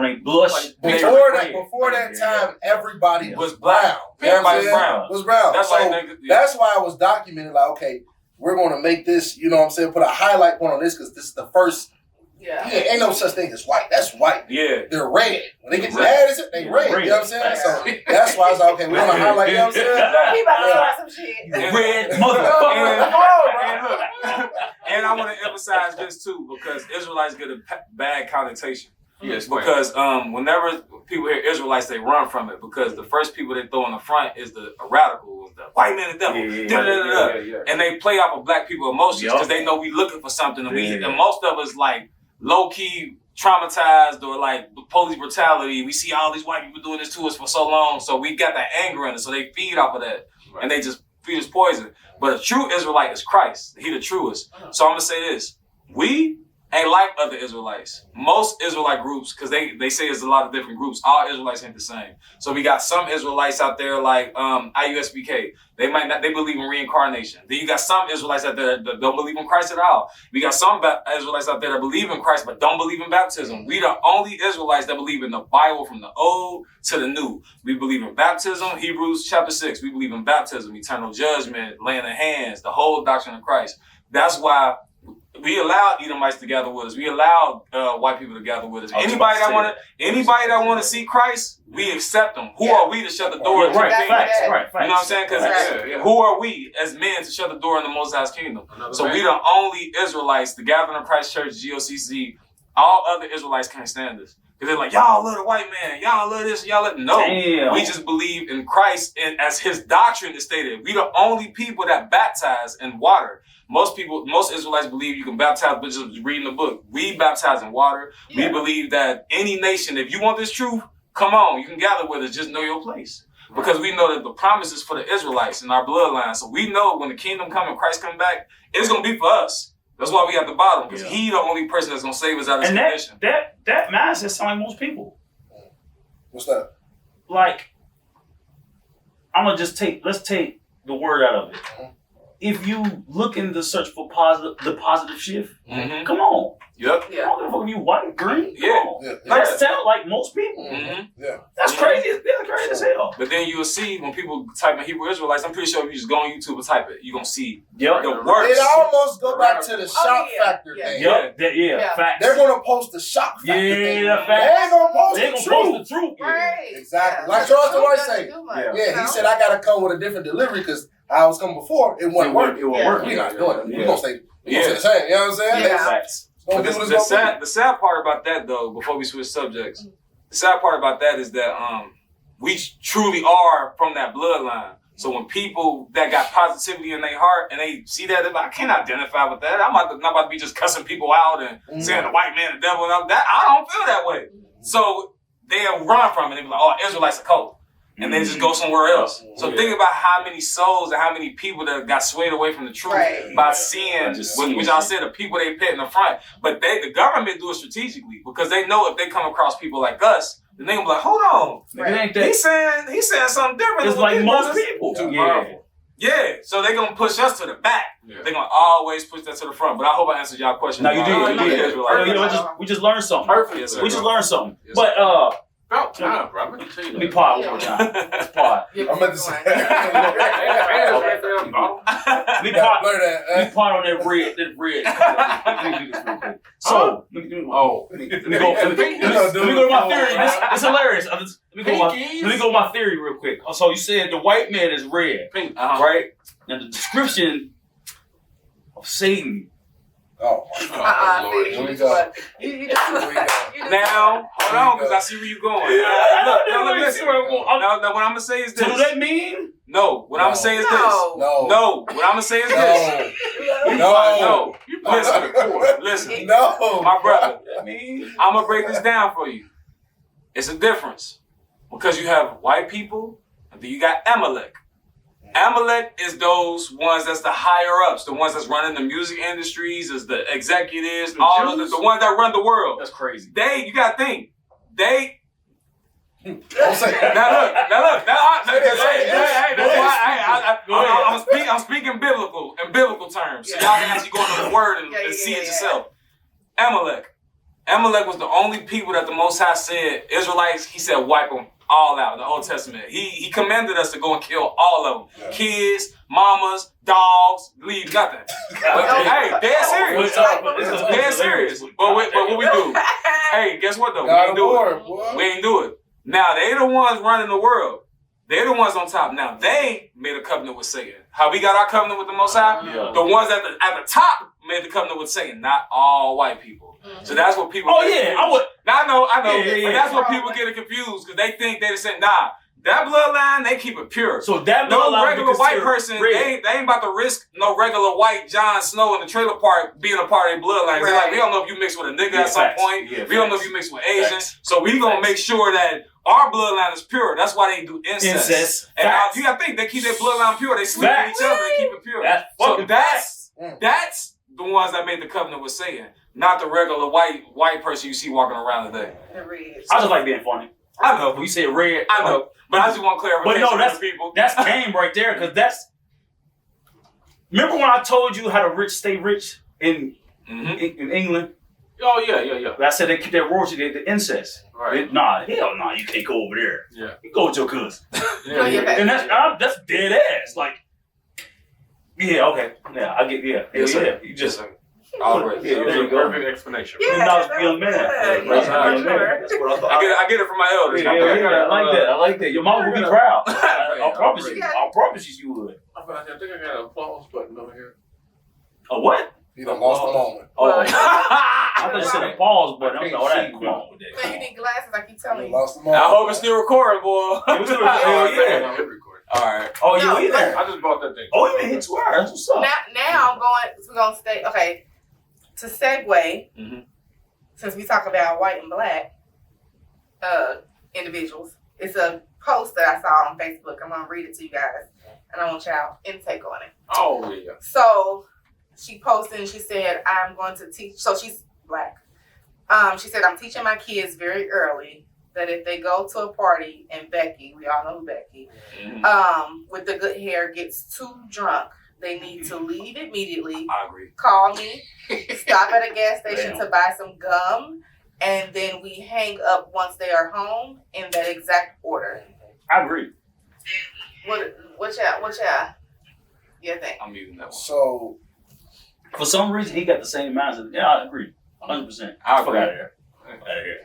they blush. Before that time, everybody was brown. Everybody's brown. Was brown. That's why I was documented. Like, okay, we're going to make this. You know what I'm saying? Put a highlight point on this because this is the first. Yeah, ain't no such thing as white. That's white. Yeah. They're red. When they get mad, they red. You know what I'm saying? So that's why I was like, okay, we're going to highlight, you know what I'm saying? He about to start some shit. Red motherfucker. And I want to emphasize this too, because Israelites get a bad connotation. Yes, because whenever people hear Israelites, they run from it because the first people they throw in the front is the radicals, the white man, the devil, and they play off of black people emotions because they know we looking for something, and most of us like low key traumatized or like police brutality. We see all these white people doing this to us for so long, so we got that anger in us, so they feed off of that, and they just feed us poison. But a true Israelite is Christ. He the truest. So I'm gonna say this: we ain't like other Israelites. Most Israelite groups, because they say there's a lot of different groups, all Israelites ain't the same. So we got some Israelites out there like IUSBK. They believe in reincarnation. Then you got some Israelites out there that don't believe in Christ at all. We got some Israelites out there that believe in Christ but don't believe in baptism. We the only Israelites that believe in the Bible from the Old to the New. We believe in baptism, Hebrews chapter 6. We believe in baptism, eternal judgment, laying of hands, the whole doctrine of Christ. That's why we allowed Edomites to gather with us. We allowed white people to gather with us. Anybody that want to see Christ, we accept them. Who are we to shut the door? Right. You know what I'm saying? Because who are we as men to shut the door in the Most High's kingdom? So we the only Israelites, the Gathering of Christ Church, GOCC. All other Israelites can't stand us. Because they're like, y'all love the white man. Y'all love this. Y'all love... No. Damn. We just believe in Christ and as his doctrine is stated. We the only people that baptize in water. Most Israelites believe you can baptize by just reading the book. We baptize in water. Yeah. We believe that any nation, if you want this truth, come on, you can gather with us. Just know your place. Right. Because we know that the promise is for the Israelites in our bloodline. So we know when the kingdom comes and Christ comes back, it's going to be for us. That's why we at the bottom. Because he the only person that's going to save us out of this condition. That mindset sounds like most people. What's that? Like, let's take the word out of it. If you looking to search for the positive shift, come on. Yep. I don't give a fuck if you white, green. Yeah. That sound like most people. Yeah. That's crazy. That's crazy as hell. But then you'll see when people type in Hebrew Israelites, I'm pretty sure if you just go on YouTube and type it, you're going to see the works. It almost go back to the shock factor thing. Facts. They're going to post the shock factor thing. Facts. They ain't going to post the truth. Right. Exactly. Like Charles White say. He said, I got to come with a different delivery because I was coming before. It wouldn't work. We're not doing it. We're going to stay the same. You know what I'm saying? Facts. But the sad part about that, though, before we switch subjects, the sad part about that is that we truly are from that bloodline. So when people that got positivity in their heart and they see that, they're like, I can't identify with that. I'm not about to be just cussing people out and saying the white man, the devil, and that. I don't feel that way. So they'll run from it. They'll be like, oh, Israelites a cult. And then just go somewhere else. So think about how many souls and how many people that got swayed away from the truth by seeing, which I said, the people they put in the front. But the government do it strategically because they know if they come across people like us, then they gonna be like, hold on, he's saying something different. It's like most people. Yeah, so they're going to push us to the back. Yeah. They're going to always push that to the front. But I hope I answered y'all question. No, you did. We just learned something. Perfect. Yes, we just learned something. Yes, but, about time, bro. I'm going to tell you that. Let me pause one more time. Let's pause. I'm about to say. Let me pause on that red. So, let me go to my theory. It's hilarious. Let me go to my theory real quick. So you said the white man is red, right? Now the description of Satan. Oh, now, hold on, because I see where you're going. Look, listen. Now, what I'm going to say is this. So do that mean? No, what I'm going to say is this. No. What I'm going to say is this. No. Listen. No. My brother, I'm going to break this down for you. It's a difference. Because you have white people, and then you got Amalek. Amalek is those ones that's the higher ups, the ones that's running the music industries, is the executives, the ones that run the world. That's crazy. You gotta think. Don't say I'm speaking biblical in biblical terms. So y'all can actually go into the word and see it yourself. Amalek was the only people that the Most High said, Israelites, he said wipe them all out in the Old Testament. He commanded us to go and kill all of them. Yeah. Kids, mamas, dogs, leave nothing. Hey, dead serious. Dead serious. But what we do? Hey, guess what though? We ain't do it. Now, they the ones running the world. They're the ones on top. Now, they made a covenant with Satan. How we got our covenant with the Most High? Yeah. The ones at the top made the covenant with Satan, not all white people. So that's what people. I would. Now, I know. But that's what people get confused because they think they're saying, nah, that bloodline they keep it pure. So that no regular white person, they ain't about to risk no regular white Jon Snow in the trailer park being a part of their bloodline. Right. Like we don't know if you mix with a nigga at some point. Yeah, we don't know if you mix with Asians. So we gonna make sure that our bloodline is pure. That's why they do incest. And you gotta think they keep their bloodline pure. They sleep with each other and keep it pure. That's the ones that made the covenant with Satan. Not the regular white person you see walking around today. The red. I just like being funny. I know. When you say red, I know. But I just want clarification but no, for people. that's game right there, because that's. Remember when I told you how the rich stay rich in England? Oh yeah. I said they keep their royalty, the incest. Right. Hell no, you can't go over there. Yeah. You go with your cousin. Yeah. And that's dead ass. Like, yeah, okay, yeah, I get, yeah, Yes, yeah. sir. You just. Alright. Yeah, there you go. Perfect explanation. Yeah, $1,000 for young man. that's That's what I thought. I get it from my elders. Yeah, I like that. I like that. Your mom would be proud. I promise you. Yeah. I promise you would. I think I got an applause button over here. A what? You done lost the moment. Oh, I thought you said a pause button. I'm like, that. Come on with Man, that. you need glasses, I keep You telling done you. lost the I moment. hope it's still recording, boy. Yeah. Alright. Oh, No, you in there? I just bought that thing. Oh, you been hit 2 hours. That's what's up. Now we're gonna stay. Okay, to segue, since we talk about white and black individuals, it's a post that I saw on Facebook. I'm gonna read it to you guys, and I want y'all intake on it. Oh yeah. So she posted and she said, "I'm going to teach." So she's black. She said, "I'm teaching my kids very early that if they go to a party and Becky, we all know who Becky, with the good hair gets too drunk, they need to leave immediately. I agree. Call me, stop at a gas station to buy some gum, and then we hang up once they are home in that exact order." I agree. What y'all? You think? I'm muting that one. So, For some reason, he got the same mindset. Yeah, I agree. 100%. I Fuck agree. out of here. Out of here.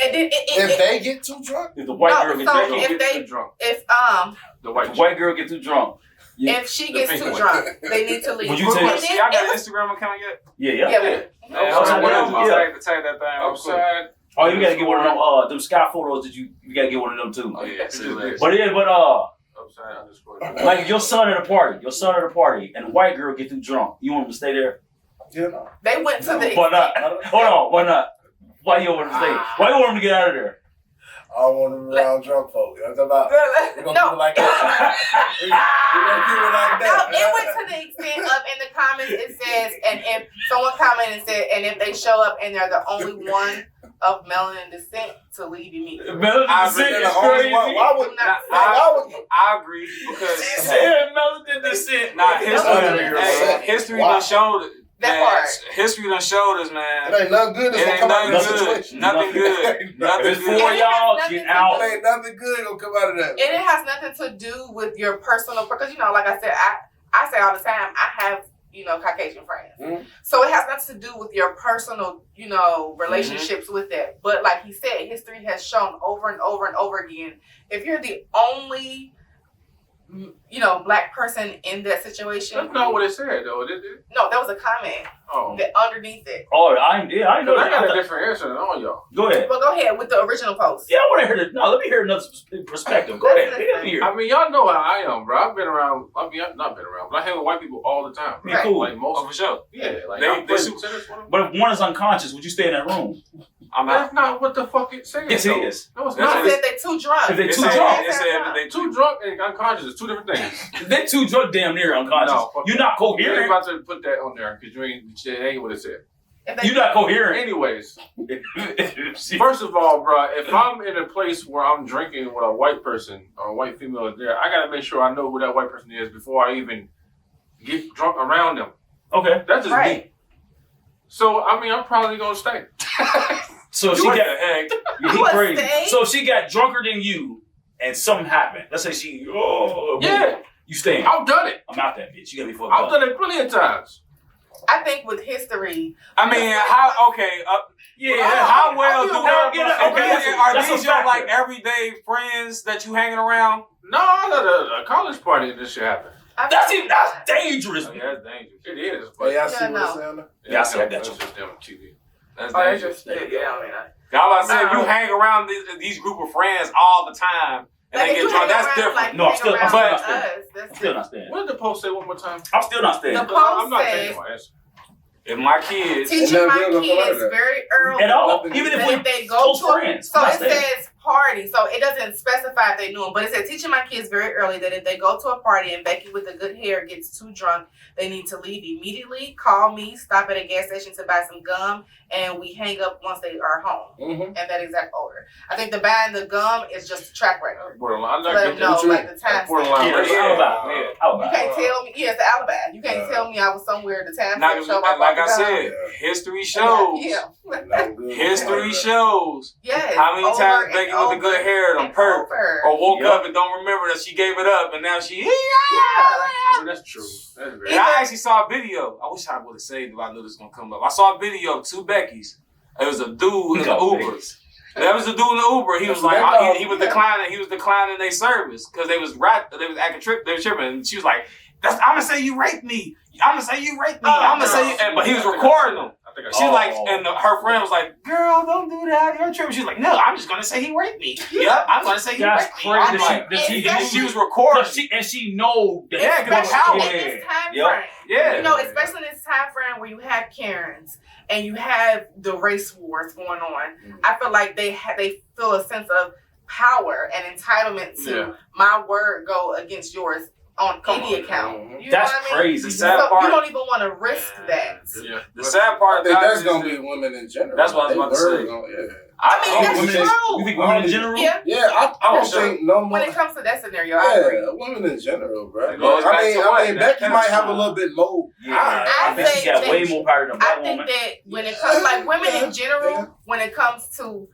And then if they get too drunk, If the white No, girl gets so too if drunk, they- Too drunk. if The if white the white girl get too drunk, if she gets too pink drunk, they need to leave. Would you take- And then Y'all got it an was- Instagram account yet? yeah. Yeah, Man, Upside down, yeah. tag that thing. Upside. Oh, you gotta get one of them sky photos that you gotta get one of them too. Oh yeah, see you later. But Upside underscore. like if your son at a party, and the white girl get too drunk, you want him to stay there? you know. They went to the Why not? Hold on, why not? Why you want him to stay? Why you want him to get out of there? I don't want them around drunk folk. I'm talking about, we're gonna keep it like that. We're gonna keep it like No, that. it went to the extent of in the comments it says, and if someone commented and said, and if they show up and they're the only one of melanin descent, to leave immediately. Melanin I descent agree. is crazy. Why would I agree because Melanin descent. history Why? done showed That man, part. History done showed us, man. It ain't nothing good that's It gonna ain't come out of that nothing good. situation. Nothing good. If Nothing it's good. for And it y'all, has get nothing out. It ain't nothing good gonna come out of that. And it has nothing to do with your personal, because like I said, I say all the time, I have Caucasian friends. Mhm. So it has nothing to do with your personal, relationships with that. But like he said, history has shown over and over and over again, if you're the only, black person in that situation. That's not what it said though, did it? No, that was a comment Oh. that underneath it. Oh, I know I got a that. different answer than all y'all. Go ahead. Well, go ahead with the original post. Yeah, I want to hear this. No, let me hear another perspective. Go ahead. Let me hear. I mean, y'all know how I am, bro. I've been around. I've not been around, but I hang with white people all the time. Yeah, cool. Like most. Oh, for sure. Yeah, like They super tennis for them. But if one is unconscious, would you stay in that room? I'm out. That's not what the fuck it says. Yes, it though. is. No, it's That's I not. said they too drunk. If they It too said- drunk. It said that they Too drunk and unconscious is two different things. They too drunk, damn near unconscious. No, fuck You're that. not You ain't coherent. about to put that on there because it ain't what it said. If they- You're not coherent. Anyways, See, first of all, bro, if I'm in a place where I'm drinking with a white person or a white female is there, I gotta make sure I know who that white person is before I even get drunk around them. okay. That's just Right. me. So I mean, I'm probably gonna stay. So she What got the heck? he You a crazy. stay? So she got drunker than you, and something happened. Let's say Yeah, you staying. I've done it. I'm out that bitch. You gotta be fucked I've up. done it plenty of times. I think with history, I mean, how? Okay. Yeah. How well do are that's these a your factor. like everyday friends that you hanging around? No, I got a college party and this shit happened. That's dangerous. Oh, yeah, that's dangerous. It is, But but y'all see Yeah, what no. it's saying? Yeah, I see, I got that's you. just them on TV. That's Oh, that's dangerous. just yeah. I mean, Y'all about to say if you hang around these group of friends all the time and like, they if get you drunk, hang that's around, different. like, No, I'm hang still- around but- with us, that's I'm still different. not staying. What did the post say one more time? I'm still not staying. The I'm not said- changing my answer. If my kids, Teaching And my they're gonna come out of kids that. very early. At all. Even if that we if they go close to friends. so I'm not it staying. says party. So it doesn't specify if they knew him, but it said teaching my kids very early that if they go to a party and Becky with the good hair gets too drunk, they need to leave immediately. Call me, stop at a gas station to buy some gum, and we hang up once they are home. In that exact order. I think the buying the gum is just a track record. Borderline. To let them know, like the time. Alibi. You can't tell me. Yeah, it's the alibi. You can't tell me I was somewhere the time. Like I said, history shows. History shows. Yes. How many times Becky with the good hair done perk or woke up and don't remember that she gave it up and now she. Oh, that's true. That's very. And I actually saw a video. I wish I would have saved it if I knew this was gonna come up. I saw a video of 2 Beckys. It was a dude in the Uber. That was a dude in the Uber. He was like, he was declining. He was declining their service because they was acting they was tripping. And she was like, "I'm gonna say you raped me. I'm gonna say you raped me. I'm gonna say you." But he was recording them. She's like, and her friend was like, "Girl, don't do that. You're tripping." She's like, "No, I'm just gonna say he raped me. Yep, I'm gonna say he raped me." I'm like, she was recording. She know that. Yeah, because that's how. This time frame. Yeah. You know, especially in this time frame where you have Karens and you have the race wars going on, I feel like they feel a sense of power and entitlement to my word go against yours on any account. You that's know what I mean? crazy. The sad part, you don't even want to risk that. The sad part, I think that's gonna be women in general. That's what I was about to say. That's true. You think women in general? Yeah. I don't think no more. When it comes to that scenario, I agree. Women in general, bro. I mean, Becky might have a little bit more. I think she got way more power than that woman. I think that when it comes, like women in general, when it comes to,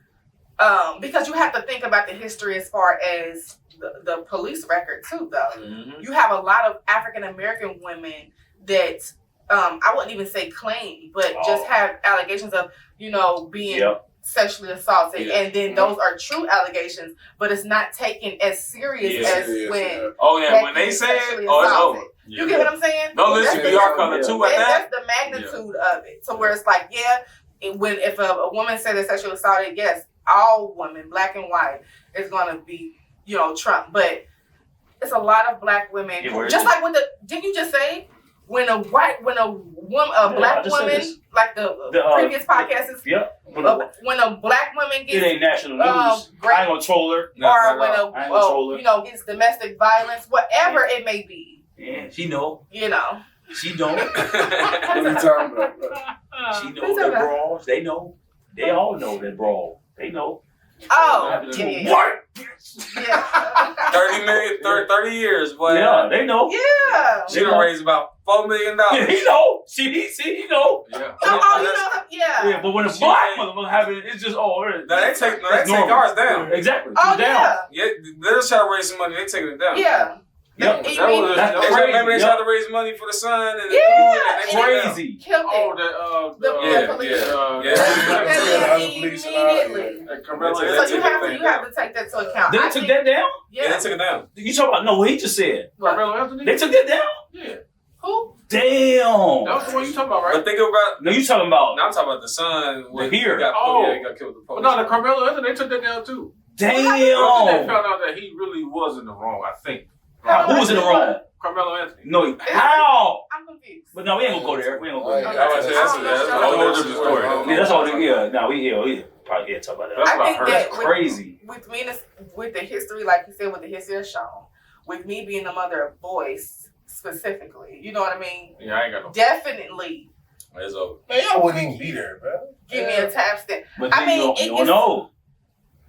because you have to think about the history as far as the police record too, though. You have a lot of African American women that I wouldn't even say claim, but just have allegations of, being sexually assaulted, and then those are true allegations, but it's not taken as serious as when. When they say it, it's over. You get what I'm saying? Don't listen to your color too at that. That's the magnitude of it. So where it's like, if a woman said they're sexually assaulted, yes, all women, black and white, is gonna be, Trump. But it's a lot of black women, just like with didn't you just say when a black woman, like the previous podcast is, when a black woman gets, it ain't national news. I ain't gonna troll her. Or when gets domestic violence, whatever it may be. Yeah, she know. She know. What are you talking about? She know that brawls. They know. They all know that brawl. They know. Oh, What? 30 years, boy. Yeah, they know. Yeah. She done raised about $4 million. Yeah, he know. He know. Yeah. But when a black motherfucker have it, it's just they take ours down. Exactly. Oh, down. Yeah, they're just trying to raise some money. They taking it down. Yeah. Yep. That's crazy. Maybe they try to raise money for the son. And that's crazy. Killed it. The police. Immediately. So you have to take that to account. They took that down? Yeah, they took it down. You talking about, what he just said. Carmelo Anthony? They took that down? Yeah. Who? Damn. That was the one you talking about, right? But think about... No, you talking about... No, I'm talking about the son. The here. He got killed with the police. But no, the Carmelo Anthony, they took that down too. Damn. They found out that he really was in the wrong, I think. Who was in the wrong? Carmelo Anthony. No, how? I'm confused. But no, we ain't gonna go there. We ain't gonna go there. That's a whole different story. Yeah, that's all. We probably can't talk about that. I think that's crazy. With me, with the history, like you said, with the history of Sean, with me being the mother of boys specifically, you know what I mean? Yeah, I ain't got no. Definitely. It's over. Man, y'all wouldn't even be there, bro. Give me a timestamp. But you don't know.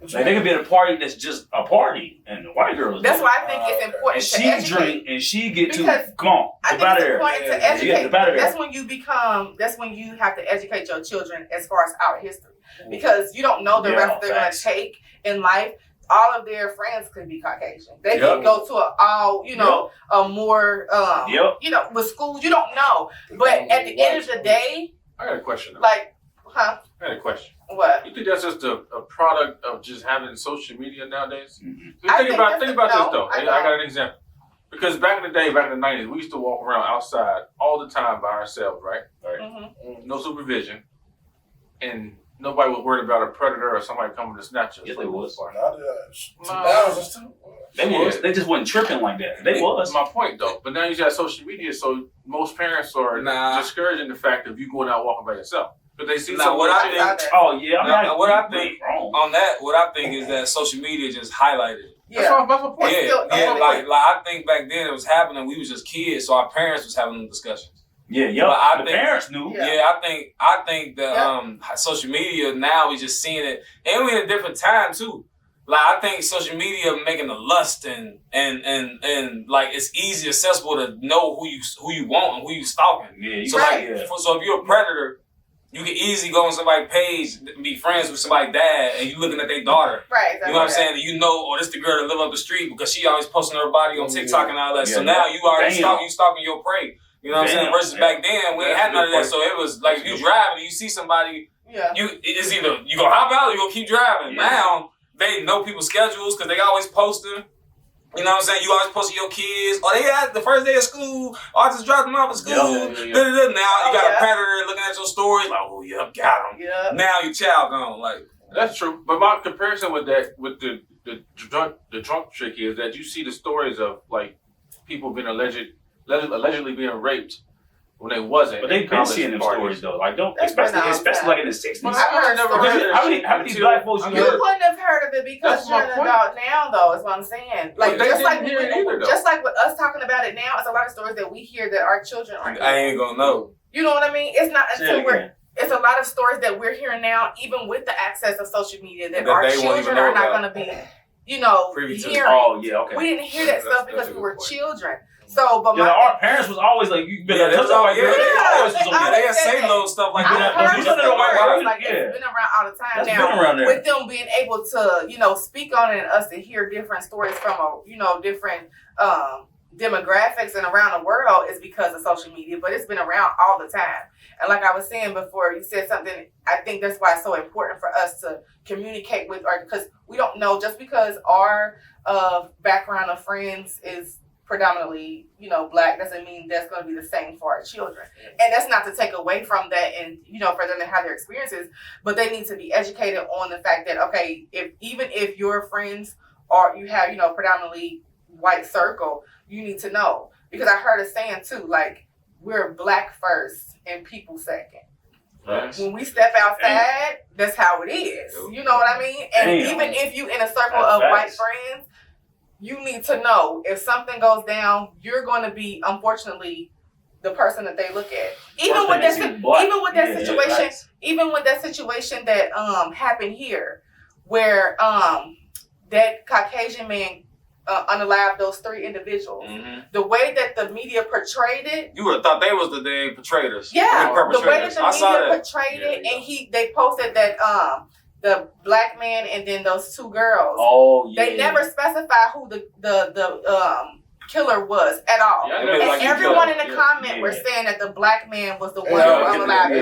Like they could be at a party that's just a party, and the white girls. That's why I think it's important and to she educate. Drink and she get to come on. I think it's important to educate. That's when you become. That's when you have to educate your children as far as our history, because you don't know the rest they're going to take in life. All of their friends could be Caucasian. They could go to a more with schools. You don't know, but at the end of the day, I got a question. I got a question. What? You think that's just a product of just having social media nowadays? Mm-hmm. Think about this though. I got an example. Because back in the day, back in the 90s, we used to walk around outside all the time by ourselves, right? Mm-hmm. No supervision. And nobody was worried about a predator or somebody coming to snatch us. Yes, they was. They was. They just wasn't tripping like that. They was. My point, though. But now you got social media, so most parents are discouraging the fact of you going out walking by yourself. But they see Now, what I think, oh yeah, what I think on that, what I think is that social media just highlighted it. Yeah, that's my point. Yeah, like I think back then it was happening. We was just kids, so our parents was having them discussions. Yeah, the parents knew. Yeah, I think that social media now we just seeing it, and we in a different time too. Like I think social media making the lust and like it's easy accessible to know who you want and who you stalking. Yeah, so so if you're a predator, you can easily go on somebody's page and be friends with somebody's dad, and you looking at their daughter. Right. Exactly. You know what I'm saying? You know, oh, this the girl that live up the street because she always posting her body on TikTok and all that. So now you already stalking your prey. You know what I'm saying? Versus back then, we ain't had none of that. So it was like if you driving and you see somebody, it's either you gonna hop out or you gonna keep driving. Yeah. Now they know people's schedules because they always posting. You know what I'm saying? You always posting your kids. Oh, they had the first day of school. Oh, I just dropped them off at school. Now you got a predator looking at your stories. Like, oh, got him. Yeah. Now your child gone. Like that's true. But my comparison with that, with the drunk chick is that you see the stories of like people being allegedly being raped when they wasn't. But they've been seeing them stories though. Like especially like in the 60s. Well, how many black folks you wouldn't have heard of it because you're an adult now, though. Is what I'm saying. Like just like with us talking about it now, it's a lot of stories that we hear that our children aren't. I ain't gonna know. You know what I mean? It's not until it's a lot of stories that we're hearing now, even with the access of social media, that our children are not going to be, hearing. Oh yeah, okay. We didn't hear that stuff because we were children. So, but our parents was always like, you better they say little stuff like that. It's been around all the time now. With them being able to, speak on it and us to hear different stories from different demographics and around the world is because of social media, but it's been around all the time. And like I was saying before, you said something, I think that's why it's so important for us to communicate with, because we don't know, just because our background of friends is predominantly, black, doesn't mean that's going to be the same for our children. And that's not to take away from that and, for them to have their experiences, but they need to be educated on the fact that, okay, even if your friends are, you have, predominantly white circle, you need to know. Because I heard a saying too, like, we're black first and people second. Yes. When we step outside, that's how it is. You know what I mean? And even if you in a circle of white friends, you need to know if something goes down, you're going to be, unfortunately, the person that they look at. Even with that situation that happened here, where that Caucasian man unalived those 3 individuals. Mm-hmm. The way that the media portrayed it, you would have thought they was the dang portrayers. Yeah, the way that the media portrayed it, and they posted that the black man and then those 2 girls. Oh yeah. They never specify who the killer was at all. Yeah, and everyone in the comment were saying that the black man was the one who unalived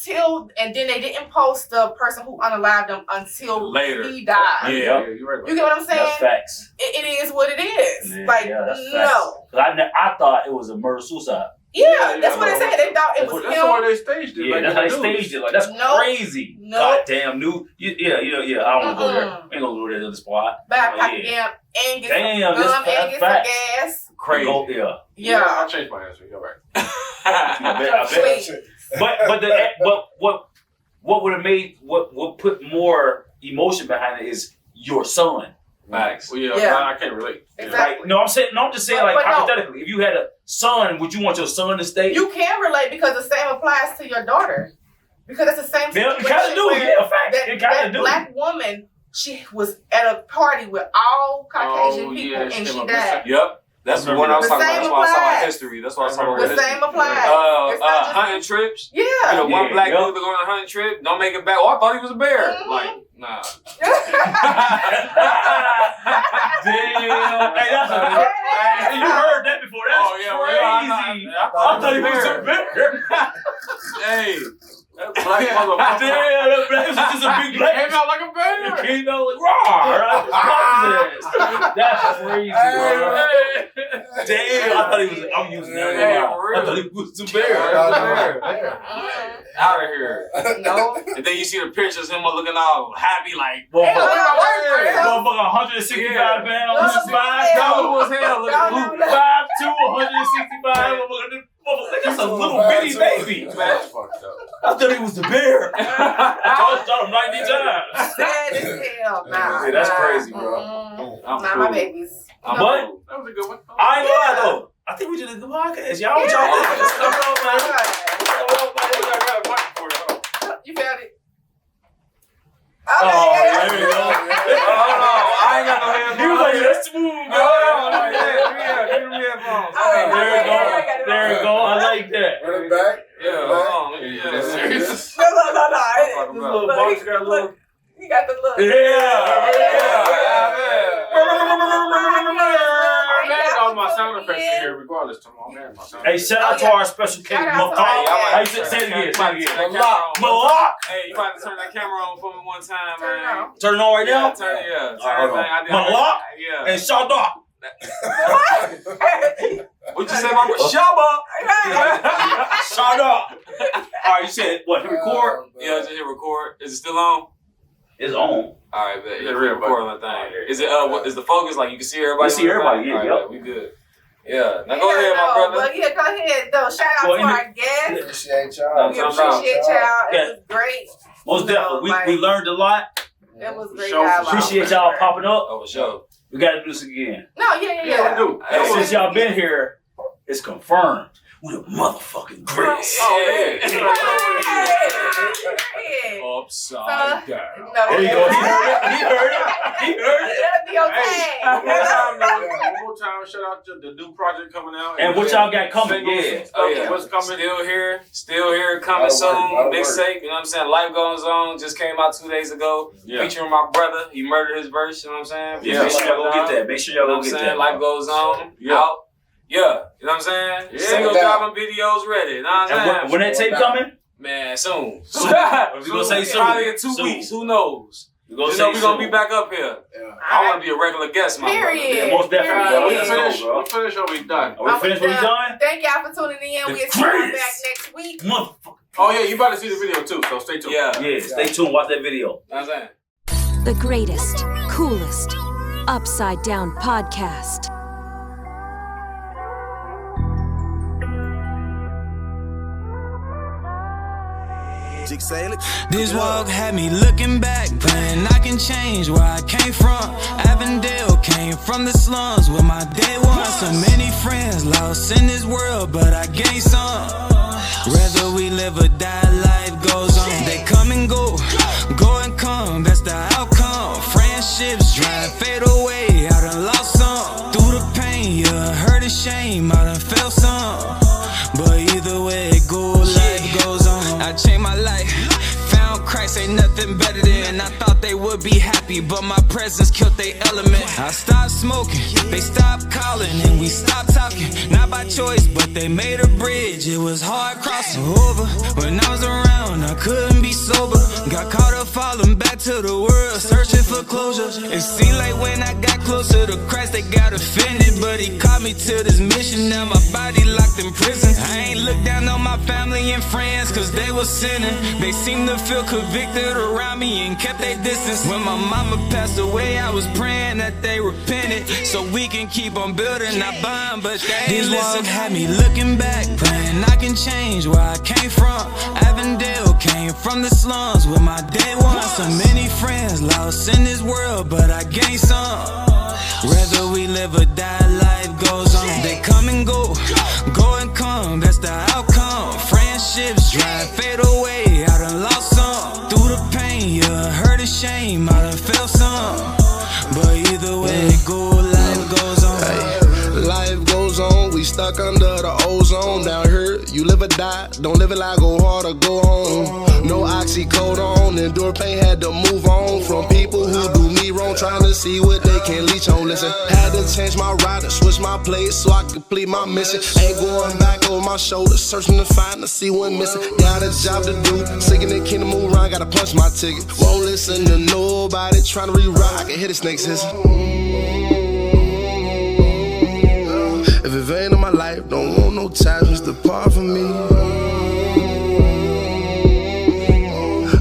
him. And then they didn't post the person who unalived him until later he died. Yeah, you get what I'm saying? That's facts. It is what it is. No. I thought it was a murder-suicide. Yeah, that's what they said. They thought it was him. That's why they staged it. Yeah, that's how they staged it. Like, that's crazy. Goddamn new. Yeah. I don't want to go there. Ain't gonna go there to the spot. And get some gas. Crazy. Yeah. I'll change my answer. You're right. I bet. But what would have made what put more emotion behind it is your son. Max. Well, I can't relate. Exactly. I'm just saying, hypothetically, if you had a son, would you want your son to stay? You can relate because the same applies to your daughter. Because it's the same situation. It kind of do, that black woman, she was at a party with all Caucasian people and she died. Yep. That's the one I was talking about. That's why I saw my history. That's why I was talking about the same applies. Hunting trips. Yeah. One black dude to go on a hunting trip, don't make it back. Oh, I thought he was a bear. Mm-hmm. Like, nah. Damn. Hey, you heard that before. That's crazy. I thought he was a bear. Hey. That black motherfucker. Damn, that black was just a big black. Came out like a bear. It came out like raw. That's crazy, bro. Damn, I thought he was. I'm using that. I thought he was a bear. Out of here. No. And then you see the pictures of him looking all happy, like, motherfucker, 165 pounds, 5'2" was hell, 5'2", 165. That's a little bitty baby. That's fucked up. thought he was the bear. I told him 90 times. Sad as hell. Nah, Yeah, that's crazy, bro. Nah, my babies. But That was a good one. I ain't gonna lie though. I think we did a good podcast. Y'all what y'all think? You found it. Oh, there you go. I ain't got no headphones. He was like, that's smooth, bro. There you go. I like that. Run it back. Yeah, hold on. Look at that. No. Look. He got the look. All my sound effects in here, regardless. Hey, shout out to our special K. Malak. Hey, say it again. Malak. Hey, you about to turn that camera on for me one time, man. Turn it on right now. Turn everything. Malak and Shadayawar. What you say about Shaba? Shadayawar. All right, you said what? Hit record. Yeah, just hit record. Is it still on? It's on. All right, bet. Yeah, record on the thing. Is it? Is the focus like you can see everybody? You see everybody. Yeah, right, we good. Yeah. Now go ahead, my brother. Well, yeah, go ahead though. Shout out to our guests. Appreciate y'all. We appreciate y'all. It was great. Most definitely. We learned a lot. It was great. Appreciate y'all popping up. Oh, for sure. We got to do this again. No, yeah. We do. And since y'all been here, it's confirmed. We the motherfucking greatest. Oh, yeah. Upside down. No. There you go. He heard it. That'll be okay. One more time, shout out to the new project coming out. And what y'all got coming? What's coming? Still here, coming soon. Big Safe, you know what I'm saying? Life Goes On just came out 2 days ago. Featuring my brother. He murdered his verse, you know what I'm saying? Make sure y'all go get that. Make sure y'all go get that. Life Goes On. Out. Yeah, you know what I'm saying? Yeah. Single dropping videos ready. You know what I'm saying? When that tape coming? Man, soon. We gonna say soon. Probably in 2 weeks. Who knows? We gonna be back up here. I want to be a regular guest, my brother. Yeah, most definitely. We finish or we done? Are we finished? We done? Thank y'all for tuning in. We'll see you back next week. Motherfucker. Oh yeah, you about to see the video too, so stay tuned. Yeah, stay tuned. Watch that video. You know what I'm saying? The greatest, coolest, upside down podcast. This walk had me looking back, praying I can change where I came from. Avondale came from the slums where my day was. So many friends lost in this world, but I gained some. Whether we live or die, life goes on. They come and go and come, that's the outcome. Friendships try to fade away, I done lost some. Through the pain, hurt and shame, I done felt some. But either way it go, life goes on. I changed my life, found Christ, ain't nothing better than. I thought they would be happy, but my presence killed their element. I stopped smoking, they stopped calling, and we stopped talking. Not by choice, but they made a bridge. It was hard crossing over. When I was around, I couldn't be sober. Got caught up falling back to the world, searching for closure. It seemed like when I got closer to Christ, they got offended, but he called me to this mission. Now my body locked in prison. I ain't looked down on my family and friends, cause they was sinning. They seemed to feel convicted around me and kept their distance. When my mama passed away, I was praying that they repented, so we can keep on building. I bind, but they ain't listen. Had me looking back, praying I can change where I came from. Avondale came from the slums where my day was. So many friends lost in this world, but I gained some. Whether we live or die, life goes on. They come and go and come, that's the outcome. Friendships try to fade away, I done lost some. Through the pain, hurt and shame, I done felt some. But either way it go, life goes on. Life goes on, we stuck under the ozone. Down here, you live or die, don't live it like go hard or go home. No oxycodone, endure pain, had to move on from people who do me wrong, trying to see what they can leech on. Listen, had to change my ride and switch my place so I could complete my mission. Ain't going back over my shoulders, searching to find to see what missing. Got a job to do, sick in the kingdom, move around, gotta punch my ticket. Won't listen to nobody, trying to rewrite, I can hear the snakes hissing. If it ain't in my life, don't want no ties depart from me.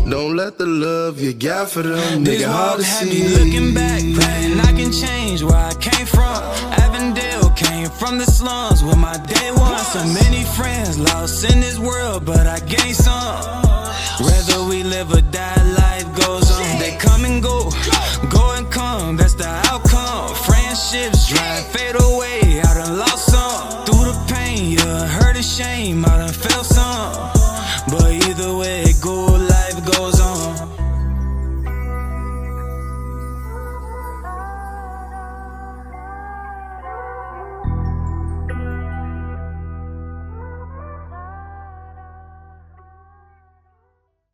Don't let the love you got for them make it hard to see. This walk had me looking back, praying I can change where I came from. Avondale came from the slums where my day was. So many friends lost in this world, but I gained some. live or die, life goes on. They come and go and come, that's the outcome. Friendships drive, fade away, I done lost some. Through the pain, yeah, hurt and shame,